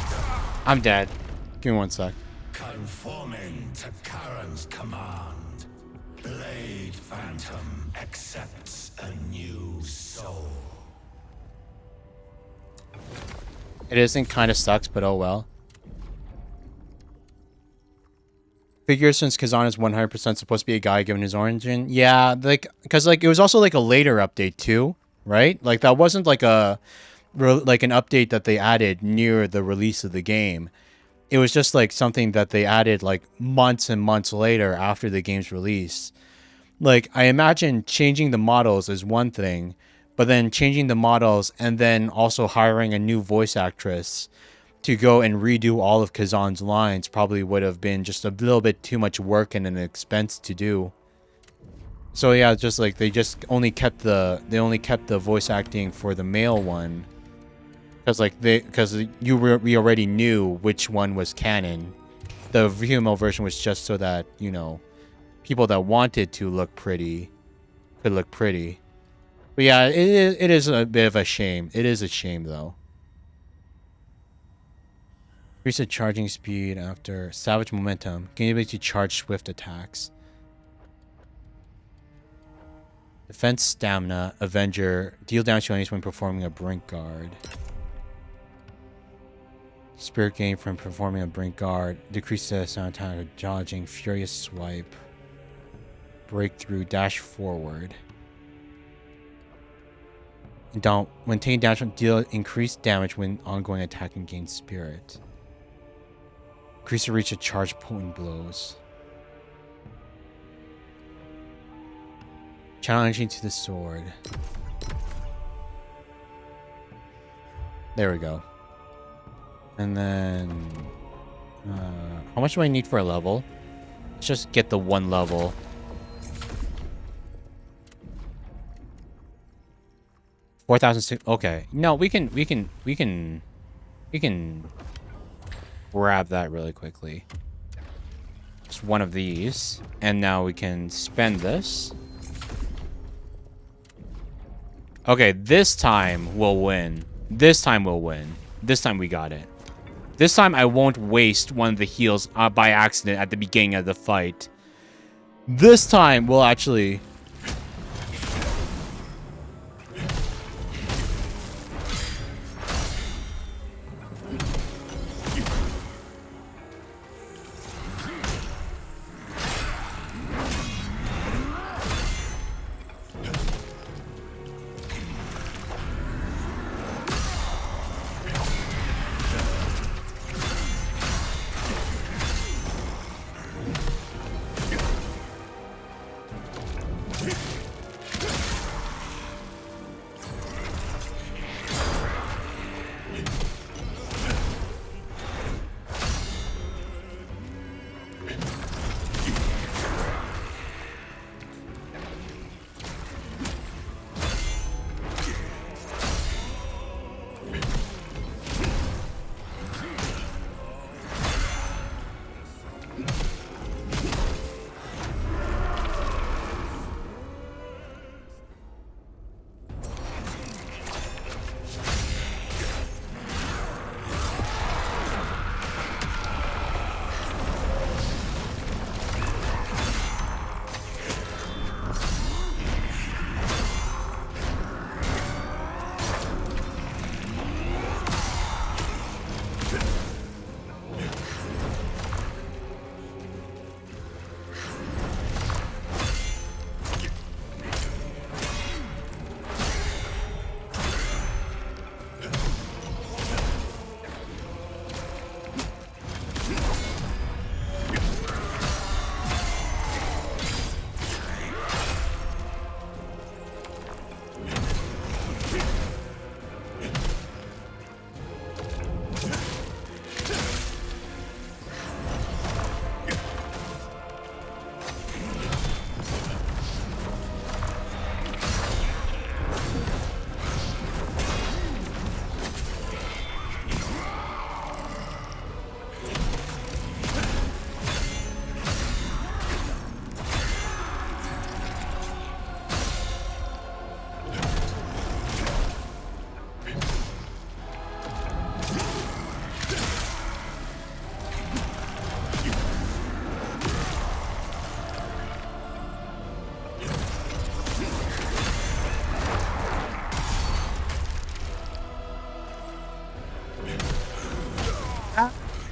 I'm dead. Give me one sec. Conforming to Karen's command, Blade Phantom accepts a new soul. It isn't, kind of sucks, but oh well. Figure since Khazan is 100% supposed to be a guy given his origin. Yeah, like, because like it was also like a later update too, right? Like that wasn't like an update that they added near the release of the game. It was just like something that they added like months and months later after the game's release. Like I imagine changing the models is one thing, but then changing the models and then also hiring a new voice actress to go and redo all of Khazan's lines probably would have been just a little bit too much work and an expense to do. So yeah, just like they only kept the voice acting for the male one, because we already knew which one was canon. The female version was just so that, you know, people that wanted to look pretty could look pretty. But yeah, it is a bit of a shame. It is a shame though. Increase the charging speed after Savage Momentum. Gain the ability to charge swift attacks. Defense Stamina. Avenger. Deal damage to enemies when performing a Brink Guard. Spirit gain from performing a Brink Guard. Decrease the sound attack of dodging. Furious Swipe. Breakthrough. Dash forward. Don't maintain damage. Deal increased damage when ongoing attack and gain spirit. Increase the reach of charge potent blows. Challenging to the sword. There we go. And then how much do I need for a level? Let's just get the one level. 4,006. Okay. No, we can grab that really quickly. Just one of these. And now we can spend this. Okay, this time we'll win. This time we'll win. This time we got it. This time I won't waste one of the heals by accident at the beginning of the fight. This time we'll actually...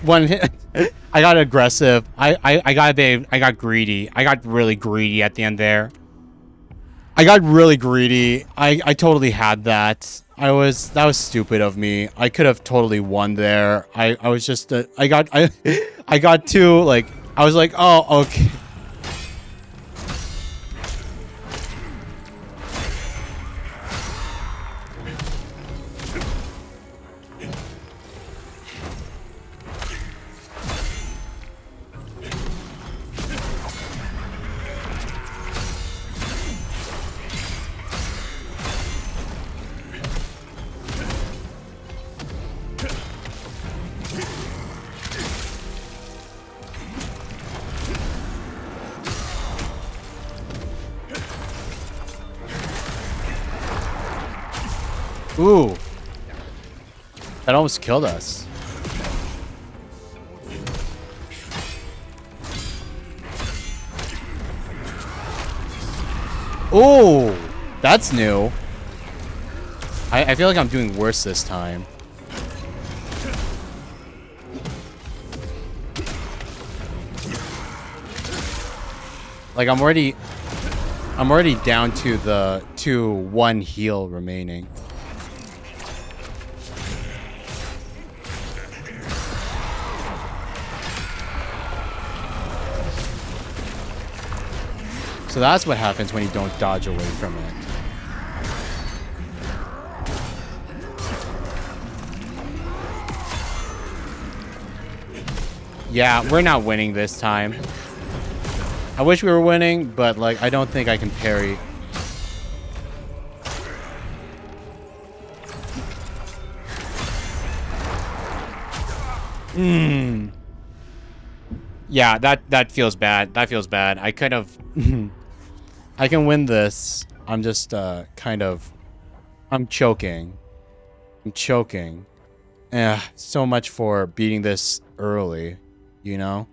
One hit. I got aggressive. I got greedy. I got really greedy at the end there. I got really greedy. I totally had that. That was stupid of me. I could have totally won there. I was just I got too like I was like, "Oh, okay." Ooh. That almost killed us. Ooh. That's new. I feel like I'm doing worse this time. Like I'm already down to the 1 heal remaining. So that's what happens when you don't dodge away from it. Yeah, we're not winning this time. I wish we were winning, but like I don't think I can parry. Yeah, that feels bad. That feels bad. I kind of I can win this. I'm just kind of I'm choking. I'm choking. So much for beating this early, you know?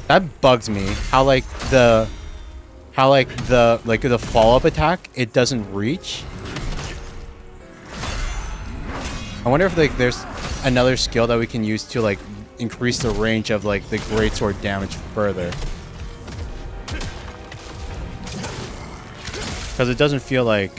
That bugs me. How like the follow-up attack, it doesn't reach. I wonder if like there's another skill that we can use to like increase the range of like the greatsword damage further. Because it doesn't feel like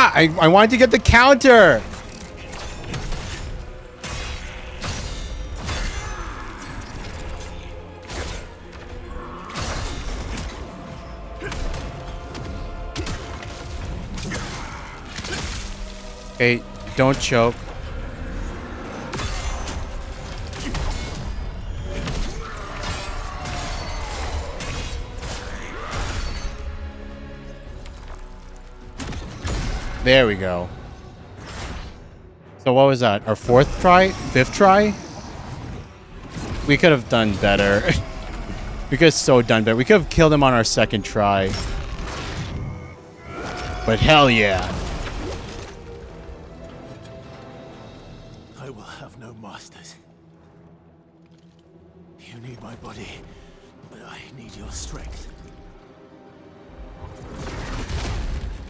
I wanted to get the counter. Okay, don't choke. There we go. So what was that? Our fourth try? Fifth try? We could have done better. We could have so done better. We could have killed him on our second try. But hell yeah. I will have no masters. You need my body, but I need your strength.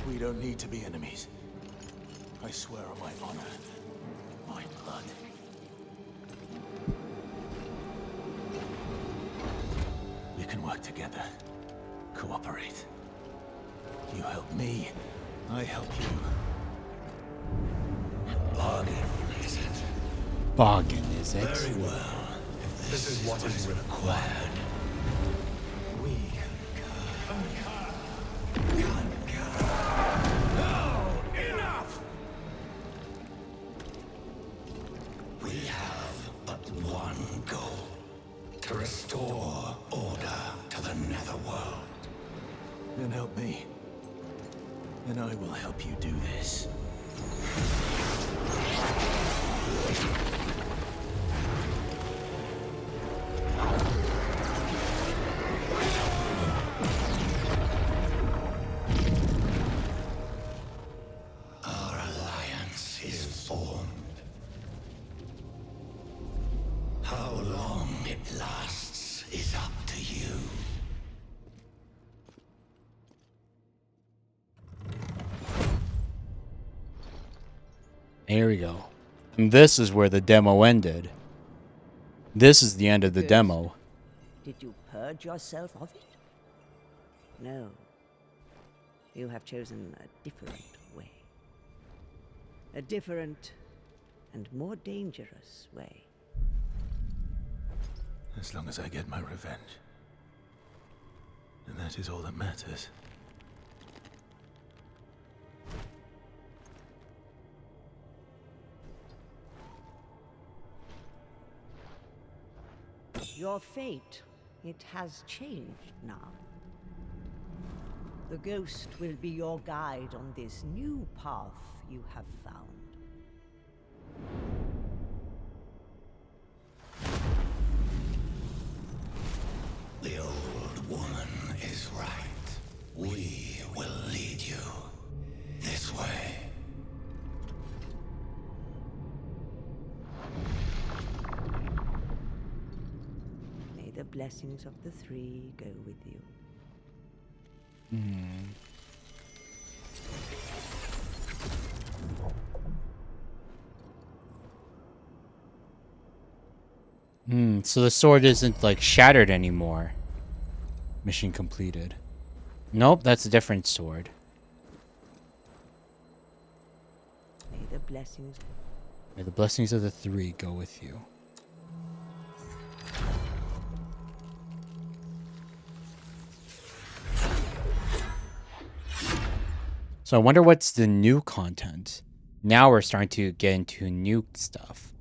We don't need to be enemies. I swear on my honor, my blood. We can work together, cooperate. You help me, I help you. Bargain, is it? Bargain, is it? Very well. If this is what is required, we enough! We have but one goal. To restore order to the netherworld. Then help me. And I will help you do this. Our alliance is formed. How long it lasts is up to you. There we go. And this is where the demo ended. This is the end of the Good. demo. Did you purge yourself of it? No. You have chosen a different way. A different and more dangerous way. As long as I get my revenge. And that is all that matters. Your fate, it has changed now. The ghost will be your guide on this new path you have found. The old woman is right. We will lead you this way. May the blessings of the three go with you. So the sword isn't like shattered anymore. Mission completed. Nope, that's a different sword. May the blessings. May the blessings of the three go with you. So I wonder what's the new content. Now we're starting to get into new stuff.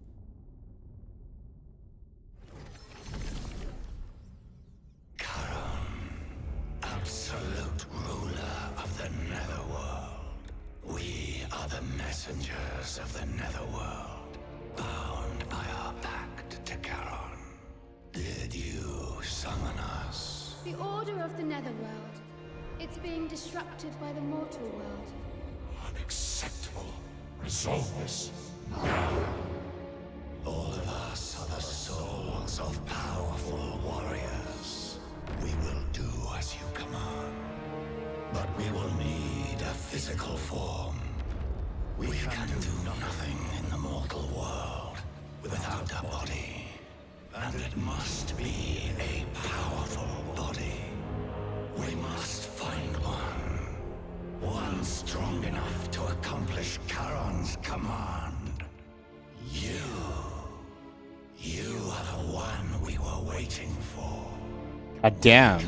Absolute ruler of the Netherworld. We are the messengers of the Netherworld, bound by our pact to Charon. Did you summon us? The order of the Netherworld. It's being disrupted by the mortal world. Unacceptable. Resolve this now. All of us are the souls of powerful warriors. We will do as you command. But we will need a physical form. We can do nothing in the mortal world without a body. And it must be a powerful body. We must find one. One strong enough to accomplish Charon's command. You are the one we were waiting for. God damn. We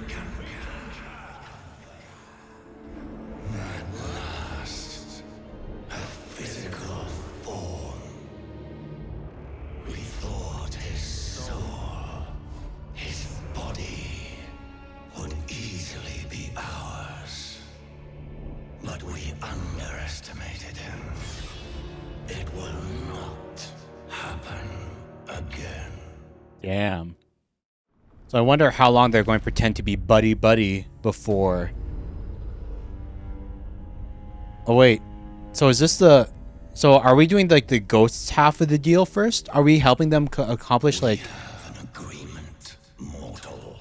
can at last a physical form. We thought his soul, his body, would easily be ours. But we underestimated him. It will not happen again. Damn. So I wonder how long they're going to pretend to be buddy-buddy before... Oh, wait. So is this the... So are we doing, like, the ghosts half of the deal first? Are we helping them accomplish, like... We have an agreement, mortal.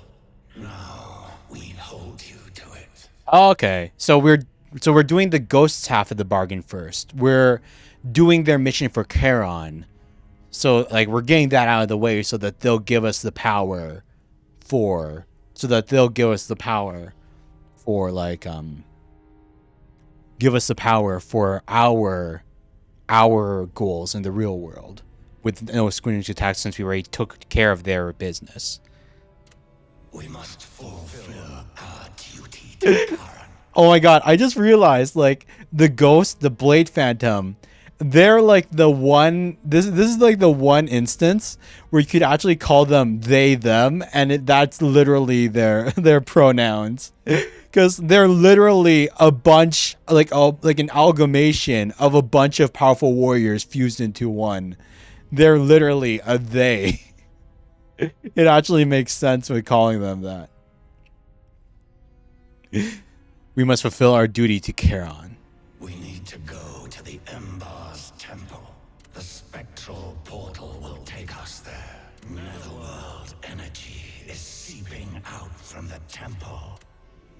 Now we hold you to it. Oh, okay. So we're doing the ghosts half of the bargain first. We're doing their mission for Charon. So, like, we're getting that out of the way so that they'll give us the power for... So that they'll give us the power for, like, give us the power for our goals in the real world. With no squinch attacks since we already took care of their business. We must fulfill our duty to Charon. Oh my god, I just realized, like, the ghost, the Blade Phantom, they're like the one, this is like the one instance where you could actually call them they, them, and that's literally their pronouns. Because they're literally a bunch, like an amalgamation of a bunch of powerful warriors fused into one. They're literally a they. It actually makes sense with calling them that. We must fulfill our duty to Charon. We need to go to the Embar's temple. The spectral portal will take us there. Netherworld energy is seeping out from the temple.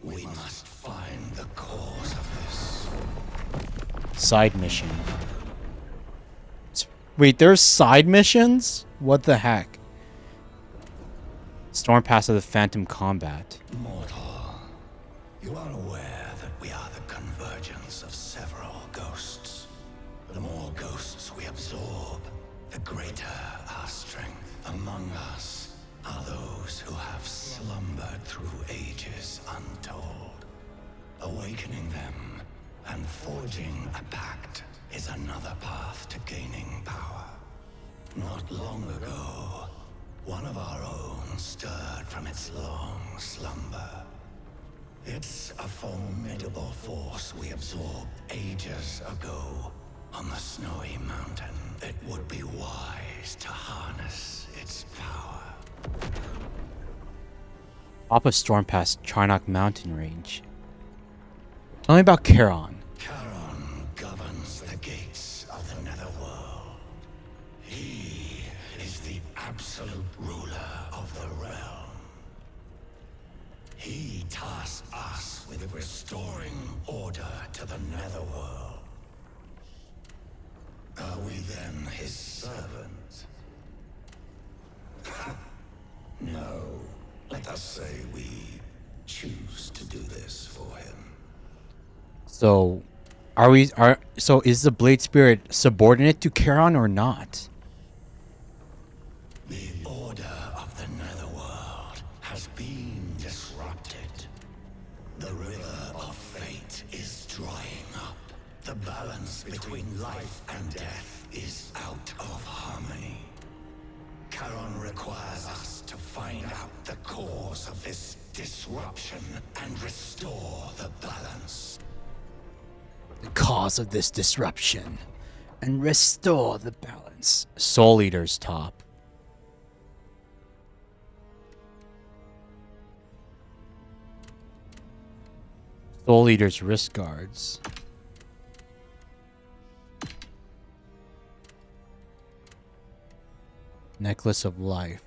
We must find the cause of this. Side mission. Wait, there's side missions? What the heck? Storm Pass of the Phantom Combat. Mortal, you are aware that we are the convergence of several ghosts. The more ghosts we absorb, the greater our strength. Among us are those who have slumbered through ages untold. Awakening them and forging a pact is another path to gaining power. Not long ago, one of our own stirred from its long slumber. It's a formidable force we absorbed ages ago on the snowy mountain. It would be wise to harness its power. Top of Stormpass, Charnock Mountain Range. Tell me about Charon. Charon governs the gates of the Netherworld. He is the absolute ruler of the realm. He tasks us with restoring order to the Netherworld. Are we then his servants? No. Let us say we choose to do this for him. So, so is the Blade Spirit subordinate to Charon or not? The order of the Netherworld has been disrupted. The river of fate is drying up. The balance between life and death is out of harmony. Charon requires us to find out the cause of this disruption and restore the balance. The cause of this disruption and restore the balance. Soul Eater's top. Soul Eater's wrist guards. Necklace of Life.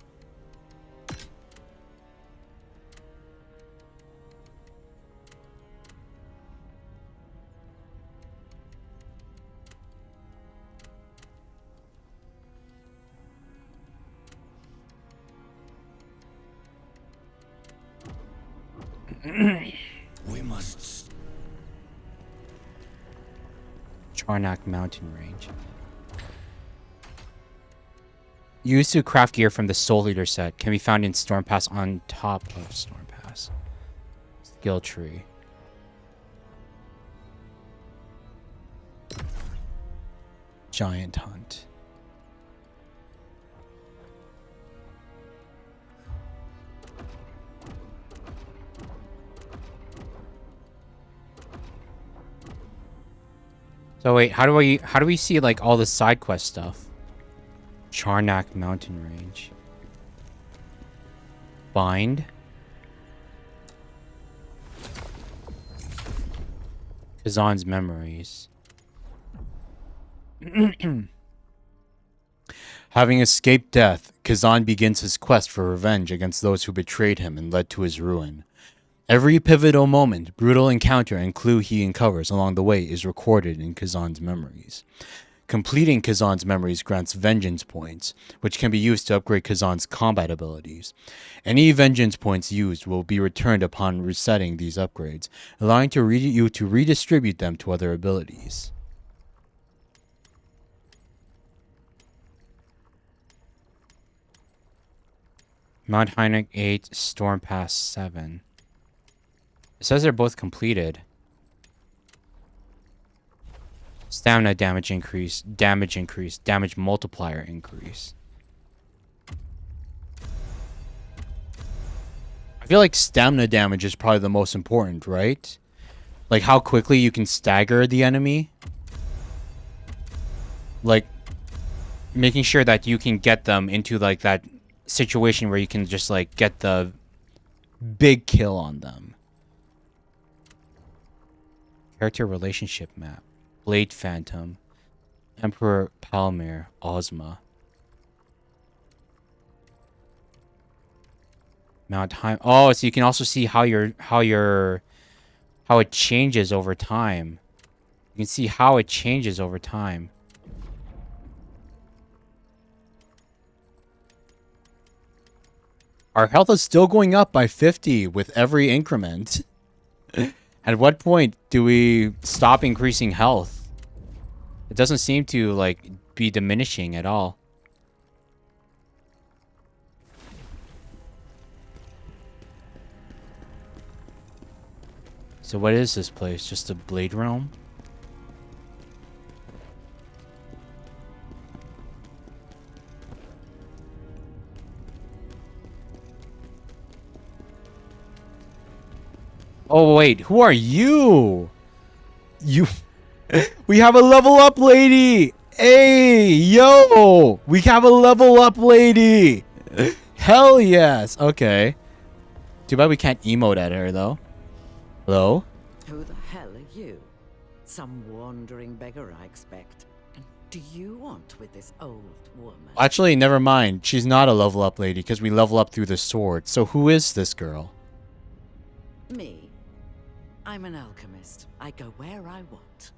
We must... Charnock Mountain Range. Used to craft gear from the Soul Eater set. Can be found in Stormpass on top of Stormpass. Skill tree. Giant Hunt. So wait, how do we see like all the side quest stuff? Charnock Mountain Range. Bind. Khazan's memories. Having escaped death, Khazan begins his quest for revenge against those who betrayed him and led to his ruin. Every pivotal moment, brutal encounter, and clue he uncovers along the way is recorded in Khazan's memories. Completing Khazan's memories grants vengeance points, which can be used to upgrade Khazan's combat abilities. Any vengeance points used will be returned upon resetting these upgrades, allowing you to redistribute them to other abilities. Mount Hynek 8, Stormpass 7. It says they're both completed. Stamina damage increase, damage multiplier increase. I feel like stamina damage is probably the most important, right? Like how quickly you can stagger the enemy. Like making sure that you can get them into like that situation where you can just like get the big kill on them. Character relationship map. Blade Phantom. Emperor Palmyr. Ozma. Mount High. Oh, so you can also see how it changes over time. You can see how it changes over time. Our health is still going up by 50 with every increment. At what point do we stop increasing health? It doesn't seem to like be diminishing at all. So what is this place? Just a blade realm? Oh wait, who are you? You we have a level up lady. Hey, yo. We have a level up lady. Hell yes. Okay. Too bad we can't emote at her though. Hello? Who the hell are you? Some wandering beggar, I expect. And do you want with this old woman? Actually, never mind. She's not a level up lady because we level up through the sword. So who is this girl? Me? I'm an alchemist. I go where I want.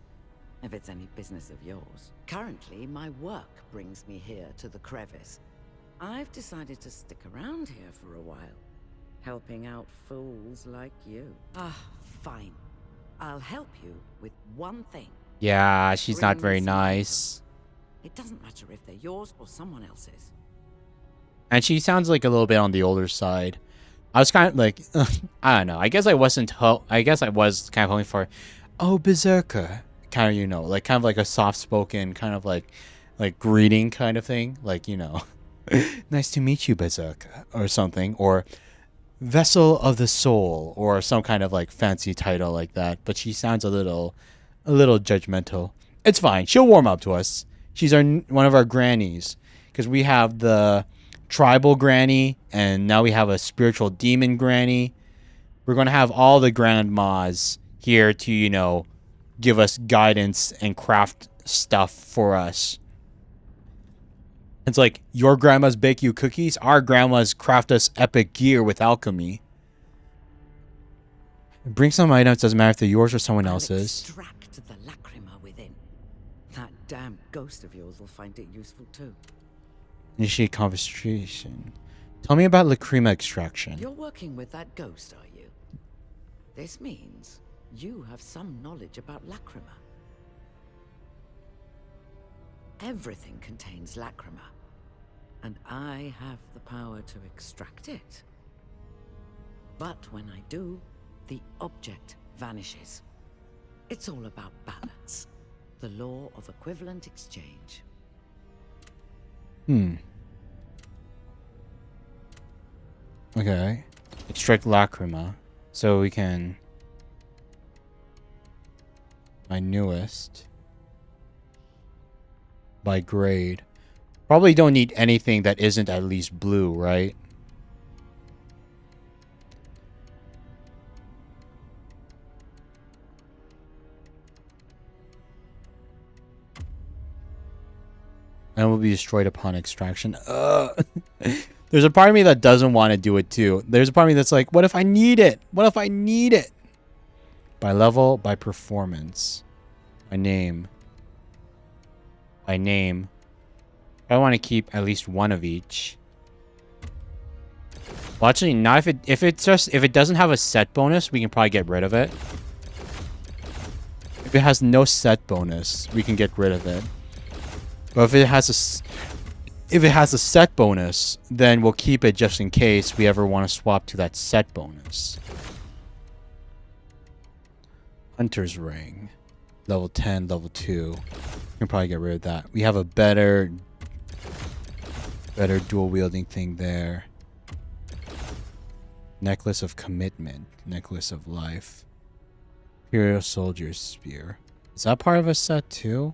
If it's any business of yours. Currently, my work brings me here to the crevice. I've decided to stick around here for a while. Helping out fools like you. Ah, fine. I'll help you with one thing. Yeah, she's not Bring very me some nice. items. It doesn't matter if they're yours or someone else's. And she sounds like a little bit on the older side. I was kind of like, I don't know. I guess I wasn't. I guess I was kind of hoping for, oh, Berserker, kind of, you know, like kind of like a soft-spoken kind of like greeting kind of thing, like, you know, nice to meet you, Berserker, or something, or Vessel of the Soul, or some kind of like fancy title like that. But she sounds a little judgmental. It's fine. She'll warm up to us. She's one of our grannies, because we have the tribal granny, and now we have a spiritual demon granny. We're going to have all the grandmas here to, you know, give us guidance and craft stuff for us. It's like, your grandmas bake you cookies, our grandmas craft us epic gear with alchemy. Bring some items, doesn't matter if they're yours or someone else's. Extract the lacrima within. That damn ghost of yours will find it useful too. Initiate conversation. Tell me about lacrima extraction. You're working with that ghost, are you? This means you have some knowledge about lacrima. Everything contains lacrima, and I have the power to extract it. But when I do, the object vanishes. It's all about balance. The law of equivalent exchange. Okay. Extract lacrima. So we can... My newest. By grade. Probably don't need anything that isn't at least blue, right? And will be destroyed upon extraction. There's a part of me that doesn't want to do it too. There's a part of me that's like, what if I need it? What if I need it? By level, by performance. By name. By name. I want to keep at least one of each. Well, actually, not if it doesn't have a set bonus, we can probably get rid of it. If it has no set bonus, we can get rid of it. But if it has a set bonus, then we'll keep it just in case we ever want to swap to that set bonus. Hunter's Ring. Level 10, level 2. We can probably get rid of that. We have a better dual wielding thing there. Necklace of Commitment. Necklace of Life. Imperial Soldier's Spear. Is that part of a set too?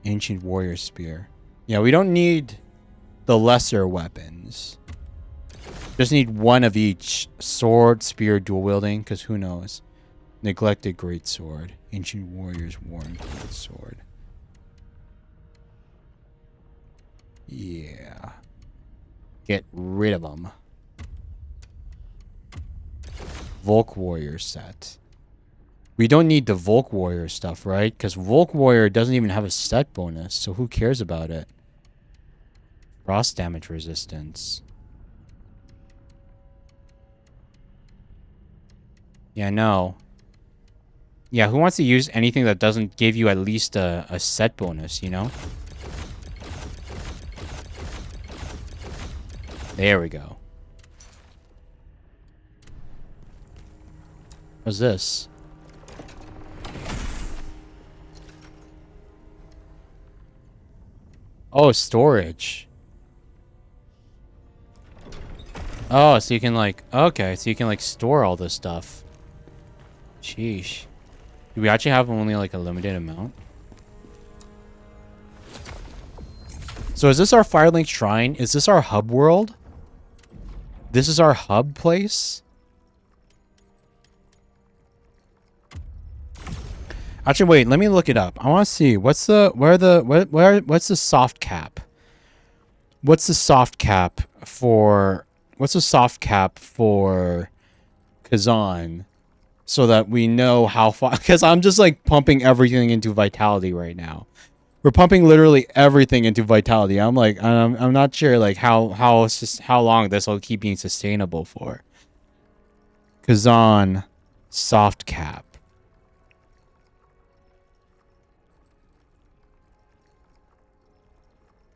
Ancient Warrior Spear. Yeah, we don't need the lesser weapons. Just need one of each. Sword, spear, dual wielding, because who knows. Neglected Greatsword. Ancient Warrior's Worn Greatsword. Yeah. Get rid of them. Volk Warrior set. We don't need the Volk Warrior stuff, right? Because Volk Warrior doesn't even have a set bonus, so who cares about it? Frost damage resistance. Yeah, no. Yeah, who wants to use anything that doesn't give you at least a set bonus, you know? There we go. What's this? Oh, storage. Oh, so you can like, okay, so you can like store all this stuff. Sheesh. Do we actually have only like a limited amount? So is this our Firelink Shrine? Is this our hub world? This is our hub place? Actually, wait, let me look it up. I want to see what's the what's the soft cap? What's the soft cap for Khazan? So that we know how far, because I'm just like pumping everything into vitality right now. We're pumping literally everything into vitality. I'm like, I'm not sure like how long this will keep being sustainable for. Khazan soft cap.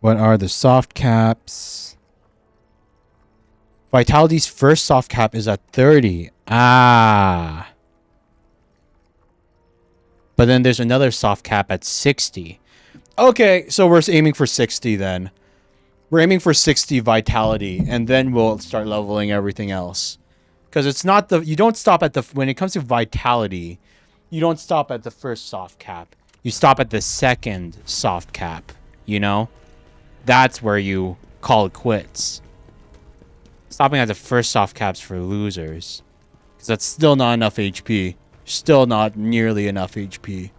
What are the soft caps? Vitality's first soft cap is at 30. Ah. But then there's another soft cap at 60. Okay, so we're aiming for 60 then. We're aiming for 60 vitality, and then we'll start leveling everything else. Because it's not the... You don't stop at the... When it comes to vitality, you don't stop at the first soft cap. You stop at the second soft cap, you know? That's where you call it quits. Stopping at the first soft caps for losers. Because that's still not enough HP. Still not nearly enough HP.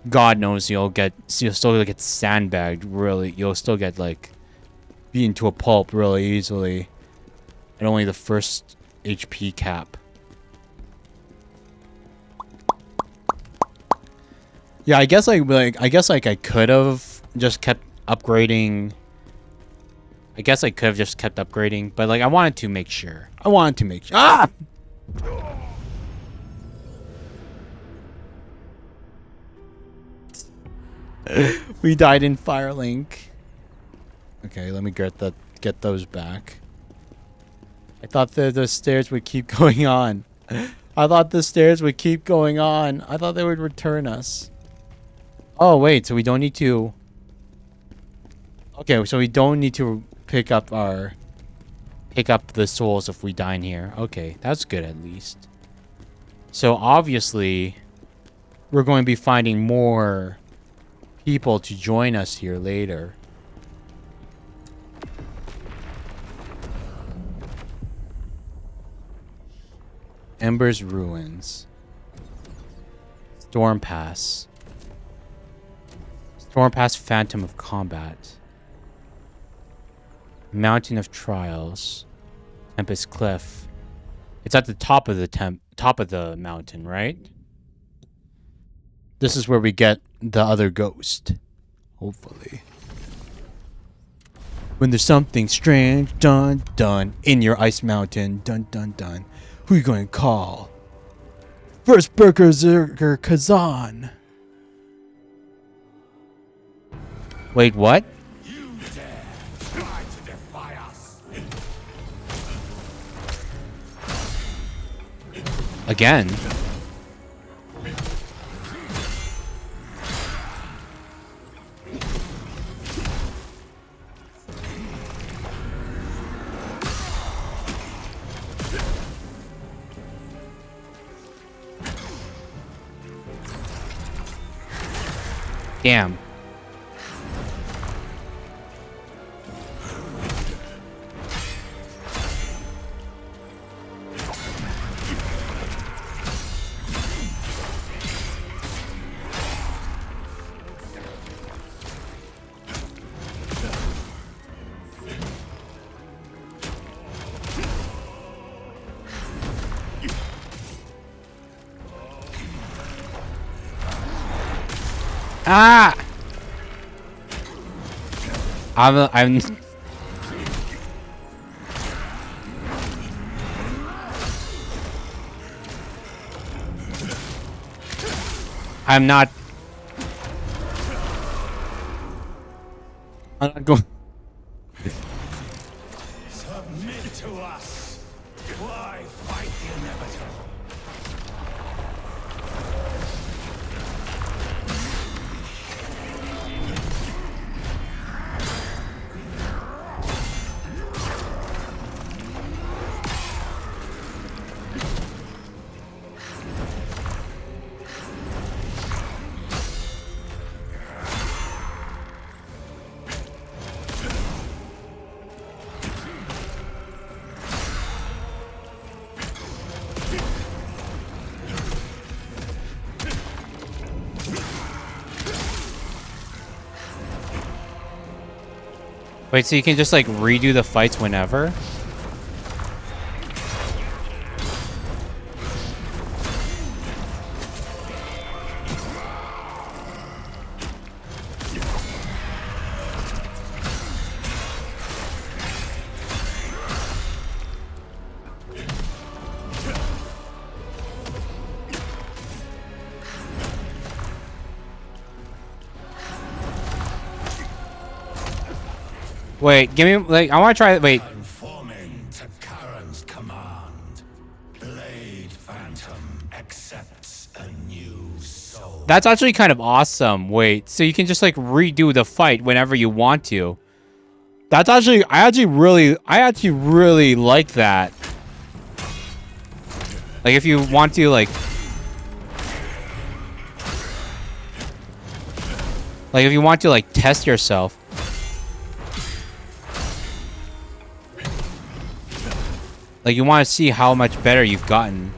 God knows you'll still get sandbagged, really. You'll still get, like, beaten to a pulp really easily. At only the first HP cap. Yeah, I guess, I could have just kept upgrading. I guess I could have just kept upgrading, but, like, I wanted to make sure. Ah! We died in Firelink. Okay, let me get those back. I thought the stairs would keep going on. I thought the stairs would keep going on. I thought they would return us. Oh wait, so we don't need to. Okay, so we don't need to pick up the souls if we die in here. Okay, that's good at least. So obviously, we're going to be finding more people to join us here later. Ember's Ruins. Storm Pass. Storm Pass Phantom of Combat. Mountain of Trials. Tempest Cliff. It's at the top of the mountain, right? This is where we get the other ghost. Hopefully. When there's something strange, dun dun, in your ice mountain, dun dun dun. Who you going to call? First Berserker Khazan. Wait, what? You dare try to defy us. Again? Damn. Ah! I'm not going. Submit to us. Why fight the inevitable? Wait, so you can just like redo the fights whenever? Wait, give me like I want to try. Wait, Conforming to Karen's command, Blade Phantom accepts a new soul. that's actually kind of awesome. Wait, so you can just like redo the fight whenever you want to. That's actually I actually really like that. Like if you want to like if you want to like test yourself. Like you want to see how much better you've gotten.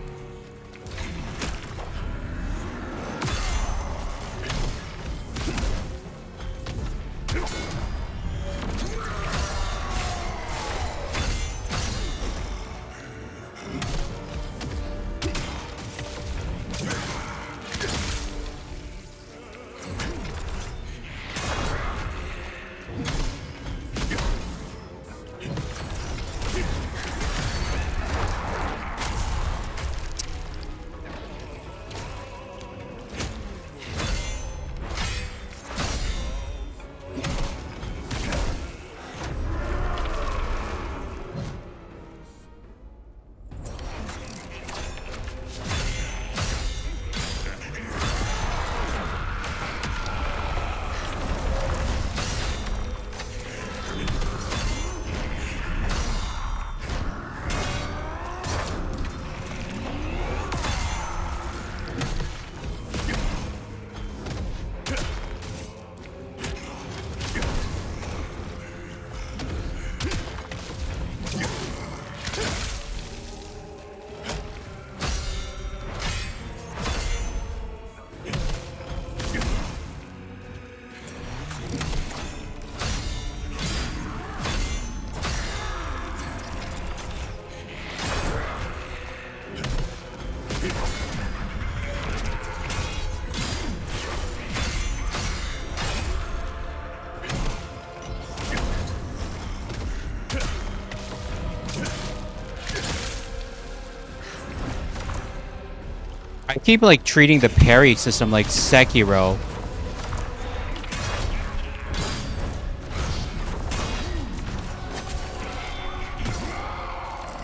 I keep like treating the parry system like Sekiro.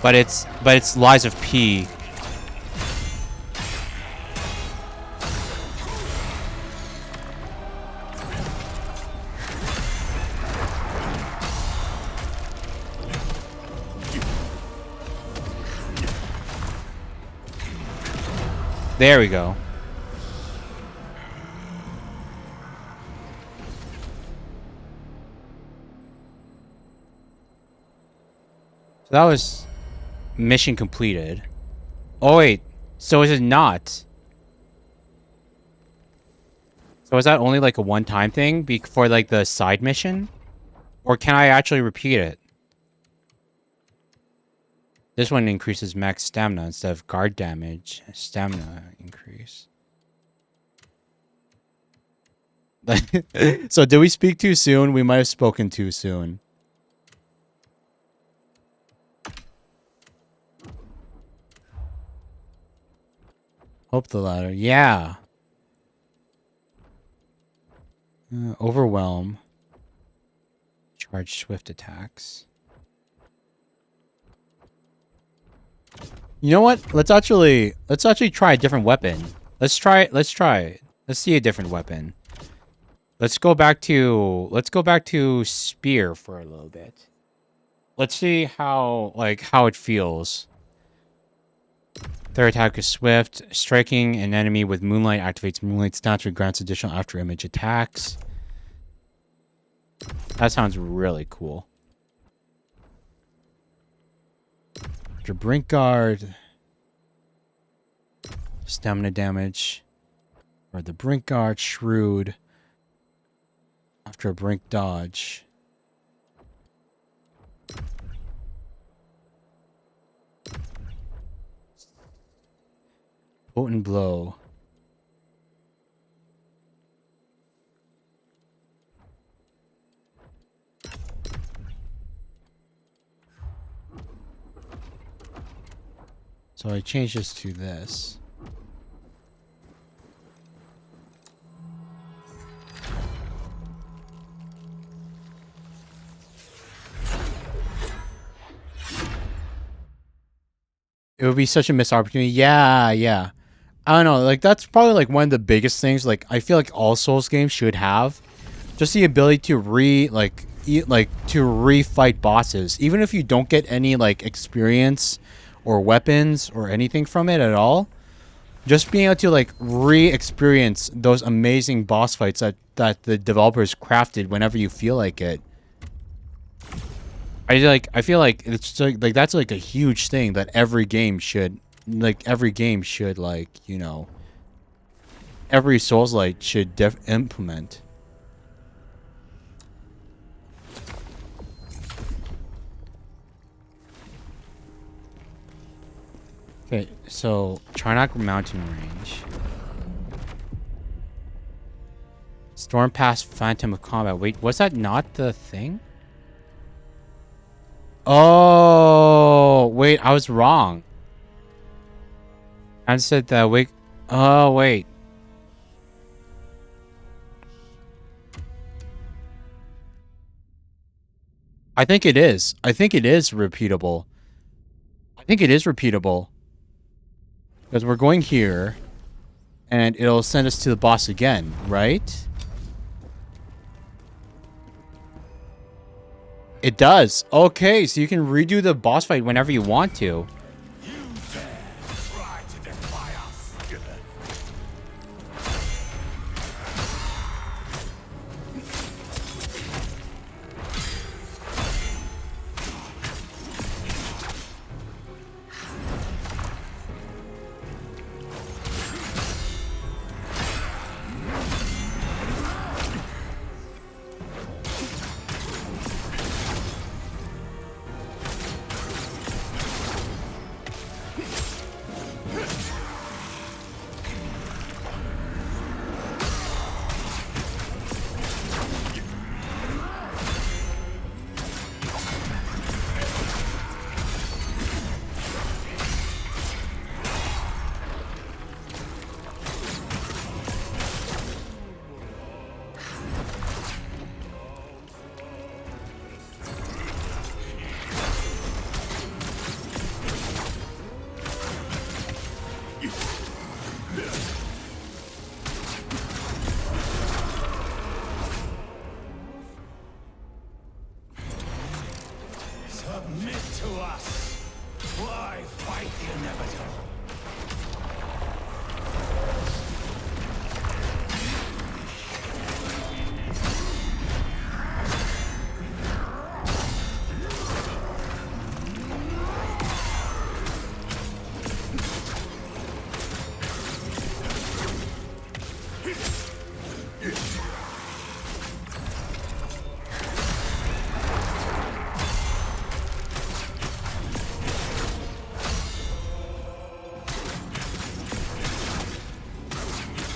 But it's Lies of P. There we go. So that was mission completed. Oh wait, so is it not? So is that only like a one-time thing for like the side mission? Or can I actually repeat it? This one increases max stamina instead of guard damage. Stamina increase. So did we speak too soon? We might have spoken too soon. Hope the latter. Yeah. Overwhelm. Charge swift attacks. You know what? Let's actually try a different weapon. Let's try it. Let's see a different weapon. Let's go back to spear for a little bit. Let's see how it feels. Their attack is swift. Striking an enemy with moonlight activates moonlight stats and grants additional after image attacks. That sounds really cool. After Brink Guard. Stamina damage. Or the Brink Guard, Shrewd. After a Brink Dodge. Potent blow. So I change this to this. It would be such a missed opportunity. Yeah, yeah. I don't know. Like, that's probably like one of the biggest things. Like, I feel like all Souls games should have just the ability to refight bosses, even if you don't get any like experience or weapons or anything from it at all. Just being able to like re-experience those amazing boss fights that the developers crafted whenever you feel like it. I feel like it's like that's like a huge thing that every game should like you know, every Souls-like should implement. Okay, so Charnock Mountain Range. Storm Pass Phantom of Combat. Wait, was that not the thing? Oh, wait, I was wrong. I said that wait. Oh, wait. I think it is. I think it is repeatable. I think it is repeatable. Because we're going here, and it'll send us to the boss again, right? It does. Okay, so you can redo the boss fight whenever you want to.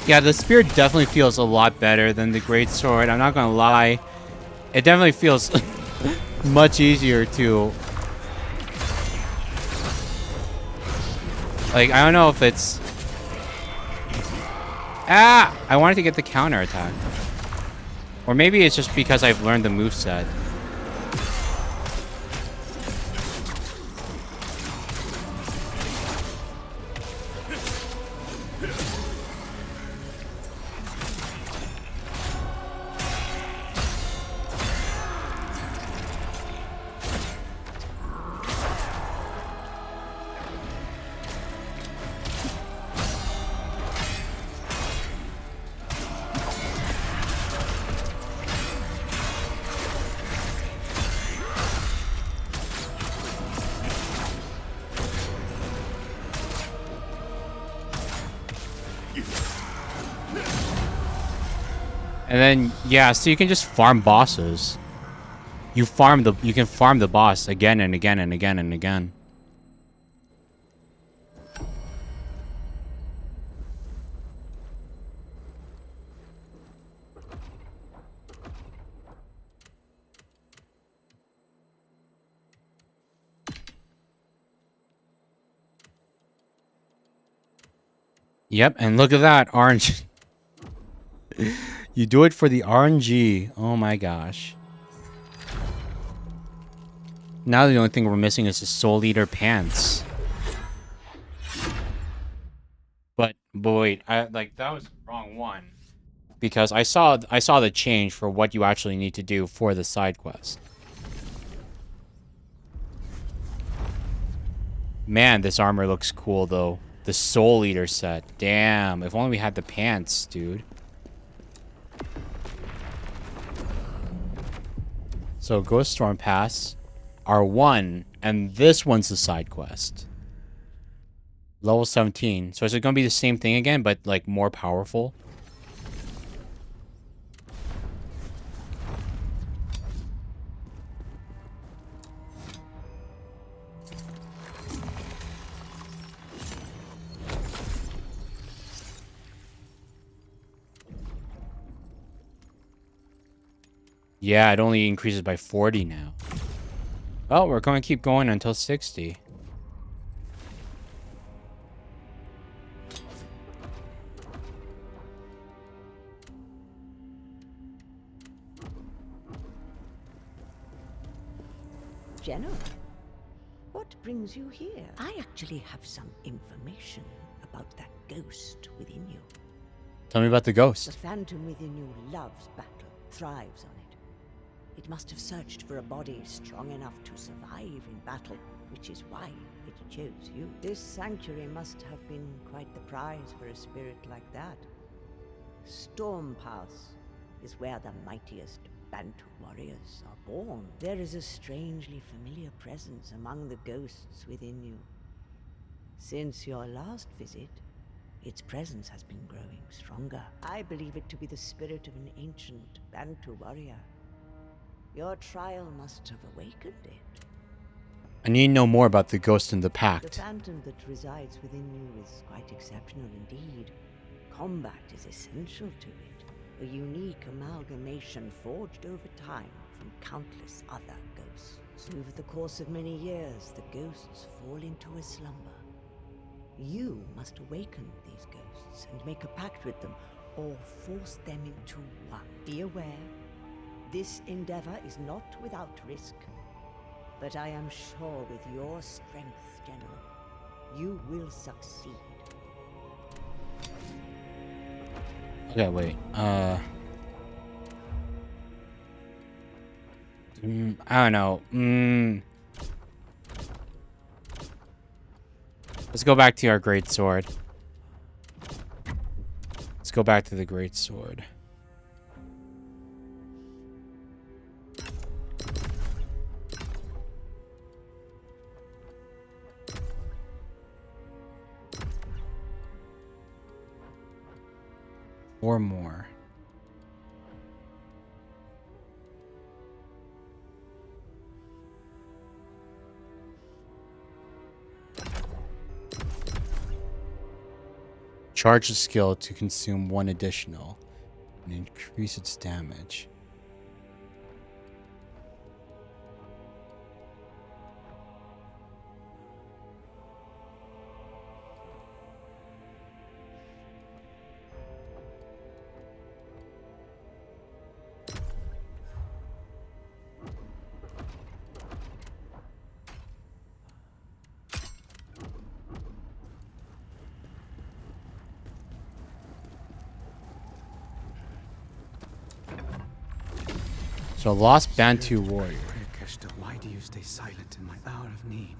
Yeah, the spear definitely feels a lot better than the greatsword. I'm not gonna lie. It definitely feels much easier to... Like, I don't know if it's... Ah! I wanted to get the counter attack. Or maybe it's just because I've learned the moveset. And then, yeah, so you can just farm bosses. You can farm the boss again and again and again and again. Yep, and look at that, orange. You do it for the RNG. Oh my gosh. Now the only thing we're missing is the Soul Eater pants. But wait, that was the wrong one. Because I saw the change for what you actually need to do for the side quest. Man, this armor looks cool though. The Soul Eater set. Damn, if only we had the pants, dude. So Ghost Storm Pass are 1, and this one's the side quest. Level 17. So is it going to be the same thing again, but like more powerful? Yeah, it only increases by 40 now. Oh, we're going to keep going until 60. Jenna, what brings you here? I actually have some information about that ghost within you. Tell me about the ghost. The phantom within you loves battle, thrives on it. It must have searched for a body strong enough to survive in battle, which is why it chose you. This sanctuary must have been quite the prize for a spirit like that. Storm Pass is where the mightiest Bantu warriors are born. There is a strangely familiar presence among the ghosts within you. Since your last visit, its presence has been growing stronger. I believe it to be the spirit of an ancient Bantu warrior. Your trial must have awakened it. I need to know more about the ghost in the The pact. phantom that resides within you is quite exceptional indeed. Combat is essential to it, a unique amalgamation forged over time from countless other ghosts. Over the course of many years, the ghosts fall into a slumber. You must awaken these ghosts and make a pact with them, or force them into one. Be aware, this endeavor is not without risk. But I am sure with your strength, General, you will succeed. Okay, wait. I don't know. Let's go back to our great sword. Let's go back to the great sword. Or more. Charge the skill to consume 1 additional and increase its damage. So lost Bantu warrior. Why do you stay silent in my hour of need?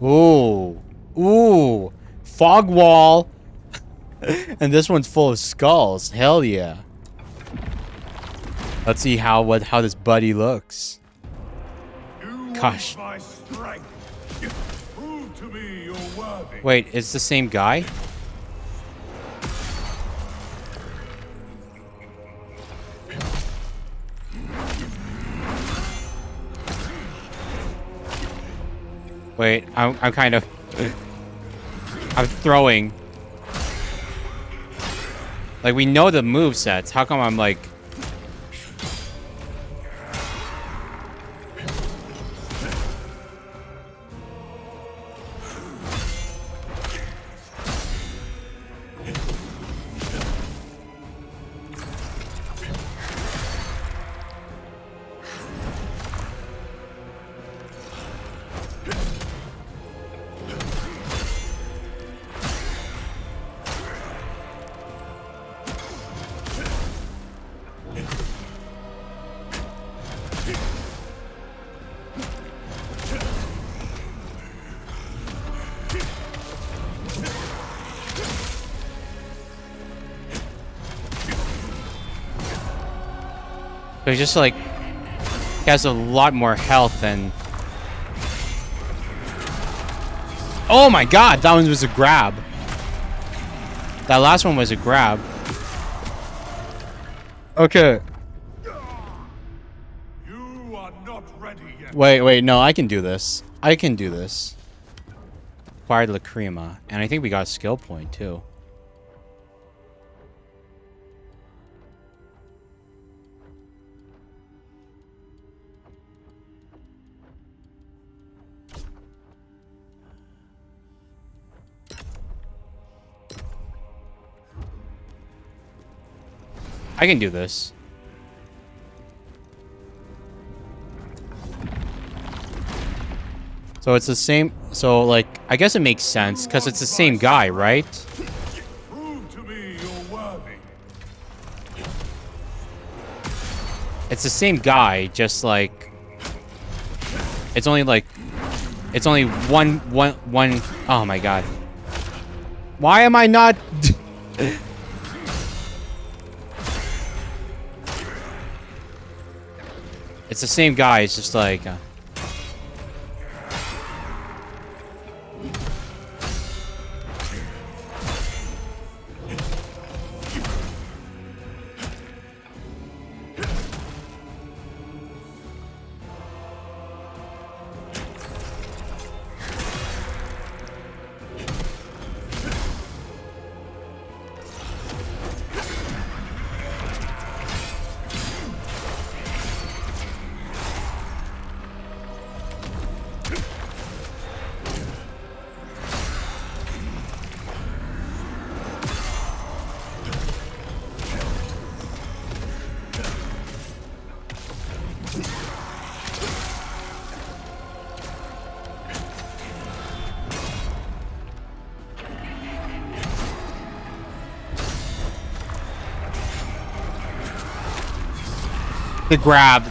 Ooh. Ooh. Fog wall. And this one's full of skulls. Hell yeah. Let's see how this buddy looks. Gosh. Wait, it's the same guy? Wait, I'm kind of... I'm throwing. Like, we know the movesets. How come I'm like... So he's just like, he has a lot more health than... Oh my god, that one was a grab. That last one was a grab. Okay. You are not ready yet. Wait, no, I can do this. I can do this. Acquired Lacrima. And I think we got a skill point, too. I can do this. So it's the same. So, like, I guess it makes sense because it's the same guy, right? Prove to me you're worthy. It's the same guy, just like it's only one. Oh my god! Why am I not? It's the same guy. It's just like.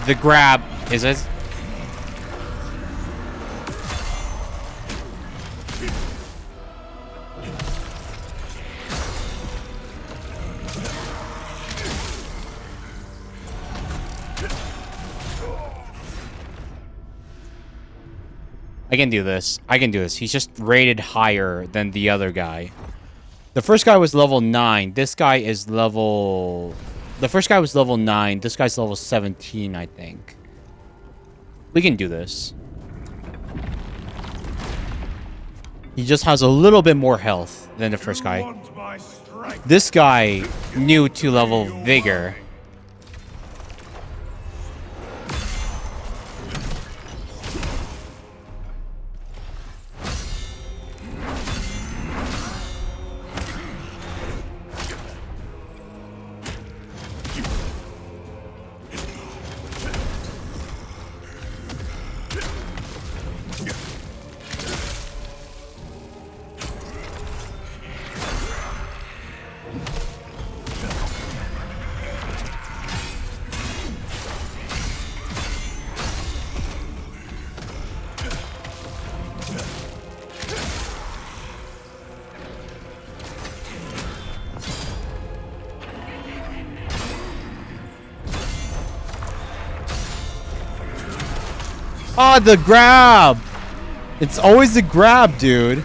The grab, is it? I can do this. I can do this. He's just rated higher than the other guy. The first guy was level 9. This guy is level... The first guy was level 9. This guy's level 17, I think. We can do this. He just has a little bit more health than the first guy. This guy new to level Vigor. Ah, the grab! It's always the grab, dude.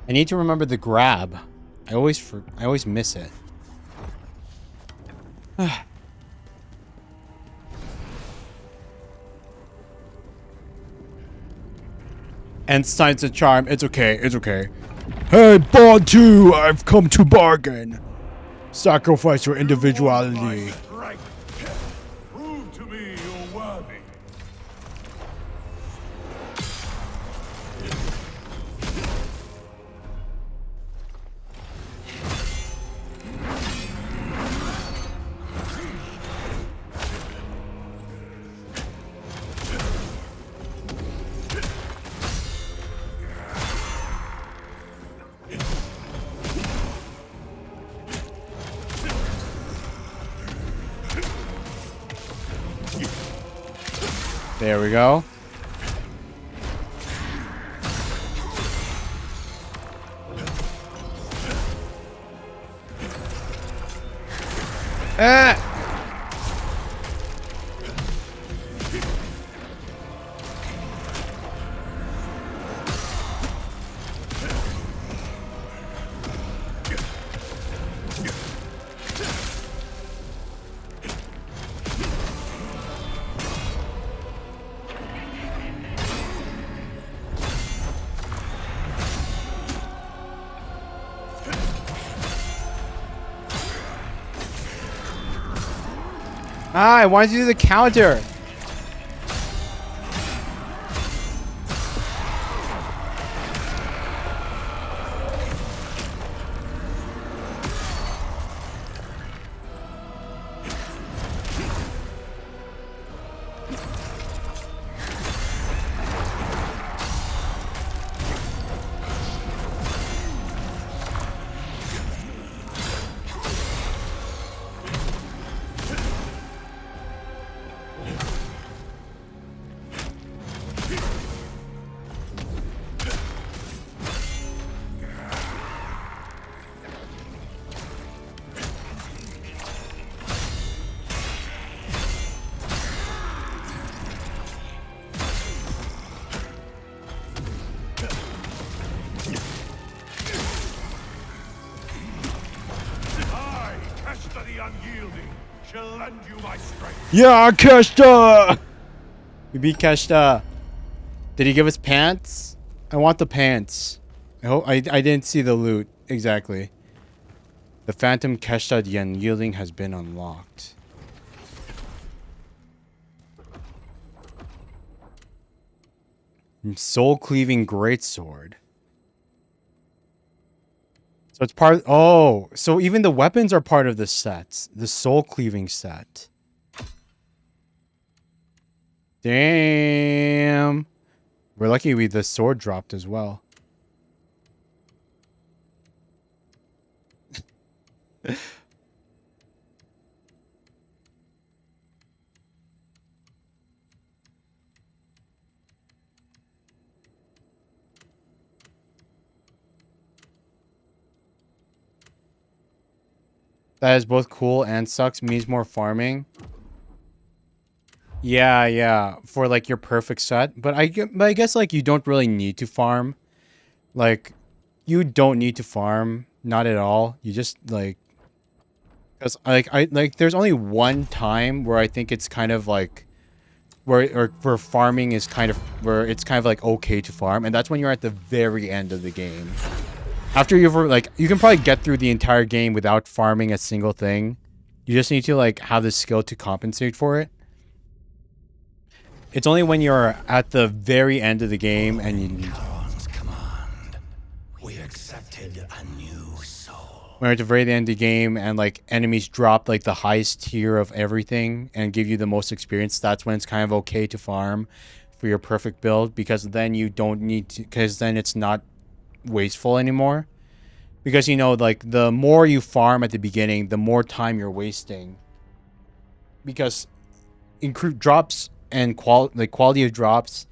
I need to remember the grab. I always miss it. And Stein's a charm. It's okay. It's okay. Hey, Bantu, I've come to bargain. Sacrifice your individuality. Prove to me you're worthy. There we go. Ah! Ah, I wanted to do the counter. Shall lend you my strength. Yeah, Keshta! We beat Keshta. Did he give us pants? I want the pants. I hope I didn't see the loot exactly. The Phantom Keshta the Unyielding has been unlocked. Soul Cleaving Greatsword. So it's part. Oh, so even the weapons are part of the sets. The Soul Cleaving set. Damn. We're lucky the sword dropped as well. That is both cool and sucks. Means more farming. Yeah. For like your perfect set. But I guess like you don't really need to farm. Like, you don't need to farm. Not at all. You just like... Because there's only one time where I think it's kind of like... where farming is kind of... where it's kind of like okay to farm. And that's when you're at the very end of the game. After you've like, you can probably get through the entire game without farming a single thing. You just need to like have the skill to compensate for it. It's only when you're at the very end of the game and you... Khazan's command, we accepted a new soul. When you're at the very end of the game and like enemies drop like the highest tier of everything and give you the most experience, that's when it's kind of okay to farm for your perfect build, because then you don't need to, because then it's not wasteful anymore. Because, you know, like the more you farm at the beginning, the more time you're wasting. Because drops and quality of drops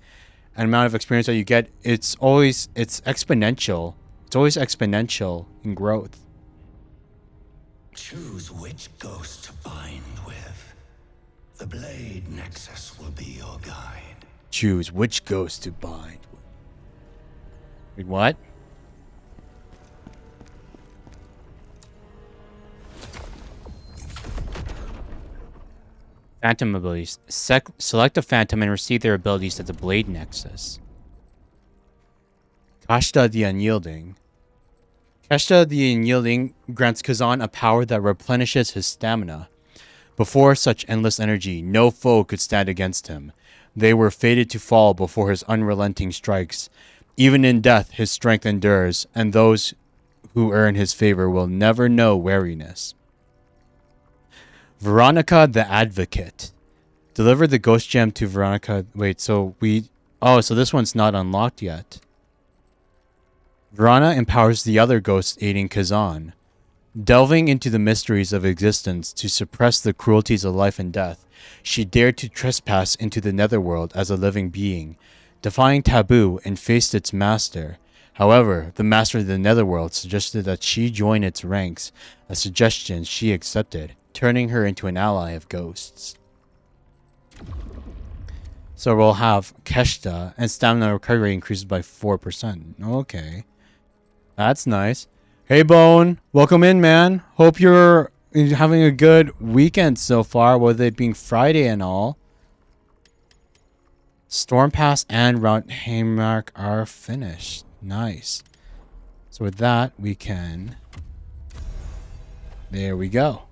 and amount of experience that you get, it's exponential. It's always exponential in growth. Choose which ghost to bind with. The Blade Nexus will be your guide. Choose which ghost to bind with. Wait, what? Phantom abilities. Select a phantom and receive their abilities at the Blade Nexus. Kashta the Unyielding. Keshta the Unyielding grants Khazan a power that replenishes his stamina. Before such endless energy, no foe could stand against him. They were fated to fall before his unrelenting strikes. Even in death, his strength endures, and those who earn his favor will never know weariness. Veronica the Advocate. Deliver the ghost gem to Veronica. Wait, so we... Oh, so this one's not unlocked yet. Verona empowers the other ghosts aiding Khazan. Delving into the mysteries of existence to suppress the cruelties of life and death, she dared to trespass into the netherworld as a living being, defying taboo and faced its master. However, the master of the netherworld suggested that she join its ranks, a suggestion she accepted, turning her into an ally of ghosts. So we'll have Keshta, and stamina recovery increases by 4%. Okay. That's nice. Hey, Bone. Welcome in, man. Hope you're having a good weekend so far, with it being Friday and all. Storm Pass and Round Haymark are finished. Nice. So with that, we can... There we go.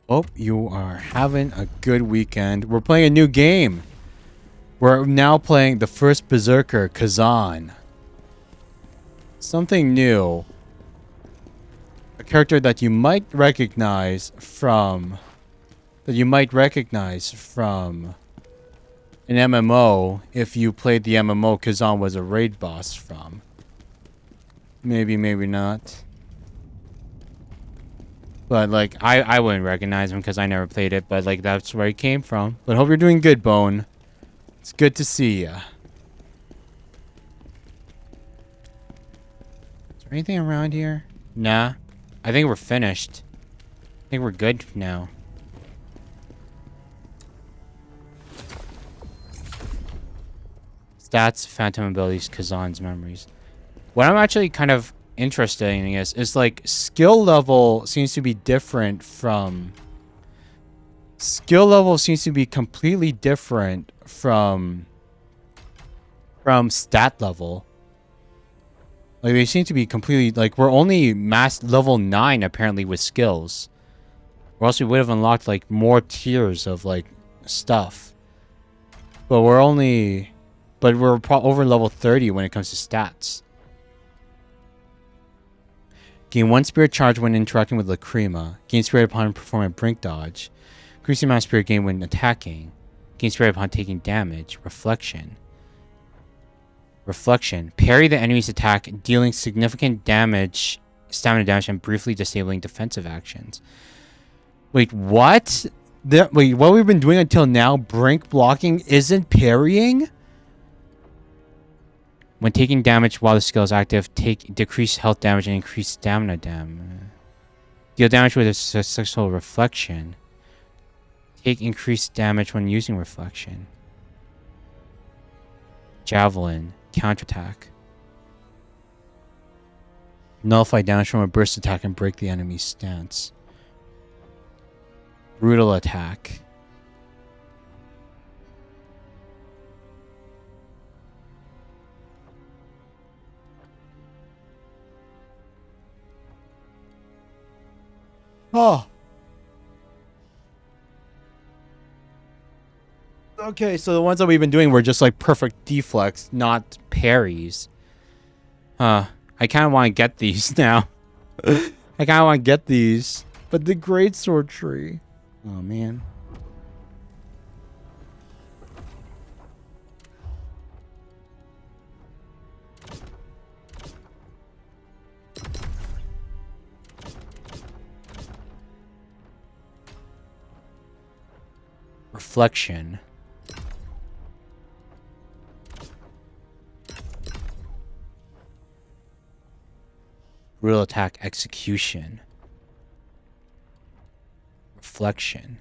Hope you are having a good weekend. We're playing a new game. We're now playing the first Berserker, Khazan. Something new. A character that you might recognize from... an MMO, if you played the MMO Khazan was a raid boss from. Maybe, maybe not. But, like, I wouldn't recognize him because I never played it, but, like, that's where he came from. But hope you're doing good, Bone. It's good to see ya. Is there anything around here? Nah. I think we're finished. I think we're good now. Stats, phantom abilities, Khazan's memories. What I'm actually kind of interested in is like skill level seems to be different from... Skill level seems to be completely different from stat level. Like they seem to be completely... Like we're only mass level 9 apparently with skills. Or else we would have unlocked like more tiers of like stuff. But we're only... But we're over level 30 when it comes to stats. Gain 1 spirit charge when interacting with Lacrima. Gain spirit upon performing a brink dodge. Increase the amount of spirit gain when attacking. Gain spirit upon taking damage. Reflection. Parry the enemy's attack, dealing significant damage, stamina damage, and briefly disabling defensive actions. Wait, what? Wait, what we've been doing until now, brink blocking, isn't parrying? When taking damage while the skill is active, take decreased health damage and increased stamina damage. Deal damage with a successful reflection. Take increased damage when using reflection. Javelin. Counterattack. Nullify damage from a burst attack and break the enemy's stance. Brutal attack. Oh. Okay, so the ones that we've been doing were just like perfect deflects, not parries. I kind of want to get these now. I kind of want to get these. But the greatsword tree. Oh, man. Reflection. Real attack execution. Reflection.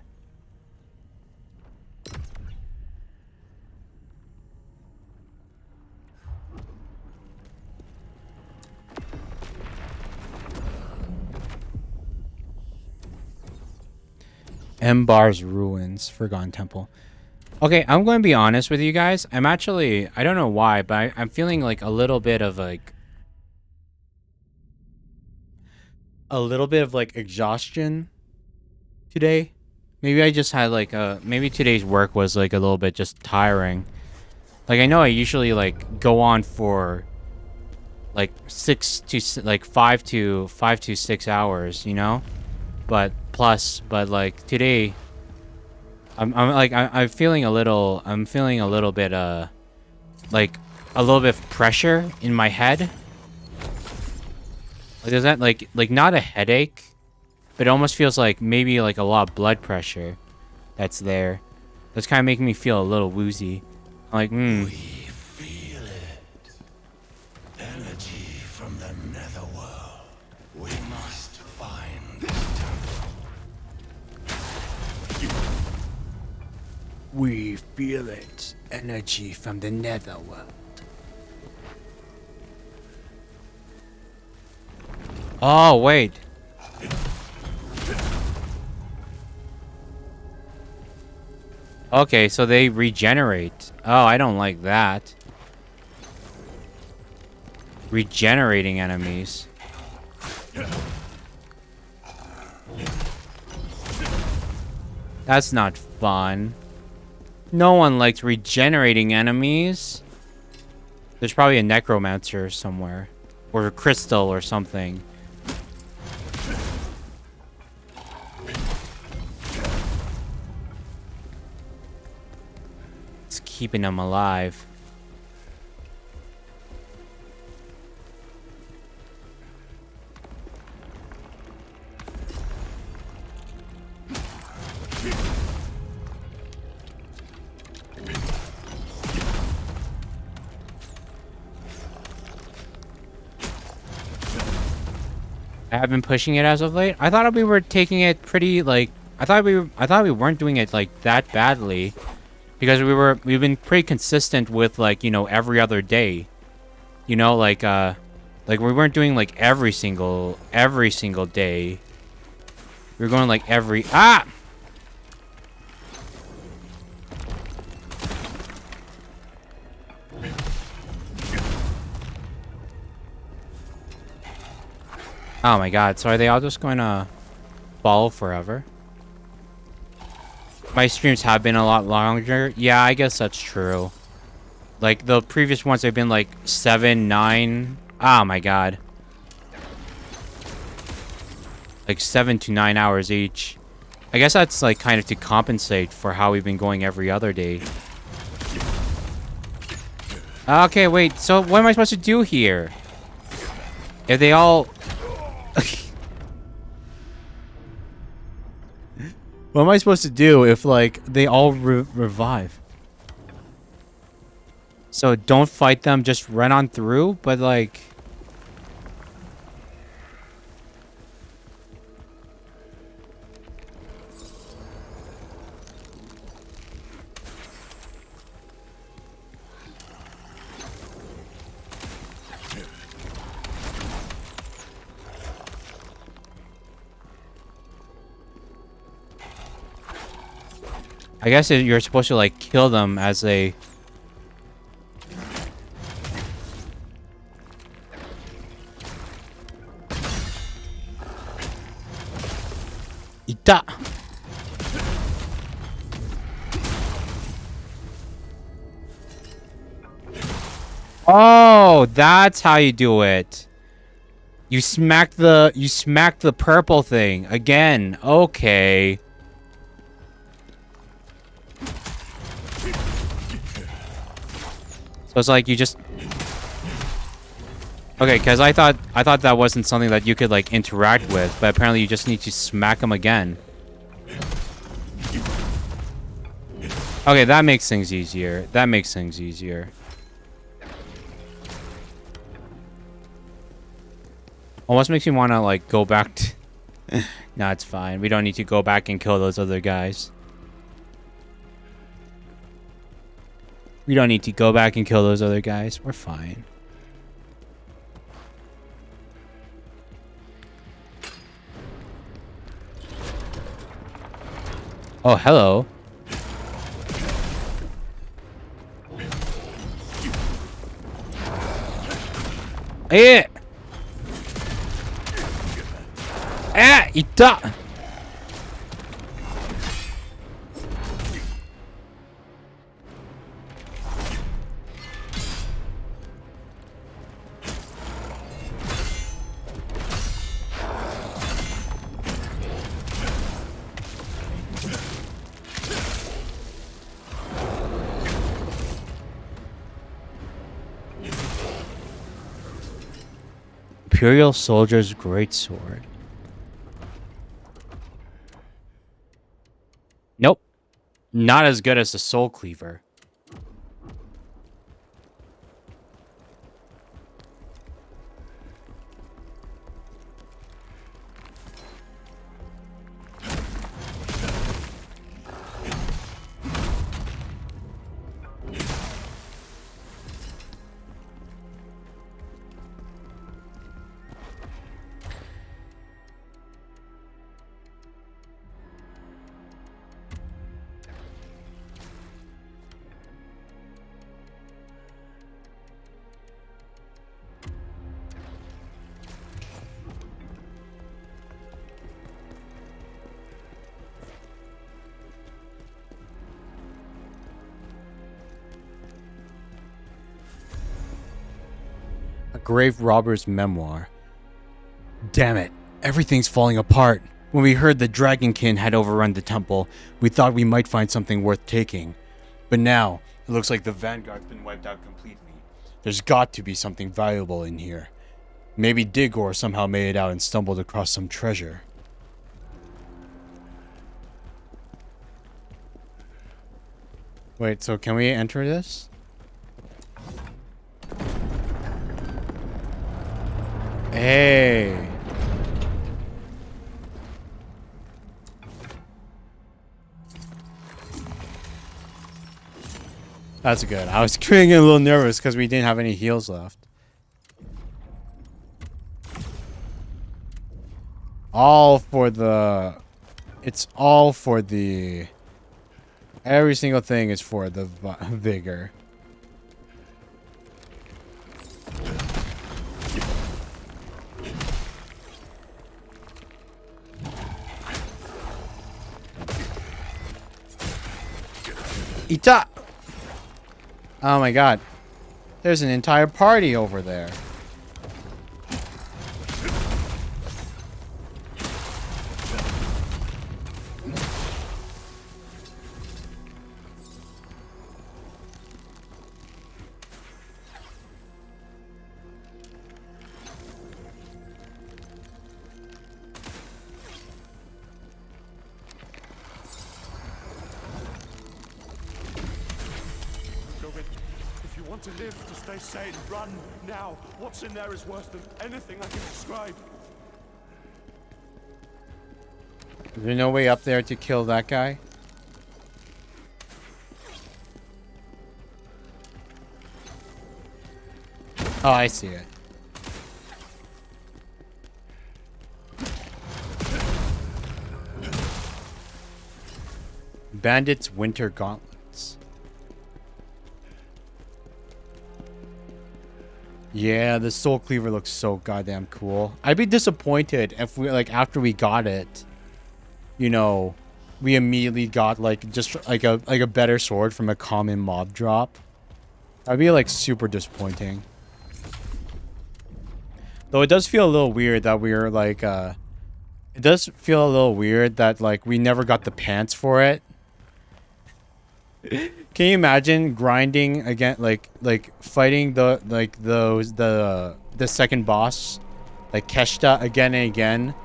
Embar's Ruins, Forgotten Temple. Okay, I'm going to be honest with you guys. I'm actually, I don't know why, but I'm feeling like a little bit of like exhaustion today. Maybe I just had like maybe today's work was like a little bit just tiring. Like I know I usually like go on for like 5 to 6 hours, you know? But like today I'm feeling a little bit like a little bit of pressure in my head. Like is that like not a headache, but it almost feels like maybe like a lot of blood pressure that's there. That's kind of making me feel a little woozy. I'm like, We feel it. Energy from the netherworld. We must find it. We feel it. Energy from the netherworld. Oh, wait. Okay, so they regenerate. Oh, I don't like that. Regenerating enemies. That's not fun. No one likes regenerating enemies. There's probably a necromancer somewhere. Or a crystal or something. It's keeping them alive. I have been pushing it as of late. I thought we were taking it pretty like I thought we weren't doing it like that badly because we've been pretty consistent with like, you know, every other day. You know, like we weren't doing like every single day. We were going like every Oh my god, so are they all just going to follow forever? My streams have been a lot longer. Yeah, I guess that's true. Like, the previous ones have been like 7, 9... Oh my god. Like 7 to 9 hours each. I guess that's like kind of to compensate for how we've been going every other day. Okay, wait, so what am I supposed to do here? If they all... What am I supposed to do if, like, they all revive? So don't fight them, just run on through, but, like... I guess you're supposed to, like, kill them as they... Ita! Oh, that's how you do it. You smack the purple thing again. Okay. So it's like you just... Okay, because I thought that wasn't something that you could like interact with, but apparently you just need to smack them again. Okay, that makes things easier. That makes things easier. Almost makes me want to like go back to... Nah, it's fine. We don't need to go back and kill those other guys. We don't need to go back and kill those other guys. We're fine. Oh, hello. えいったImperial Soldier's Greatsword. Nope. Not as good as the Soul Cleaver. A grave robber's memoir. Damn it. Everything's falling apart. When we heard the Dragonkin had overrun the temple, we thought we might find something worth taking. But now, it looks like the Vanguard's been wiped out completely. There's got to be something valuable in here. Maybe Digor somehow made it out and stumbled across some treasure. Wait, so can we enter this? Hey. That's good. I was getting a little nervous because we didn't have any heals left. All for the... It's all for the... Every single thing is for the vigor. Ita! Oh my god. There's an entire party over there. To live, to stay sane, run now. What's in there is worse than anything I can describe. Is there no way up there to kill that guy? Oh, I see it. Bandit's Winter Gauntlets. Yeah, the Soul Cleaver looks so goddamn cool. I'd be disappointed if we, like, after we got it, you know, we immediately got, like, just, like a better sword from a common mob drop. That'd be, like, super disappointing. Though it does feel a little weird that we're, like, it does feel a little weird that, like, we never got the pants for it. Can you imagine grinding again, like fighting the second boss, like Keshta, again and again,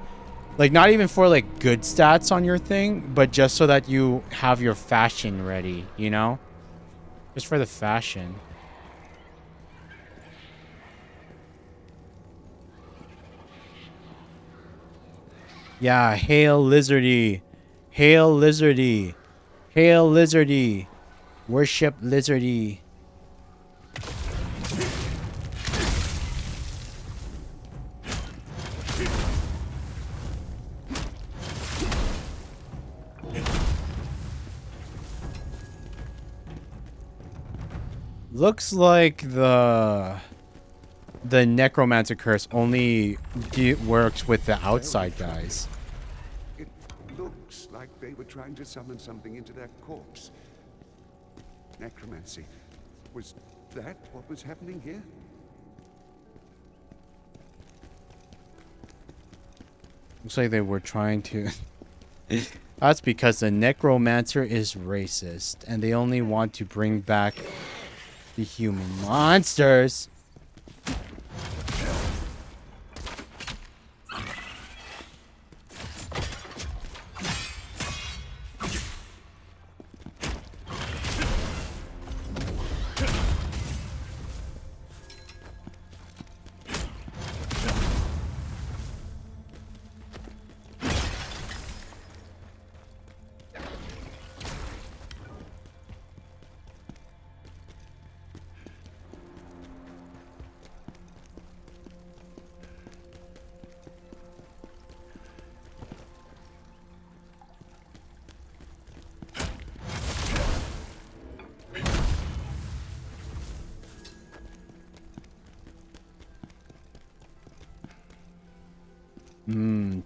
like not even for like good stats on your thing, but just so that you have your fashion ready, you know, just for the fashion. Yeah, hail lizardy, hail lizardy, hail lizardy. Worship lizardy. Looks like the the necromancer curse only works with the outside guys. It looks like they were trying to summon something into their corpse. Necromancy. Was that what was happening here? Looks like they were trying to... That's because the necromancer is racist, and they only want to bring back the human monsters.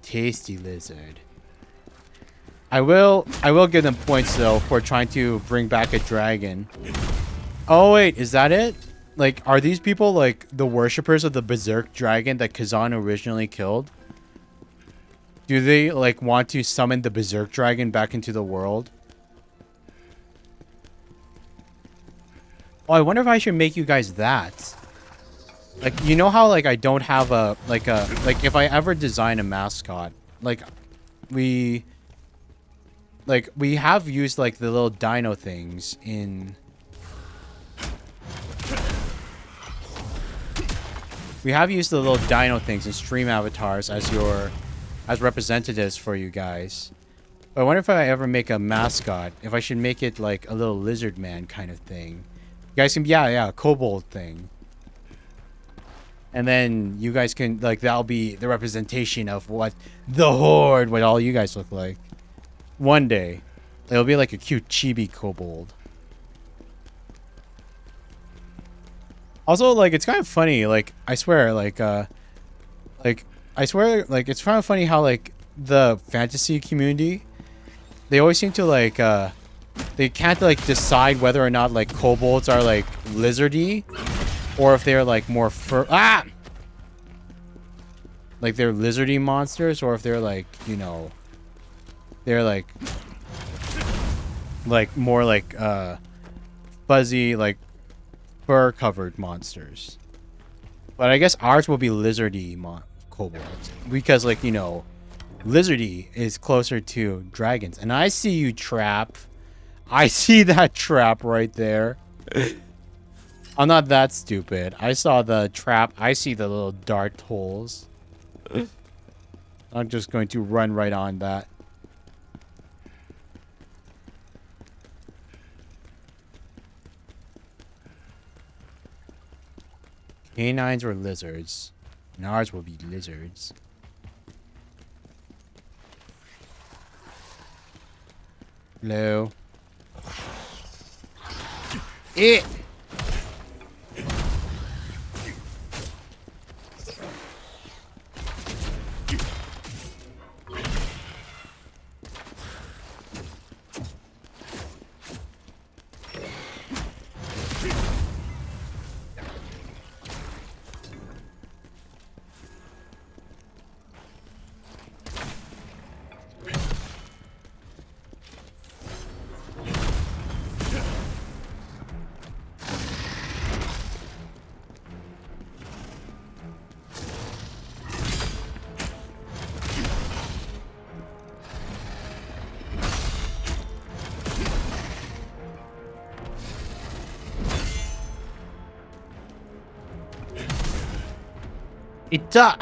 Tasty lizard. I will give them points though for trying to bring back a dragon. Oh wait, is that it? Like, are these people like the worshippers of the Berserk dragon that Khazan originally killed? Do they like want to summon the Berserk dragon back into the world? Oh, I wonder if I should make you guys that. Like, you know how, like, I don't have like, if I ever design a mascot, like, we have used, like, the little dino things in... We have used the little dino things in stream avatars as representatives for you guys. But I wonder if I ever make a mascot, if I should make it, like, a little lizard man kind of thing. You guys can, yeah, a kobold thing. And then you guys can, like, that'll be the representation of what the Horde, what all you guys look like. One day. It'll be like a cute chibi kobold. Also, like, it's kind of funny, like, I swear, like, it's kind of funny how, like, the fantasy community, they always seem to, like, they can't, like, decide whether or not, like, kobolds are, like, lizardy. Or if they're like more like they're lizardy monsters, or if they're like, you know, they're like more like fuzzy, like fur covered monsters. But I guess ours will be lizardy kobolds because, like, you know, lizardy is closer to dragons. And I see you, Trap. I see that trap right there. I'm not that stupid. I saw the trap. I see the little dart holes. I'm just going to run right on that. Canines or lizards? And ours will be lizards. Hello. It. Ita.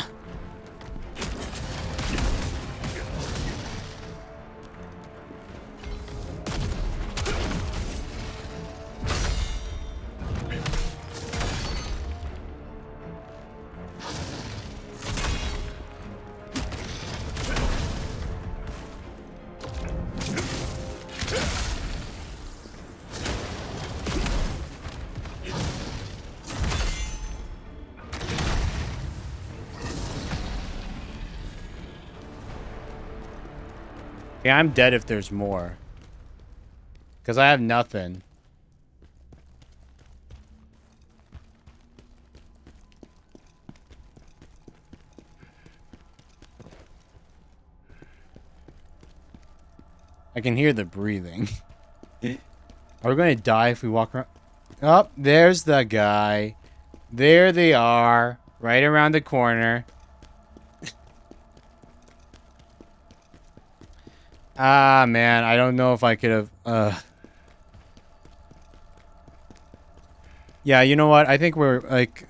Yeah, I'm dead if there's more. Because I have nothing. I can hear the breathing. Are we going to die if we walk around? Oh, there's the guy. There they are. Right around the corner. Ah, man. I don't know if I could have... Yeah, you know what? I think we're, like...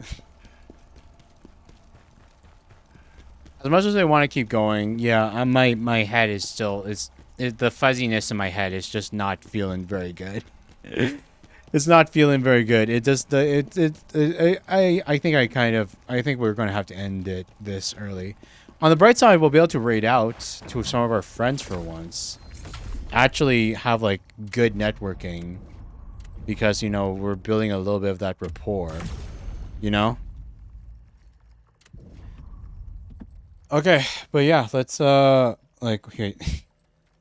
As much as I want to keep going, yeah, my head is still... the fuzziness in my head is just not feeling very good. It's not feeling very good. It just I think I think we're gonna have to end it this early. On the bright side, we'll be able to raid out to some of our friends for once. Actually have like good networking, because you know we're building a little bit of that rapport. You know. Okay, but yeah, let's like okay.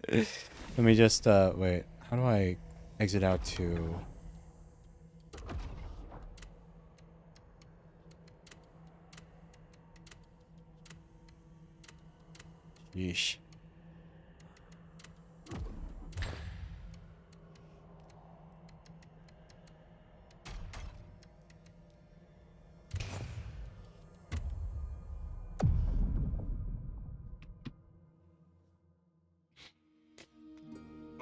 Let me just wait. How do I exit out to? Yeesh.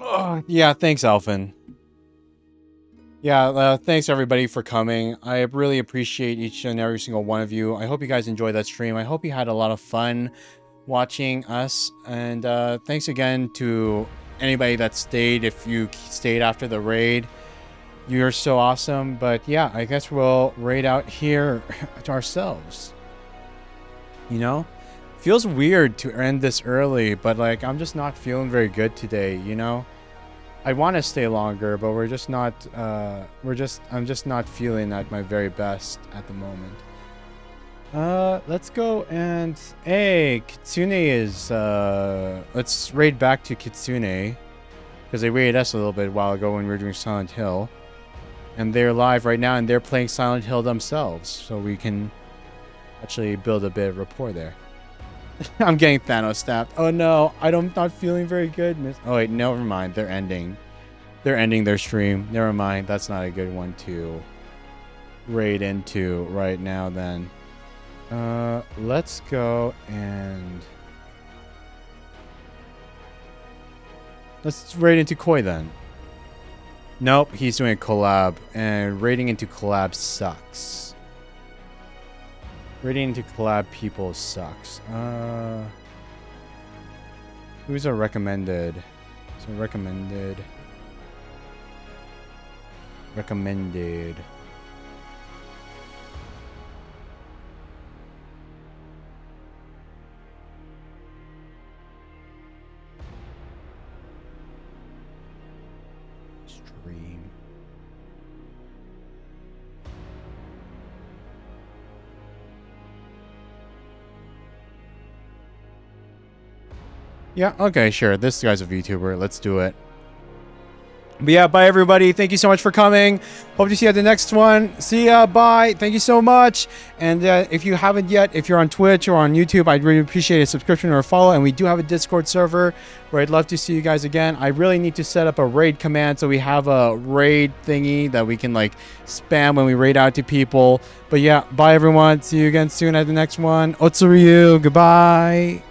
Oh, yeah, thanks, Alphin. Yeah, thanks everybody for coming. I really appreciate each and every single one of you. I hope you guys enjoyed that stream. I hope you had a lot of fun watching us. And thanks again to anybody that stayed. If you stayed after the raid, you're so awesome. But yeah, I guess we'll raid out here to ourselves. You know? Feels weird to end this early, but like I'm just not feeling very good today, you know? I want to stay longer, but we're just not I'm just not feeling at my very best at the moment. Let's go and hey, Kitsune is let's raid back to Kitsune, because they raided us a little bit a while ago when we were doing Silent Hill. And they're live right now and they're playing Silent Hill themselves, so we can actually build a bit of rapport there. I'm getting Thanos stabbed. Oh no, I'm not feeling very good. Oh wait, never mind. They're ending their stream. Never mind. That's not a good one to raid into right now then. Let's go and let's raid into Koi then. Nope, he's doing a collab, and raiding into collab sucks. Raiding into collab people sucks. Who's a recommended? So recommended. Stream. Yeah, okay, sure. This guy's a VTuber. Let's do it. But yeah, bye everybody. Thank you so much for coming. Hope to see you at the next one. See ya. Bye. Thank you so much. And if you haven't yet, if you're on Twitch or on YouTube, I'd really appreciate a subscription or a follow. And we do have a Discord server where I'd love to see you guys again. I really need to set up a raid command so we have a raid thingy that we can like spam when we raid out to people. But yeah, bye everyone. See you again soon at the next one. Otsuryu. Goodbye.